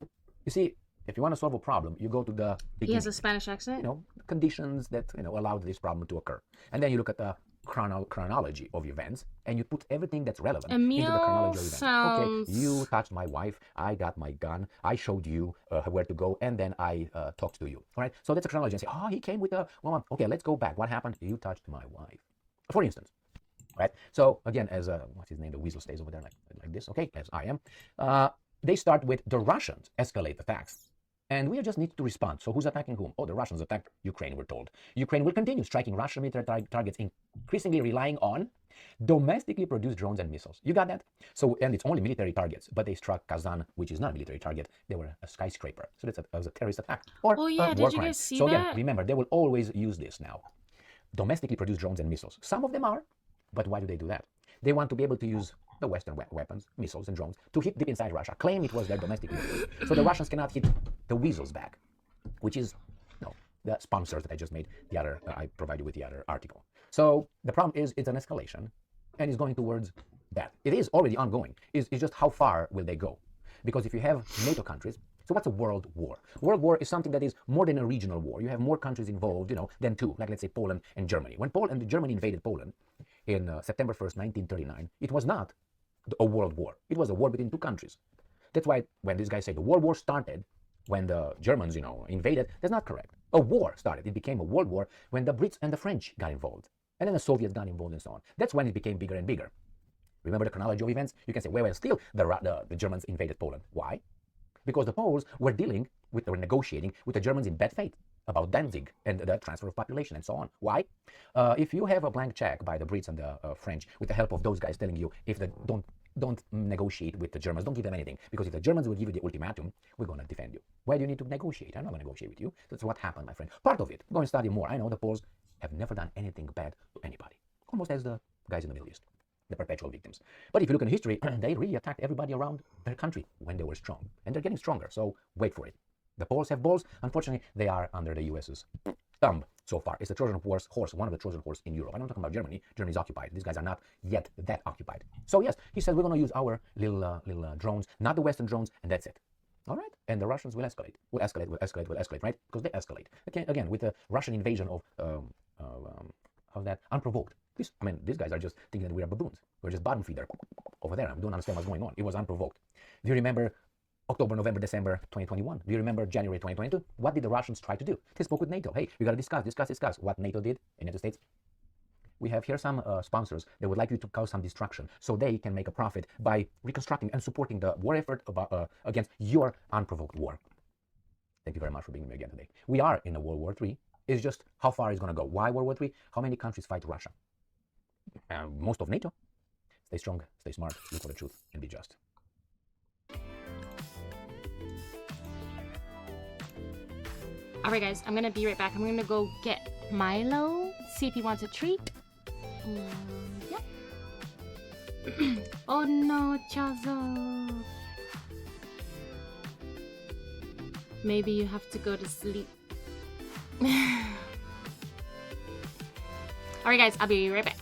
you see, if you want to solve a problem, you go to the beginning. He has a Spanish accent? Conditions that, allowed this problem to occur. And then you look at the chronology of events, and you put everything that's relevant into the chronology of events. Okay, you touched my wife, I got my gun, I showed you where to go, and then I talked to you. All right, so that's a chronology. And say, oh, he came with a woman. Okay, let's go back. What happened? You touched my wife, for instance. Right. So again, as what's his name? The weasel stays over there like this. Okay, as I am. They start with the Russians escalate attacks. And we just need to respond. So who's attacking whom? Oh, the Russians attacked Ukraine, we're told. Ukraine will continue striking Russian military targets, increasingly relying on domestically produced drones and missiles. You got that? So, and it's only military targets, but they struck Kazan, which is not a military target. They were a skyscraper. So that's a terrorist attack. Or oh yeah, war did you crime. guys see so that? Again, remember, they will always use this now. Domestically produced drones and missiles. Some of them are, but why do they do that? They want to be able to use the Western weapons, missiles, and drones to hit deep inside Russia, claim it was their domestic missiles. So the Russians cannot hit the weasels back, which is the sponsors that I just made. The other, I provide you with the other article. So the problem is it's an escalation, and it's going towards that. It is already ongoing. It's just how far will they go? Because if you have NATO countries, so what's a world war? World war is something that is more than a regional war. You have more countries involved, than two, like let's say Poland and Germany. When Germany invaded Poland in September 1st, 1939, it was not a world war. It was a war between two countries. That's why when these guys say the World War started when the Germans, invaded, that's not correct. A war started. It became a world war when the Brits and the French got involved. And then the Soviets got involved and so on. That's when it became bigger and bigger. Remember the chronology of events? You can say, well, still the Germans invaded Poland. Why? Because the Poles were negotiating with the Germans in bad faith about Danzig and the transfer of population and so on. Why? If you have a blank check by the Brits and the French with the help of those guys telling you if they don't negotiate with the Germans, don't give them anything, because if the Germans will give you the ultimatum, we're going to defend you. Why do you need to negotiate? I'm not going to negotiate with you. That's what happened, my friend. Part of it. Go and study more. I know the Poles have never done anything bad to anybody, almost as the guys in the Middle East, the perpetual victims. But if you look in history, they really attacked everybody around their country when they were strong, and they're getting stronger, so wait for it. The Poles have balls. Unfortunately, they are under the US's thumb so far. It's the Trojan horse, one of the Trojan horse in Europe. I'm not talking about Germany. Germany's occupied. These guys are not yet that occupied. So yes, he said we're going to use our little drones, not the Western drones, and that's it. All right? And the Russians will escalate, right? Because they escalate. Again, with the Russian invasion of, how's that? Unprovoked. These guys are just thinking that we are baboons. We're just bottom feeder over there. I don't understand what's going on. It was unprovoked. Do you remember October, November, December 2021? Do you remember January 2022? What did the Russians try to do? They spoke with NATO. Hey, we got to discuss. What NATO did in the United States? We have here some sponsors that would like you to cause some destruction so they can make a profit by reconstructing and supporting the war effort against your unprovoked war. Thank you very much for being with me again today. We are in a World War III. It's just how far it's going to go. Why World War III? How many countries fight Russia? Most of NATO. Stay strong, stay smart, look for the truth, and be just. Alright guys, I'm gonna be right back. I'm gonna go get Milo, see if he wants a treat. Yep. Oh no, Chazo. Maybe you have to go to sleep. Alright guys, I'll be right back.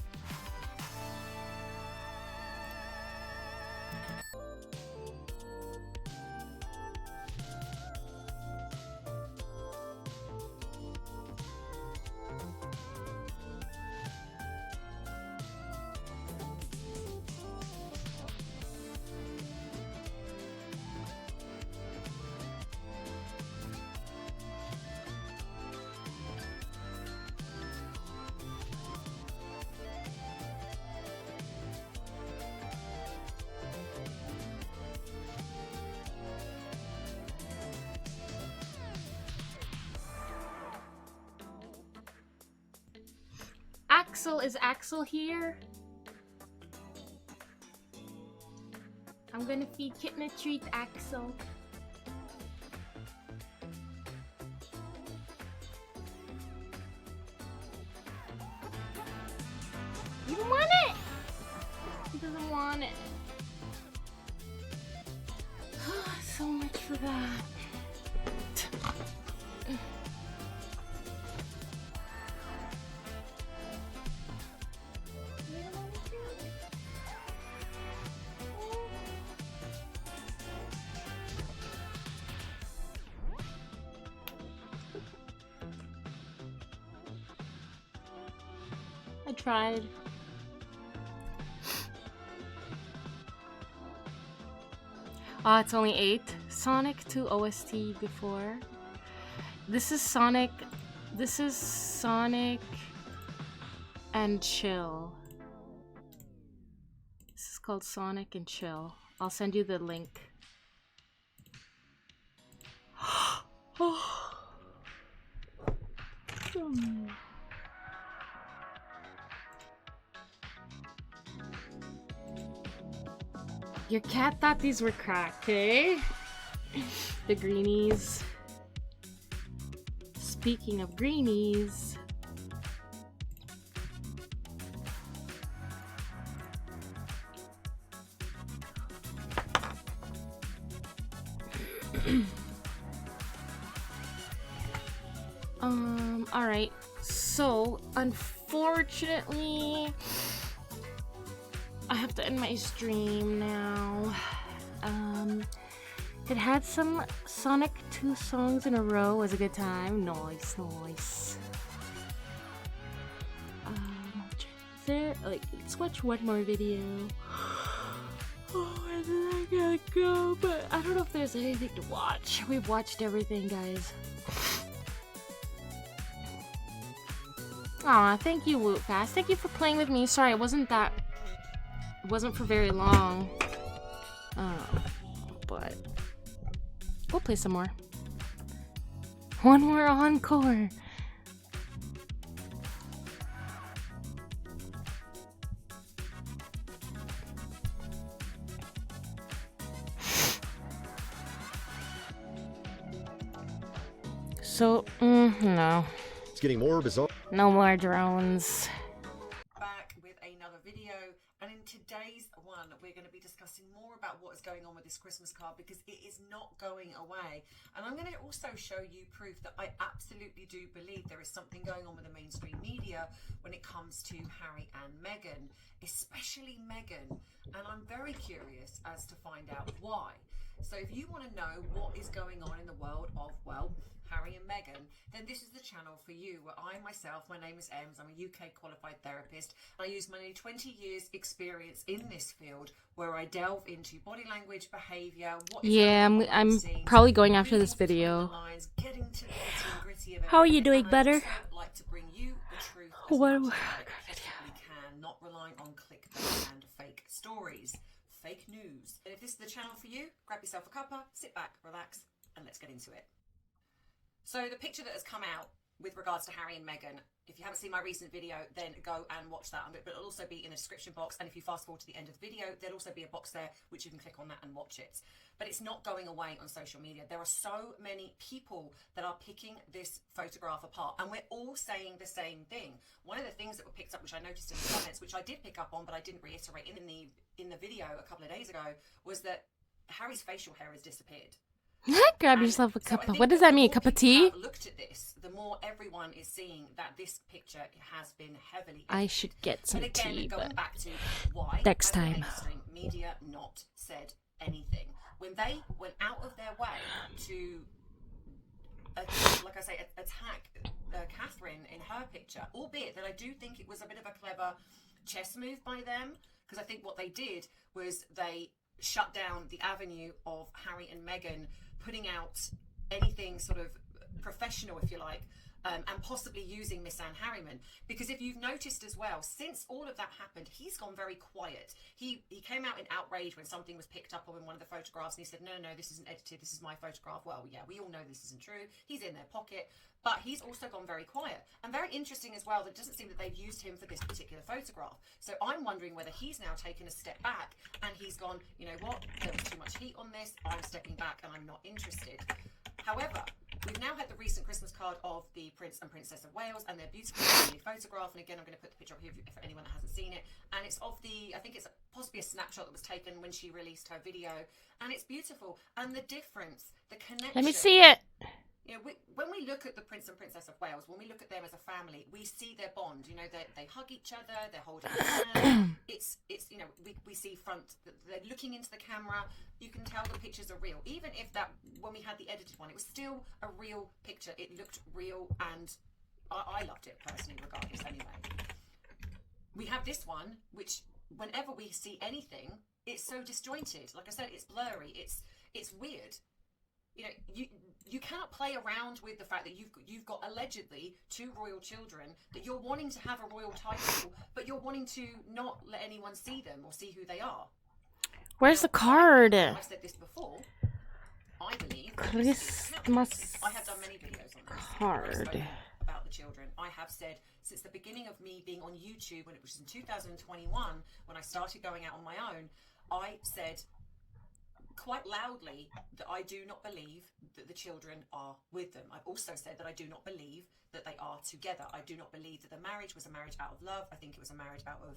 Is Axel here? I'm gonna feed Kitten a treat, Axel. You don't want it! He doesn't want it. So much for that. I tried. It's only 8. Sonic 2 OST before. This is Sonic and Chill. This is called Sonic and Chill. I'll send you the link. Your cat thought these were crack, eh? The greenies. Speaking of greenies. Alright. So, unfortunately, I have to end my stream now. It had some Sonic 2 songs in a row. It was a good time. Nice, nice. Let's watch one more video. Oh, and then I gotta go, but I don't know if there's anything to watch. We've watched everything, guys. Aw, thank you, Wootfast. Thank you for playing with me. Sorry, it wasn't for very long. But we'll play some more. One more encore. So, no. It's getting more bizarre. No more drones. Back with another video, and in today's one we're going to be discussing more about what is going on with this Christmas card, because it is not going away. And I'm going to also show you proof that I absolutely do believe there is something going on with the mainstream media when it comes to Harry and Meghan, especially Meghan, and I'm very curious as to find out why. So if you want to know what is going on in the world of, well, Harry and Meghan, then this is the channel for you, where I myself, my name is Ems, I'm a UK qualified therapist, and I use my nearly 20 years experience in this field, where I delve into body language, behaviour, what is I'm probably going after this video. How are you doing, Butter? Like to bring you the truth as much as I possibly can, not relying on clickbait and fake stories, fake news. And if this is the channel for you, grab yourself a cuppa, sit back, relax, and let's get into it. So the picture that has come out with regards to Harry and Meghan, if you haven't seen my recent video, then go and watch that. But it'll also be in the description box. And if you fast forward to the end of the video, there'll also be a box there, which you can click on that and watch it. But it's not going away on social media. There are so many people that are picking this photograph apart, and we're all saying the same thing. One of the things that were picked up, which I noticed in the comments, which I did pick up on, but I didn't reiterate in the video a couple of days ago, was that Harry's facial hair has disappeared. Grab yourself a cup of, what does that mean, a cup of tea? Looked at this, the more everyone is seeing that this picture has been heavily I should get some tea, going but back to why next time. Mainstream media not said anything when they went out of their way to, like I say, attack Catherine in her picture, albeit that I do think it was a bit of a clever chess move by them, because I think what they did was they shut down the avenue of Harry and Meghan putting out anything sort of professional, if you like, and possibly using Miss Anne Harriman. Because if you've noticed as well, since all of that happened, he's gone very quiet. He came out in outrage when something was picked up on one of the photographs, and he said, no, this isn't edited, this is my photograph. Well, yeah, we all know this isn't true. He's in their pocket. But he's also gone very quiet. And very interesting as well, that it doesn't seem that they've used him for this particular photograph. So I'm wondering whether he's now taken a step back and he's gone, you know what, there was too much heat on this, I'm stepping back and I'm not interested. However, we've now had the recent Christmas card of the Prince and Princess of Wales and their beautiful family photograph. And again, I'm going to put the picture up here for anyone that hasn't seen it. And it's of I think it's possibly a snapshot that was taken when she released her video. And it's beautiful. And the difference, the connection. Let me see it. You know, when we look at the Prince and Princess of Wales, when we look at them as a family, we see their bond. You know, they hug each other, they're holding hands. It's you know, we see they're looking into the camera. You can tell the pictures are real. Even if when we had the edited one, it was still a real picture. It looked real, and I loved it personally, regardless anyway. We have this one, which whenever we see anything, it's so disjointed. Like I said, it's blurry. It's weird. You know, you cannot play around with the fact that you've got allegedly 2 royal children, that you're wanting to have a royal title, but you're wanting to not let anyone see them or see who they are. Where's the card? I've said this before. I believe Christmas I have done many videos on this. card About the children. I have said since the beginning of me being on YouTube, when it was in 2021, when I started going out on my own, I said quite loudly that I do not believe that the children are with them. I've also said that I do not believe that they are together. I do not believe that the marriage was a marriage out of love. I think it was a marriage out of,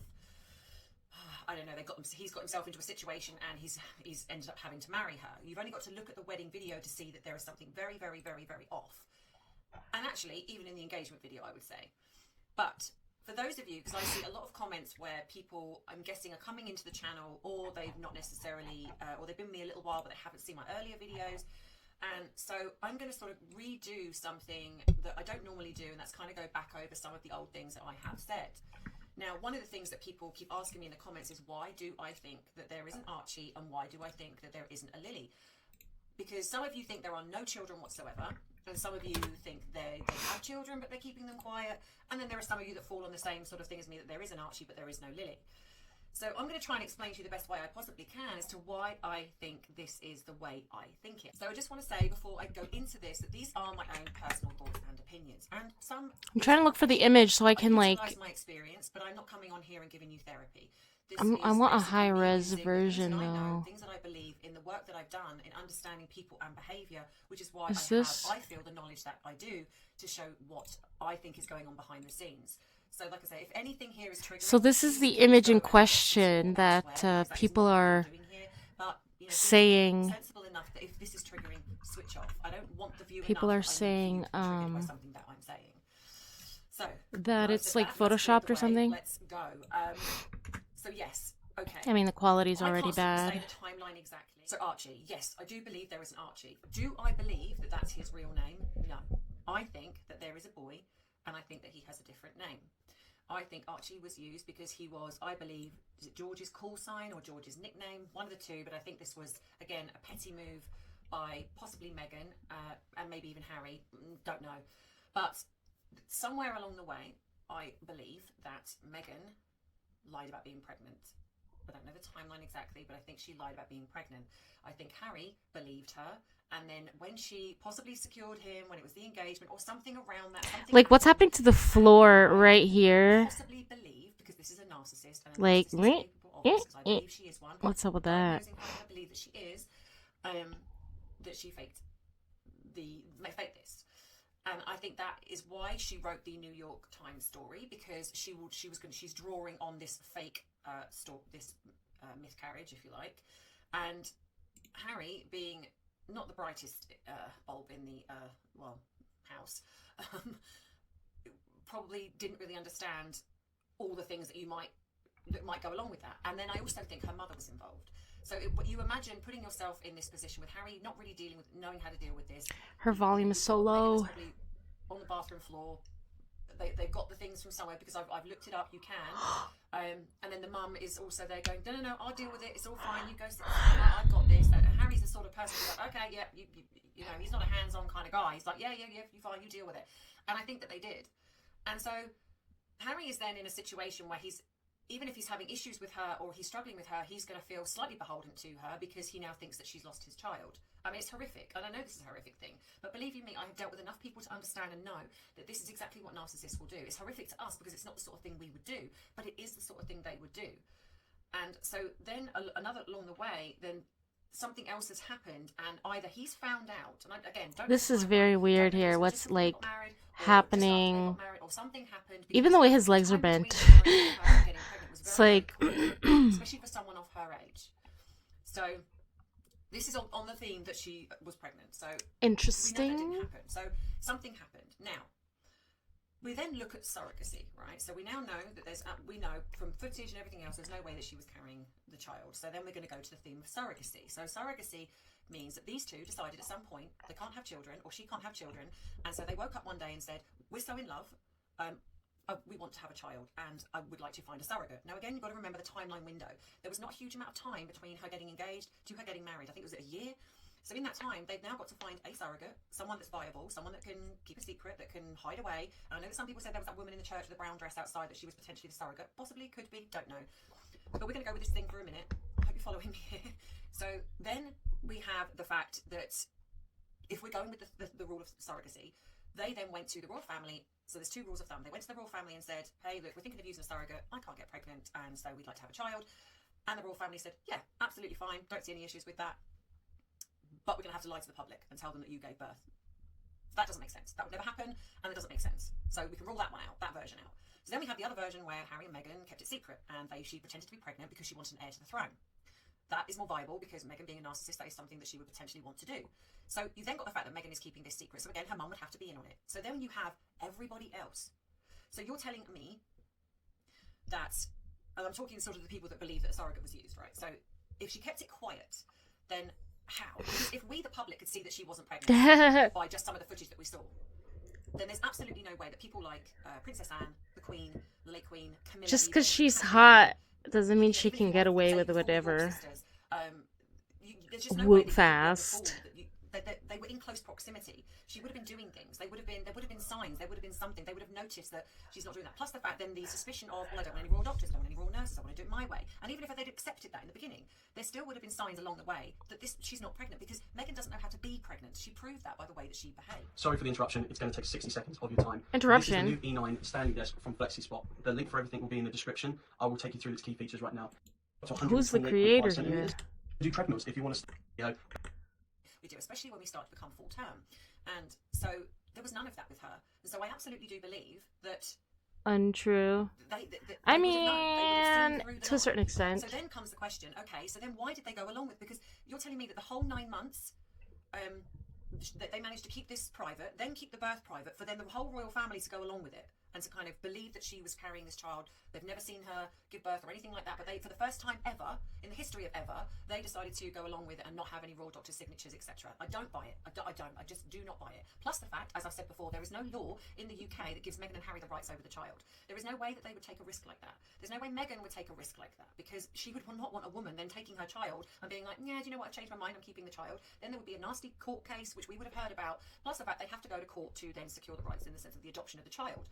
I don't know, he's got himself into a situation and he's ended up having to marry her. You've only got to look at the wedding video to see that there is something very, very, very, very off. And actually, even in the engagement video, I would say. But for those of you, because I see a lot of comments where people, I'm guessing, are coming into the channel, or they've not necessarily, or they've been with me a little while, but they haven't seen my earlier videos. And so I'm going to sort of redo something that I don't normally do, and that's kind of go back over some of the old things that I have said. Now, one of the things that people keep asking me in the comments is, why do I think that there isn't Archie, and why do I think that there isn't a Lily? Because some of you think there are no children whatsoever, and some of you think they have children but they're keeping them quiet, and then there are some of you that fall on the same sort of thing as me, that there is an Archie but there is no Lily. So I'm going to try and explain to you the best way I possibly can as to why I think this is the way I think it. So I just want to say before I go into this that these are my own personal thoughts and opinions, and some I'm trying to look for the image so I can like my experience, but I'm not coming on here and giving you therapy. I want a high-res version though. Things that I believe in the work that I've done in understanding people and behavior, which is why I feel the knowledge that I do to show what I think is going on behind the scenes. So like I say, if anything here is triggering... So this is the image in question that people are saying... sensible enough that if this is triggering, switch off. I don't want the viewer people are saying something that I'm saying. So that it's like photoshopped or something. Let's go. So yes, okay. I mean, the quality's already bad. Say the timeline exactly. So Archie, yes, I do believe there is an Archie. Do I believe that that's his real name? No. I think that there is a boy, and I think that he has a different name. I think Archie was used because he was, I believe, is it George's call sign or George's nickname? One of the two, but I think this was, again, a petty move by possibly Meghan and maybe even Harry. Don't know. But somewhere along the way, I believe that Meghan lied about being pregnant. I don't know the timeline exactly, but I think she lied about being pregnant. I think Harry believed her, and then when she possibly secured him, when it was the engagement or something around that, like what's happening to the floor right here? Possibly believe, because this is a narcissist, and like I believe she is one. What's up with that? I believe that she is, that she faked this. And I think that is why she wrote the New York Times story, because she's drawing on this fake miscarriage, if you like, and Harry, being not the brightest bulb in the house, probably didn't really understand all the things that might go along with that. And then I also think her mother was involved. So you imagine putting yourself in this position with Harry not really knowing how to deal with this. Her volume is so low. On the bathroom floor. They've got the things from somewhere, because I've looked it up. You can. And then the mum is also there going, no, I'll deal with it. It's all fine. You go sit down. I've got this. Harry's sort of person who's like, okay, yeah, you know, he's not a hands-on kind of guy. He's like, yeah, you fine, you deal with it. And I think that they did. And so Harry is then in a situation where even if he's having issues with her or he's struggling with her, he's going to feel slightly beholden to her because he now thinks that she's lost his child. I mean, it's horrific, and I know this is a horrific thing, but believe you me, I have dealt with enough people to understand and know that this is exactly what narcissists will do. It's horrific to us because it's not the sort of thing we would do, but it is the sort of thing they would do. And so then another along the way, then something else has happened, and either he's found out, and again, This is very weird here. What's like happening? Even the way his legs are bent. It's like especially for someone of her age. So this is on the theme that she was pregnant. So interesting. We know that didn't happen. So something happened. Now we then look at surrogacy, right? So we now know that we know from footage and everything else, there's no way that she was carrying the child. So then we're going to go to the theme of surrogacy. So surrogacy means that these two decided at some point they can't have children, or she can't have children, and so they woke up one day and said, we're so in love, we want to have a child, and I would like to find a surrogate. Now again, you've got to remember the timeline window. There was not a huge amount of time between her getting engaged to her getting married. I think it was a year. So in that time, they've now got to find a surrogate, someone that's viable, someone that can keep a secret, that can hide away. And I know that some people said there was that woman in the church with a brown dress outside, that she was potentially the surrogate. Possibly, could be, don't know. But we're going to go with this thing for a minute. I hope you're following me here. So then we have the fact that if we're going with the rule of surrogacy, they then went to the royal family. So there's two rules of thumb. They went to the royal family and said, hey, look, we're thinking of using a surrogate. I can't get pregnant, and so we'd like to have a child. And the royal family said, yeah, absolutely fine. Don't see any issues with that. But we're going to have to lie to the public and tell them that you gave birth. That doesn't make sense. That would never happen, and it doesn't make sense. So we can rule that one out, that version out. So then we have the other version where Harry and Meghan kept it secret, and she pretended to be pregnant because she wanted an heir to the throne. That is more viable because Meghan, being a narcissist, that is something that she would potentially want to do. So you then got the fact that Meghan is keeping this secret. So again, her mum would have to be in on it. So then you have everybody else. So you're telling me that, and I'm talking sort of the people that believe that a surrogate was used, right? So if she kept it quiet, then how? Because if we, the public, could see that she wasn't pregnant by just some of the footage that we saw, then there's absolutely no way that people like Princess Anne, the Queen, the late Queen, Camilla, just because she's hot doesn't mean she can get away with whatever. Whoop fast. They were in close proximity. She would have been doing things. There would have been signs. There would have been something. They would have noticed that she's not doing that. Plus the fact then the suspicion of, well, I don't want any royal doctors, I don't want any royal nurses, I want to do it my way. And even if they'd accepted that in the beginning, there still would have been signs along the way that she's not pregnant, because Meghan doesn't know how to be pregnant. She proved that by the way that she behaved. Sorry for the interruption. It's going to take 60 seconds of your time. Interruption. This is the new E9 Stanley desk from FlexiSpot. The link for everything will be in the description. I will take you through its key features right now. Who's the creator here? Do treadmills if you want to. We do, especially when we start to become full term. And so there was none of that with her. And so I absolutely do believe that untrue. I mean, to a certain extent. So then comes the question, okay, so then why did they go along with, because you're telling me that the whole 9 months that they managed to keep this private, then keep the birth private, for then the whole royal family to go along with it and to kind of believe that she was carrying this child. They've never seen her give birth or anything like that, but they, for the first time ever, in the history of ever, they decided to go along with it and not have any royal doctor signatures, etc. I don't buy it. I just do not buy it. Plus the fact, as I've said before, there is no law in the UK that gives Meghan and Harry the rights over the child. There is no way that they would take a risk like that. There's no way Meghan would take a risk like that, because she would not want a woman then taking her child and being like, yeah, do you know what, I've changed my mind, I'm keeping the child. Then there would be a nasty court case, which we would have heard about. Plus the fact they have to go to court to then secure the rights in the sense of the adoption of the child.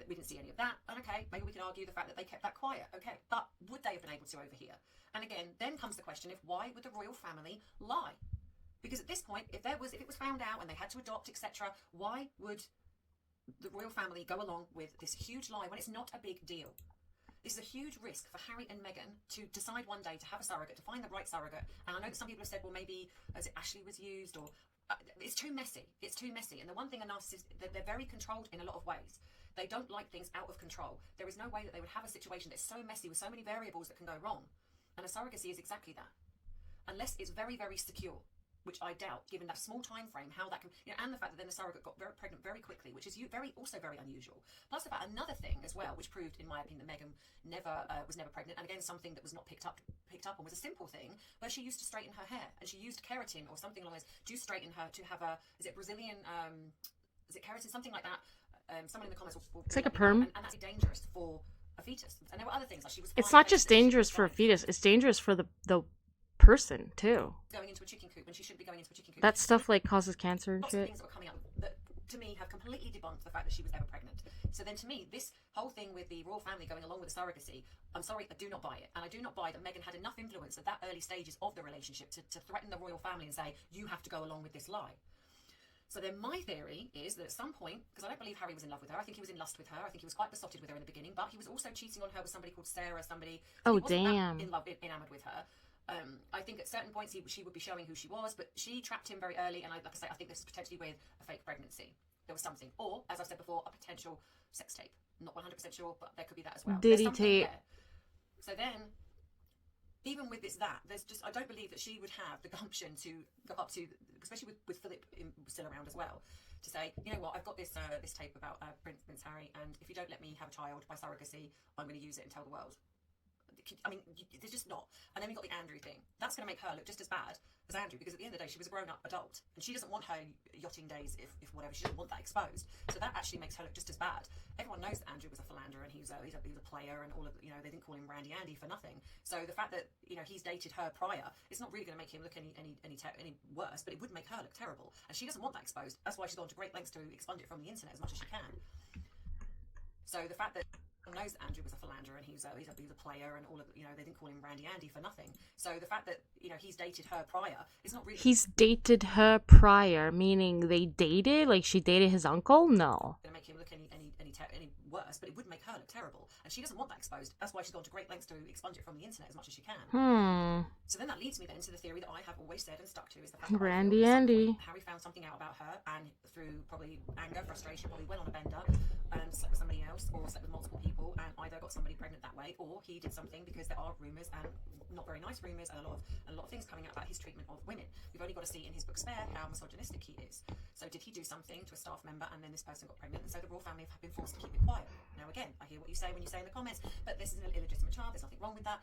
We didn't see any of that, and okay, maybe we can argue the fact that they kept that quiet, okay, but would they have been able to over here? And again, then comes the question of why would the royal family lie? Because at this point, if it was found out and they had to adopt, etc., why would the royal family go along with this huge lie when it's not a big deal? This is a huge risk for Harry and Meghan to decide one day to have a surrogate, to find the right surrogate. And I know that some people have said, well, maybe as Ashley was used, or it's too messy. It's too messy. And the one thing a narcissist, they're very controlled in a lot of ways. They don't like things out of control. There is no way that they would have a situation that's so messy with so many variables that can go wrong. And a surrogacy is exactly that. Unless it's very, very secure, which I doubt, given that small time frame, how that can, and the fact that then the surrogate got very pregnant very quickly, which is also very unusual. Plus about another thing as well, which proved, in my opinion, that Meghan was never pregnant. And again, something that was not picked up on was a simple thing where she used to straighten her hair, and she used keratin or something along those to straighten her, to have is it Brazilian, is it keratin, something like that. Someone in the comments will it's like a perm, and that's dangerous for a fetus. And there were other things like she was. It's not just dangerous for a fetus; it's dangerous for the person too. Going into a chicken coop when she shouldn't be going into a chicken coop. That stuff like causes cancer and Lots of shit. things that were coming up that, to me, have completely debunked the fact that she was ever pregnant. So then, to me, this whole thing with the royal family going along with the surrogacy, I'm sorry, I do not buy it. And I do not buy that Meghan had enough influence at that early stages of the relationship to threaten the royal family and say, you have to go along with this lie. So then my theory is that at some point, because I don't believe Harry was in love with her, I think he was in lust with her, I think he was quite besotted with her in the beginning, but he was also cheating on her with somebody called Sarah, somebody... Oh, he wasn't damn. that in love, enamored with her. I think at certain points she would be showing who she was, but she trapped him very early, and like I say, I think this is potentially with a fake pregnancy. There was something. Or, as I've said before, a potential sex tape. Not 100% sure, but there could be that as well. Diddy tape. There. So then, even with there's just, I don't believe that she would have the gumption to go up to, especially with Philip still around as well, to say, you know what, I've got this this tape about Prince Harry, and if you don't let me have a child by surrogacy, I'm going to use it and tell the world. I mean, there's just not. And then we got the Andrew thing. That's going to make her look just as bad as Andrew, because at the end of the day, she was a grown-up adult, and she doesn't want her yachting days, if whatever. She doesn't want that exposed. So that actually makes her look just as bad. Everyone knows that Andrew was a philanderer, and he was a player, and all of, you know, they didn't call him Randy Andy for nothing. So the fact that, you know, he's dated her prior, it's not really going to make him look any worse, but it would make her look terrible, and she doesn't want that exposed. That's why she's gone to great lengths to expunge it from the internet as much as she can. So the fact that knows that Andrew was a philanderer, and he was a player, and all of, you know, they didn't call him Randy Andy for nothing. So the fact that, you know, he's dated her prior, it's not really... He's dated her prior, meaning they dated? Like she dated his uncle? No. ...going to make him look any worse, but it would make her look terrible, and she doesn't want that exposed. That's why she's gone to great lengths to expunge it from the internet as much as she can. So then that leads me then to the theory that I have always said and stuck to, is the fact that Randy Andy. Harry found something out about her, and through probably anger, frustration, probably went on a bender and slept with somebody else, or slept with multiple people, and either got somebody pregnant that way, or he did something, because there are rumours, and not very nice rumours, and a lot of things coming out about his treatment of women. We've only got to see in his book Spare how misogynistic he is. So did he do something to a staff member, and then this person got pregnant, and so the royal family have been forced to keep it quiet? Now again, I hear what you say when you say in the comments, but this is an illegitimate child, there's nothing wrong with that.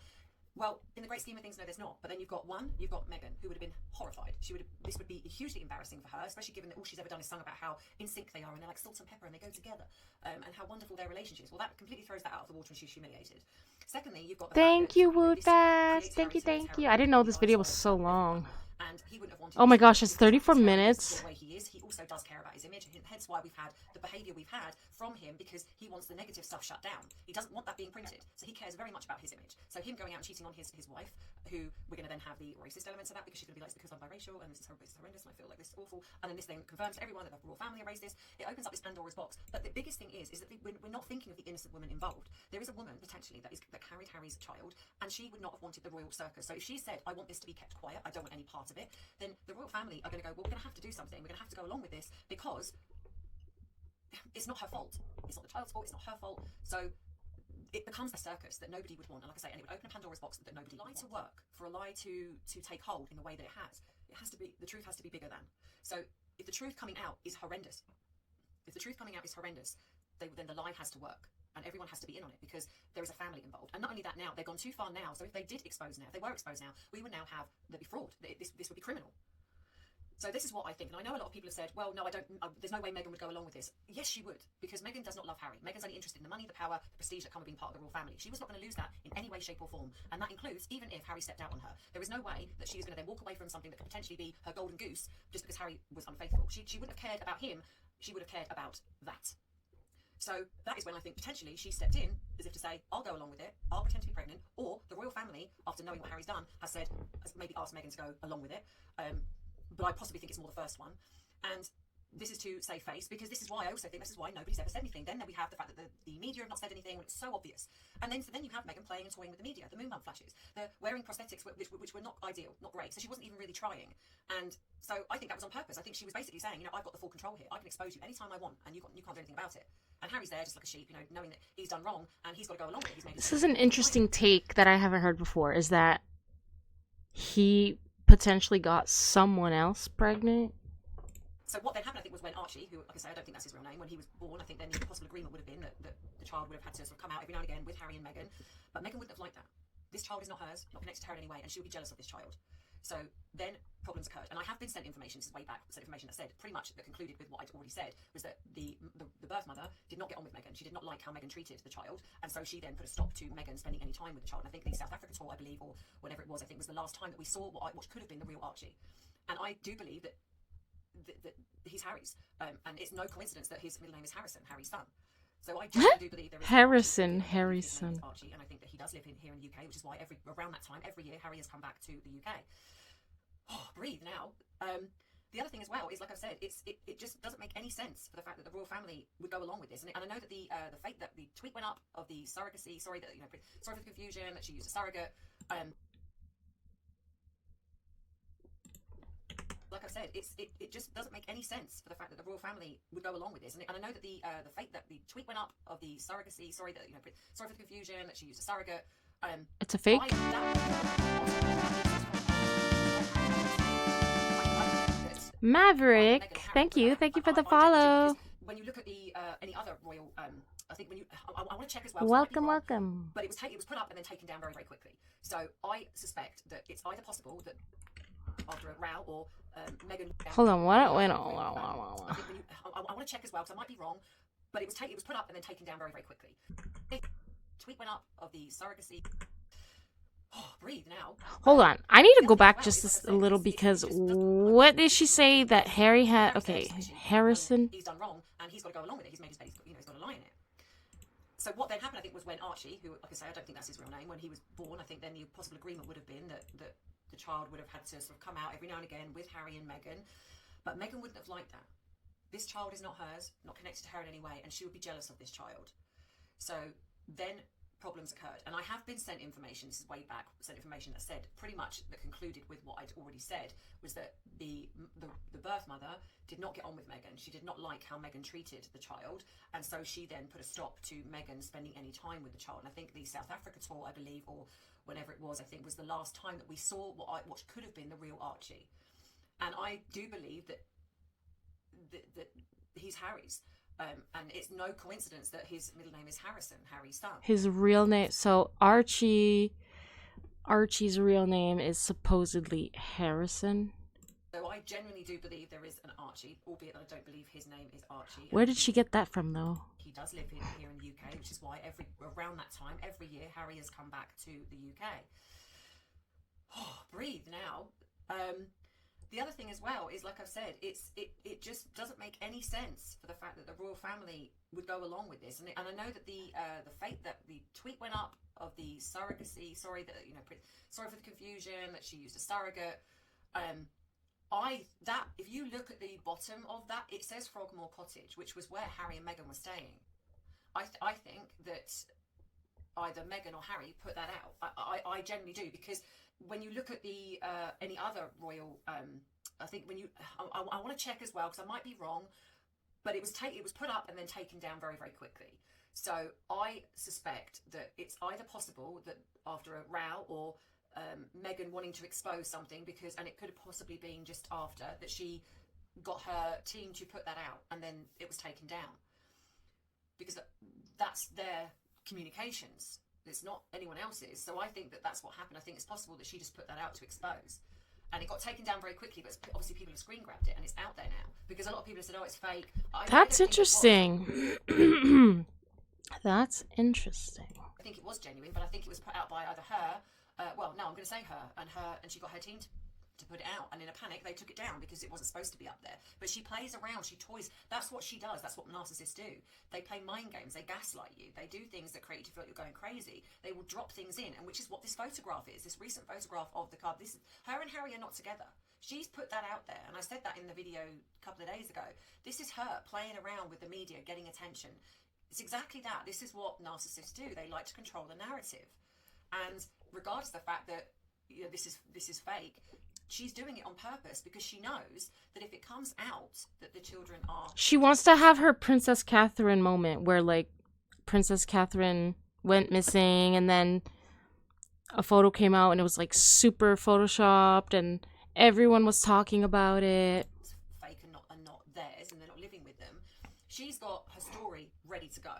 Well, in the great scheme of things, no, there's not. But then you've got Meghan, who would have been horrified. This would be hugely embarrassing for her, especially given that all she's ever done is sung about how in sync they are, and they're like salt and pepper, and they go together, and how wonderful their relationship is. Well, that completely throws that out of the water, and she's humiliated. Secondly, you've got the Thank you, Woodfast. Thank you. I didn't know this video was so long. And he wouldn't have wanted. Oh my gosh, it's 34 minutes. The way he is, he also does care about his image, hence why we've had the behaviour we've had from him, because he wants the negative stuff shut down. He doesn't want that being printed, so he cares very much about his image. So him going out and cheating on his wife, who we're going to then have the racist elements of that, because she's going to be like, it's because I'm biracial, and this is horrendous, and I feel like this is awful. And then this then confirms to everyone that the royal family are racist. It opens up this Pandora's box. But the biggest thing is that we're not thinking of the innocent woman involved. There is a woman potentially that carried Harry's child, and she would not have wanted the royal circus. So if she said, I want this to be kept quiet, I don't want any part of it, then the royal family are going to go, well, we're going to have to do something. We're going to have to go along with this, because it's not her fault. It's not the child's fault. It's not her fault. So it becomes a circus that nobody would want. And like I say, and it would open a Pandora's box that nobody would want. To work, for a lie to take hold in the way that it has to be, the truth has to be bigger than. So if the truth coming out is horrendous, then the lie has to work. And everyone has to be in on it, because there is a family involved. And not only that, now they've gone too far now. So if they did expose now, if they were exposed now, we would now have, there'd be fraud. This would be criminal. So this is what I think, and I know a lot of people have said, well, no, there's no way Meghan would go along with this. Yes, she would, because Meghan does not love Harry. Meghan's only interested in the money, the power, the prestige that come with being part of the royal family. She was not going to lose that in any way, shape or form, and that includes even if Harry stepped out on her. There is no way that she is going to then walk away from something that could potentially be her golden goose just because Harry was unfaithful. She wouldn't have cared about him, she would have cared about that. So that is when I think potentially she stepped in as if to say, I'll go along with it, I'll pretend to be pregnant, or the royal family, after knowing what Harry's done, has maybe asked Meghan to go along with it. But I possibly think it's more the first one. And this is to save face, because this is why I also think this is why nobody's ever said anything. Then we have the fact that the media have not said anything when it's so obvious. And then you have Meghan playing and toying with the media, the moon bump flashes, the wearing prosthetics which were not ideal, not great. So she wasn't even really trying. And so I think that was on purpose. I think she was basically saying, I've got the full control here. I can expose you anytime I want, and you can't do anything about it. And Harry's there just like a sheep, knowing that he's done wrong and he's got to go along with it. This is an interesting take that I haven't heard before, is that he potentially got someone else pregnant. So what then happened, I think, was when Archie, who, like I say, I don't think that's his real name, when he was born, I think then the possible agreement would have been that the child would have had to sort of come out every now and again with Harry and Meghan. But Meghan wouldn't have liked that. This child is not hers, not connected to her in any way, and she would be jealous of this child. So then problems occurred. And I have been sent information, this is way back, sent information that said pretty much, that concluded with what I'd already said, was that the birth mother did not get on with Meghan. She did not like how Meghan treated the child, and so she then put a stop to Meghan spending any time with the child. And I think the South Africa tour, I believe, or whatever it was, I think was the last time that we saw what could have been the real Archie. And I do believe that he's Harry's, and it's no coincidence that his middle name is Harrison, Harry's son. So I genuinely do believe there is Harrison, Harry's son. Archie, and I think that he does live here in the UK, which is why around that time every year Harry has come back to the UK. Oh, breathe now. The other thing as well is, like I've said, it just doesn't make any sense for the fact that the royal family would go along with this. And I know that the fake that the tweet went up of the surrogacy. Sorry for the confusion that she used a surrogate. Like I've said, it just doesn't make any sense for the fact that the royal family would go along with this. And I know that the fake that the tweet went up of the surrogacy. Sorry for the confusion that she used a surrogate. It's a fake. Maverick, thank you for the follow. When you look at the any other royal, I think when you, I want to check as well. Welcome. But it was put up and then taken down very, very quickly. So I suspect that it's either possible that after a row or Meghan. Hold on, what went on? I want to check as well because I might be wrong. But it was put up and then taken down very, very quickly. Tweet went up of the surrogacy. Oh, breathe now. Hold on. I need to go back just a little because what did she say that Harry had? Okay, Harrison. He's done wrong and he's got to go along with it. He's made his bed, he's got to lie in it. So what then happened, I think, was when Archie, who, like I say, I don't think that's his real name, when he was born, I think then the possible agreement would have been that the child would have had to sort of come out every now and again with Harry and Meghan. But Meghan wouldn't have liked that. This child is not hers, not connected to her in any way, and she would be jealous of this child. So then problems occurred, and I have been sent information, this is way back, sent information that said pretty much that concluded with what I'd already said, was that the birth mother did not get on with Meghan. She did not like how Meghan treated the child, and so she then put a stop to Meghan spending any time with the child. And I think the South Africa tour, I believe, or whenever it was, I think was the last time that we saw what could have been the real Archie. And I do believe that he's Harry's. And it's no coincidence that his middle name is Harrison, Harry's son. His real name, so Archie's real name is supposedly Harrison. So I genuinely do believe there is an Archie, albeit I don't believe his name is Archie. Where did she get that from, though? He does live here in the UK, which is why around that time, every year, Harry has come back to the UK. Oh, breathe now. The other thing as well is, like I've said, it just doesn't make any sense for the fact that the royal family would go along with this. And I know that the fake that the tweet went up of the surrogacy. Sorry for the confusion that she used a surrogate. If you look at the bottom of that, it says Frogmore Cottage, which was where Harry and Meghan were staying. I think that either Meghan or Harry put that out. I generally do, because when you look at the any other royal, I think when you, I want to check as well because I might be wrong, but it was put up and then taken down very, very quickly. So I suspect that it's either possible that after a row or Meghan wanting to expose something, and it could have possibly been just after that she got her team to put that out and then it was taken down, because that's their communications. It's not anyone else's. So I think that that's what happened. I think it's possible that she just put that out to expose. And it got taken down very quickly, but obviously people have screen grabbed it and it's out there now. Because a lot of people have said, oh, it's fake. That's interesting. That's interesting. I think it was genuine, but I think it was put out by either her, I'm going to say her, and she got her team to put it out, and in a panic they took it down because it wasn't supposed to be up there. But she plays around, she toys. That's what she does. That's what narcissists do. They play mind games. They gaslight you. They do things that create you feel like you're going crazy. They will drop things in, and which is what this photograph is. This recent photograph of the card. Her and Harry are not together. She's put that out there, and I said that in the video a couple of days ago. This is her playing around with the media, getting attention. It's exactly that. This is what narcissists do. They like to control the narrative, and regardless of the fact that this is fake, she's doing it on purpose because she knows that if it comes out that the children are... She wants to have her Princess Catherine moment where, like, Princess Catherine went missing and then a photo came out and it was, like, super photoshopped and everyone was talking about it. Fake and not theirs, and they're not living with them. She's got her story ready to go.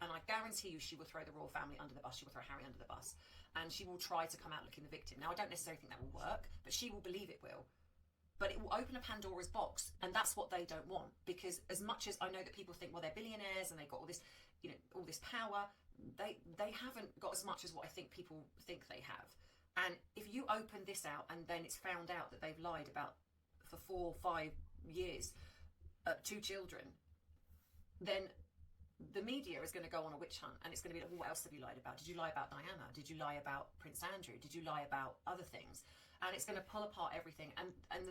And I guarantee you she will throw the royal family under the bus. She will throw Harry under the bus. And she will try to come out looking the victim. Now, I don't necessarily think that will work, but she will believe it will. but it will open a Pandora's box, and that's what they don't want. Because as much as I know that people think, well, they're billionaires and they've got all this, you know, all this power, they haven't got as much as what I think people think they have. And if you open this out and then it's found out that they've lied about for 4 or 5 years, 2 children, then the media is going to go on a witch hunt, and it's going to be like, well, what else have you lied about? Did you lie about Diana? Did you lie about Prince Andrew? Did you lie about other things? And it's going to pull apart everything, and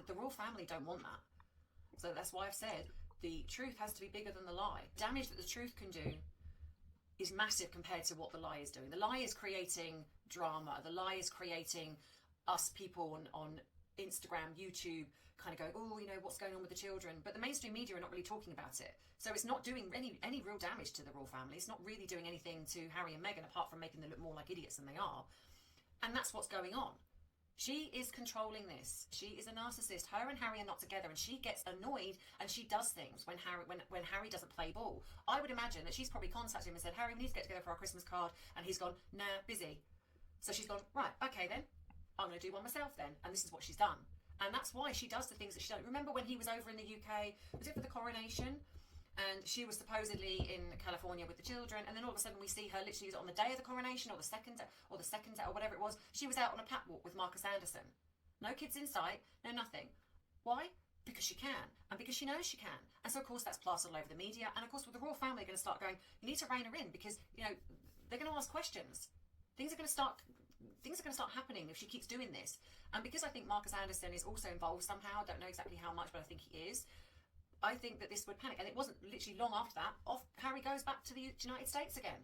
the royal family don't want that. So that's why I've said the truth has to be bigger than the lie. Damage that the truth can do is massive compared to what the lie is doing. The lie is creating drama. The lie is creating us people on Instagram, YouTube, kind of go, oh, you know, what's going on with the children? But the mainstream media are not really talking about it. So it's not doing any real damage to the royal family. It's not really doing anything to Harry and Meghan apart from making them look more like idiots than they are. And that's what's going on. She is controlling this. She is a narcissist. Her and Harry are not together, and she gets annoyed and she does things when Harry doesn't play ball. I would imagine that she's probably contacted him and said, Harry, we need to get together for our Christmas card, and he's gone, nah, busy. So she's gone, right, okay then, I'm going to do one myself then, and this is what she's done. And that's why she does the things that she does. Remember when he was over in the UK, was it for the coronation? And she was supposedly in California with the children, and then all of a sudden we see her literally on the day of the coronation, or the second day, or whatever it was, she was out on a catwalk with Marcus Anderson. No kids in sight, no nothing. Why? Because she can, and because she knows she can. And so of course that's plastered all over the media, and of course with the royal family are going to start going, you need to rein her in, because, you know, they're going to ask questions. Things are going to start happening if she keeps doing this. And because I think Marcus Anderson is also involved somehow, I don't know exactly how much, but I think he is, I think that this would panic. And it wasn't literally long after that, Harry goes back to the United States again.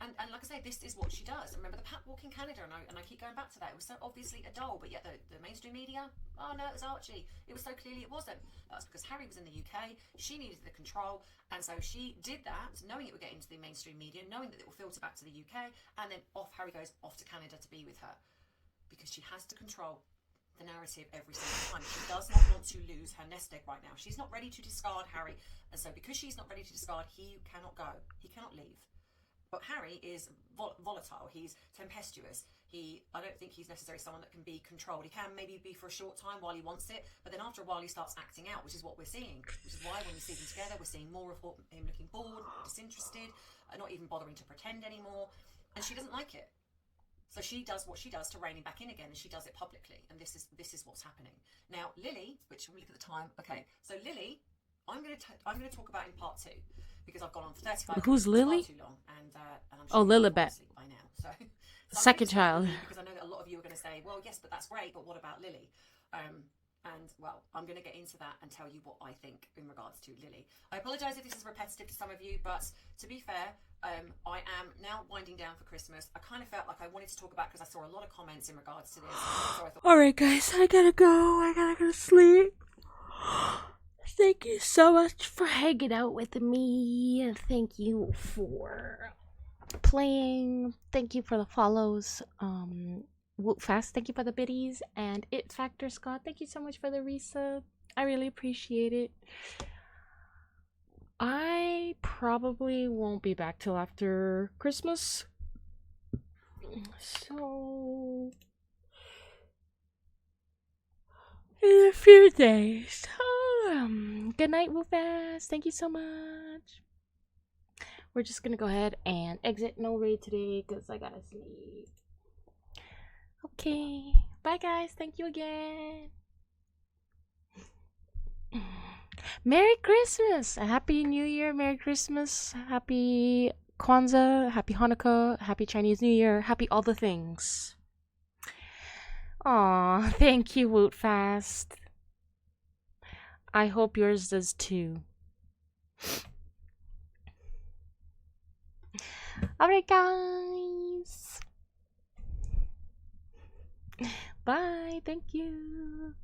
And like I say, this is what she does. Remember the catwalk in Canada, and I keep going back to that. It was so obviously a doll, but yet the mainstream media, oh no, it was Archie. It was so clearly it wasn't. That's because Harry was in the UK, she needed the control, and so she did that, knowing it would get into the mainstream media, knowing that it will filter back to the UK, and then Harry goes off to Canada to be with her. Because she has to control the narrative every single time. She does not want to lose her nest egg right now. She's not ready to discard Harry, and so because she's not ready to discard, he cannot go. He cannot leave. But Harry is volatile. He's tempestuous. I don't think he's necessarily someone that can be controlled. He can maybe be for a short time while he wants it, but then after a while he starts acting out, which is what we're seeing. Which is why when we see them together, we're seeing more of him looking bored, disinterested, not even bothering to pretend anymore, and she doesn't like it. So she does what she does to rein him back in again, and she does it publicly, and this is what's happening. Now Lily, which when we look at the time, okay, so Lily, I'm going to talk about in part 2. Because I've gone on for 35 Who's Lily? Too long, and I'm sure Lilibet. By now. So second child. Because I know that a lot of you are going to say, well, yes, but that's great, but what about Lily? And well, I'm going to get into that and tell you what I think in regards to Lily. I apologise if this is repetitive to some of you, but to be fair, I am now winding down for Christmas. I kind of felt like I wanted to talk about because I saw a lot of comments in regards to this. So I thought, alright guys, I gotta go. I gotta go to sleep. Thank you so much for hanging out with me, and thank you for playing. Thank you for the follows. Fast, thank you for the biddies, and It Factor Scott, thank you so much for the resub. I really appreciate it. I probably won't be back till after Christmas, so in a few days. Good night, Woofast. Thank you so much. We're just gonna go ahead and exit. No raid today because I gotta sleep. Okay, bye guys. Thank you again. Merry Christmas, a Happy New Year, Merry Christmas, Happy Kwanzaa, Happy Hanukkah, Happy Chinese New Year, Happy all the things. Aw, thank you, Wootfast. I hope yours does too. Alright guys. Bye, thank you.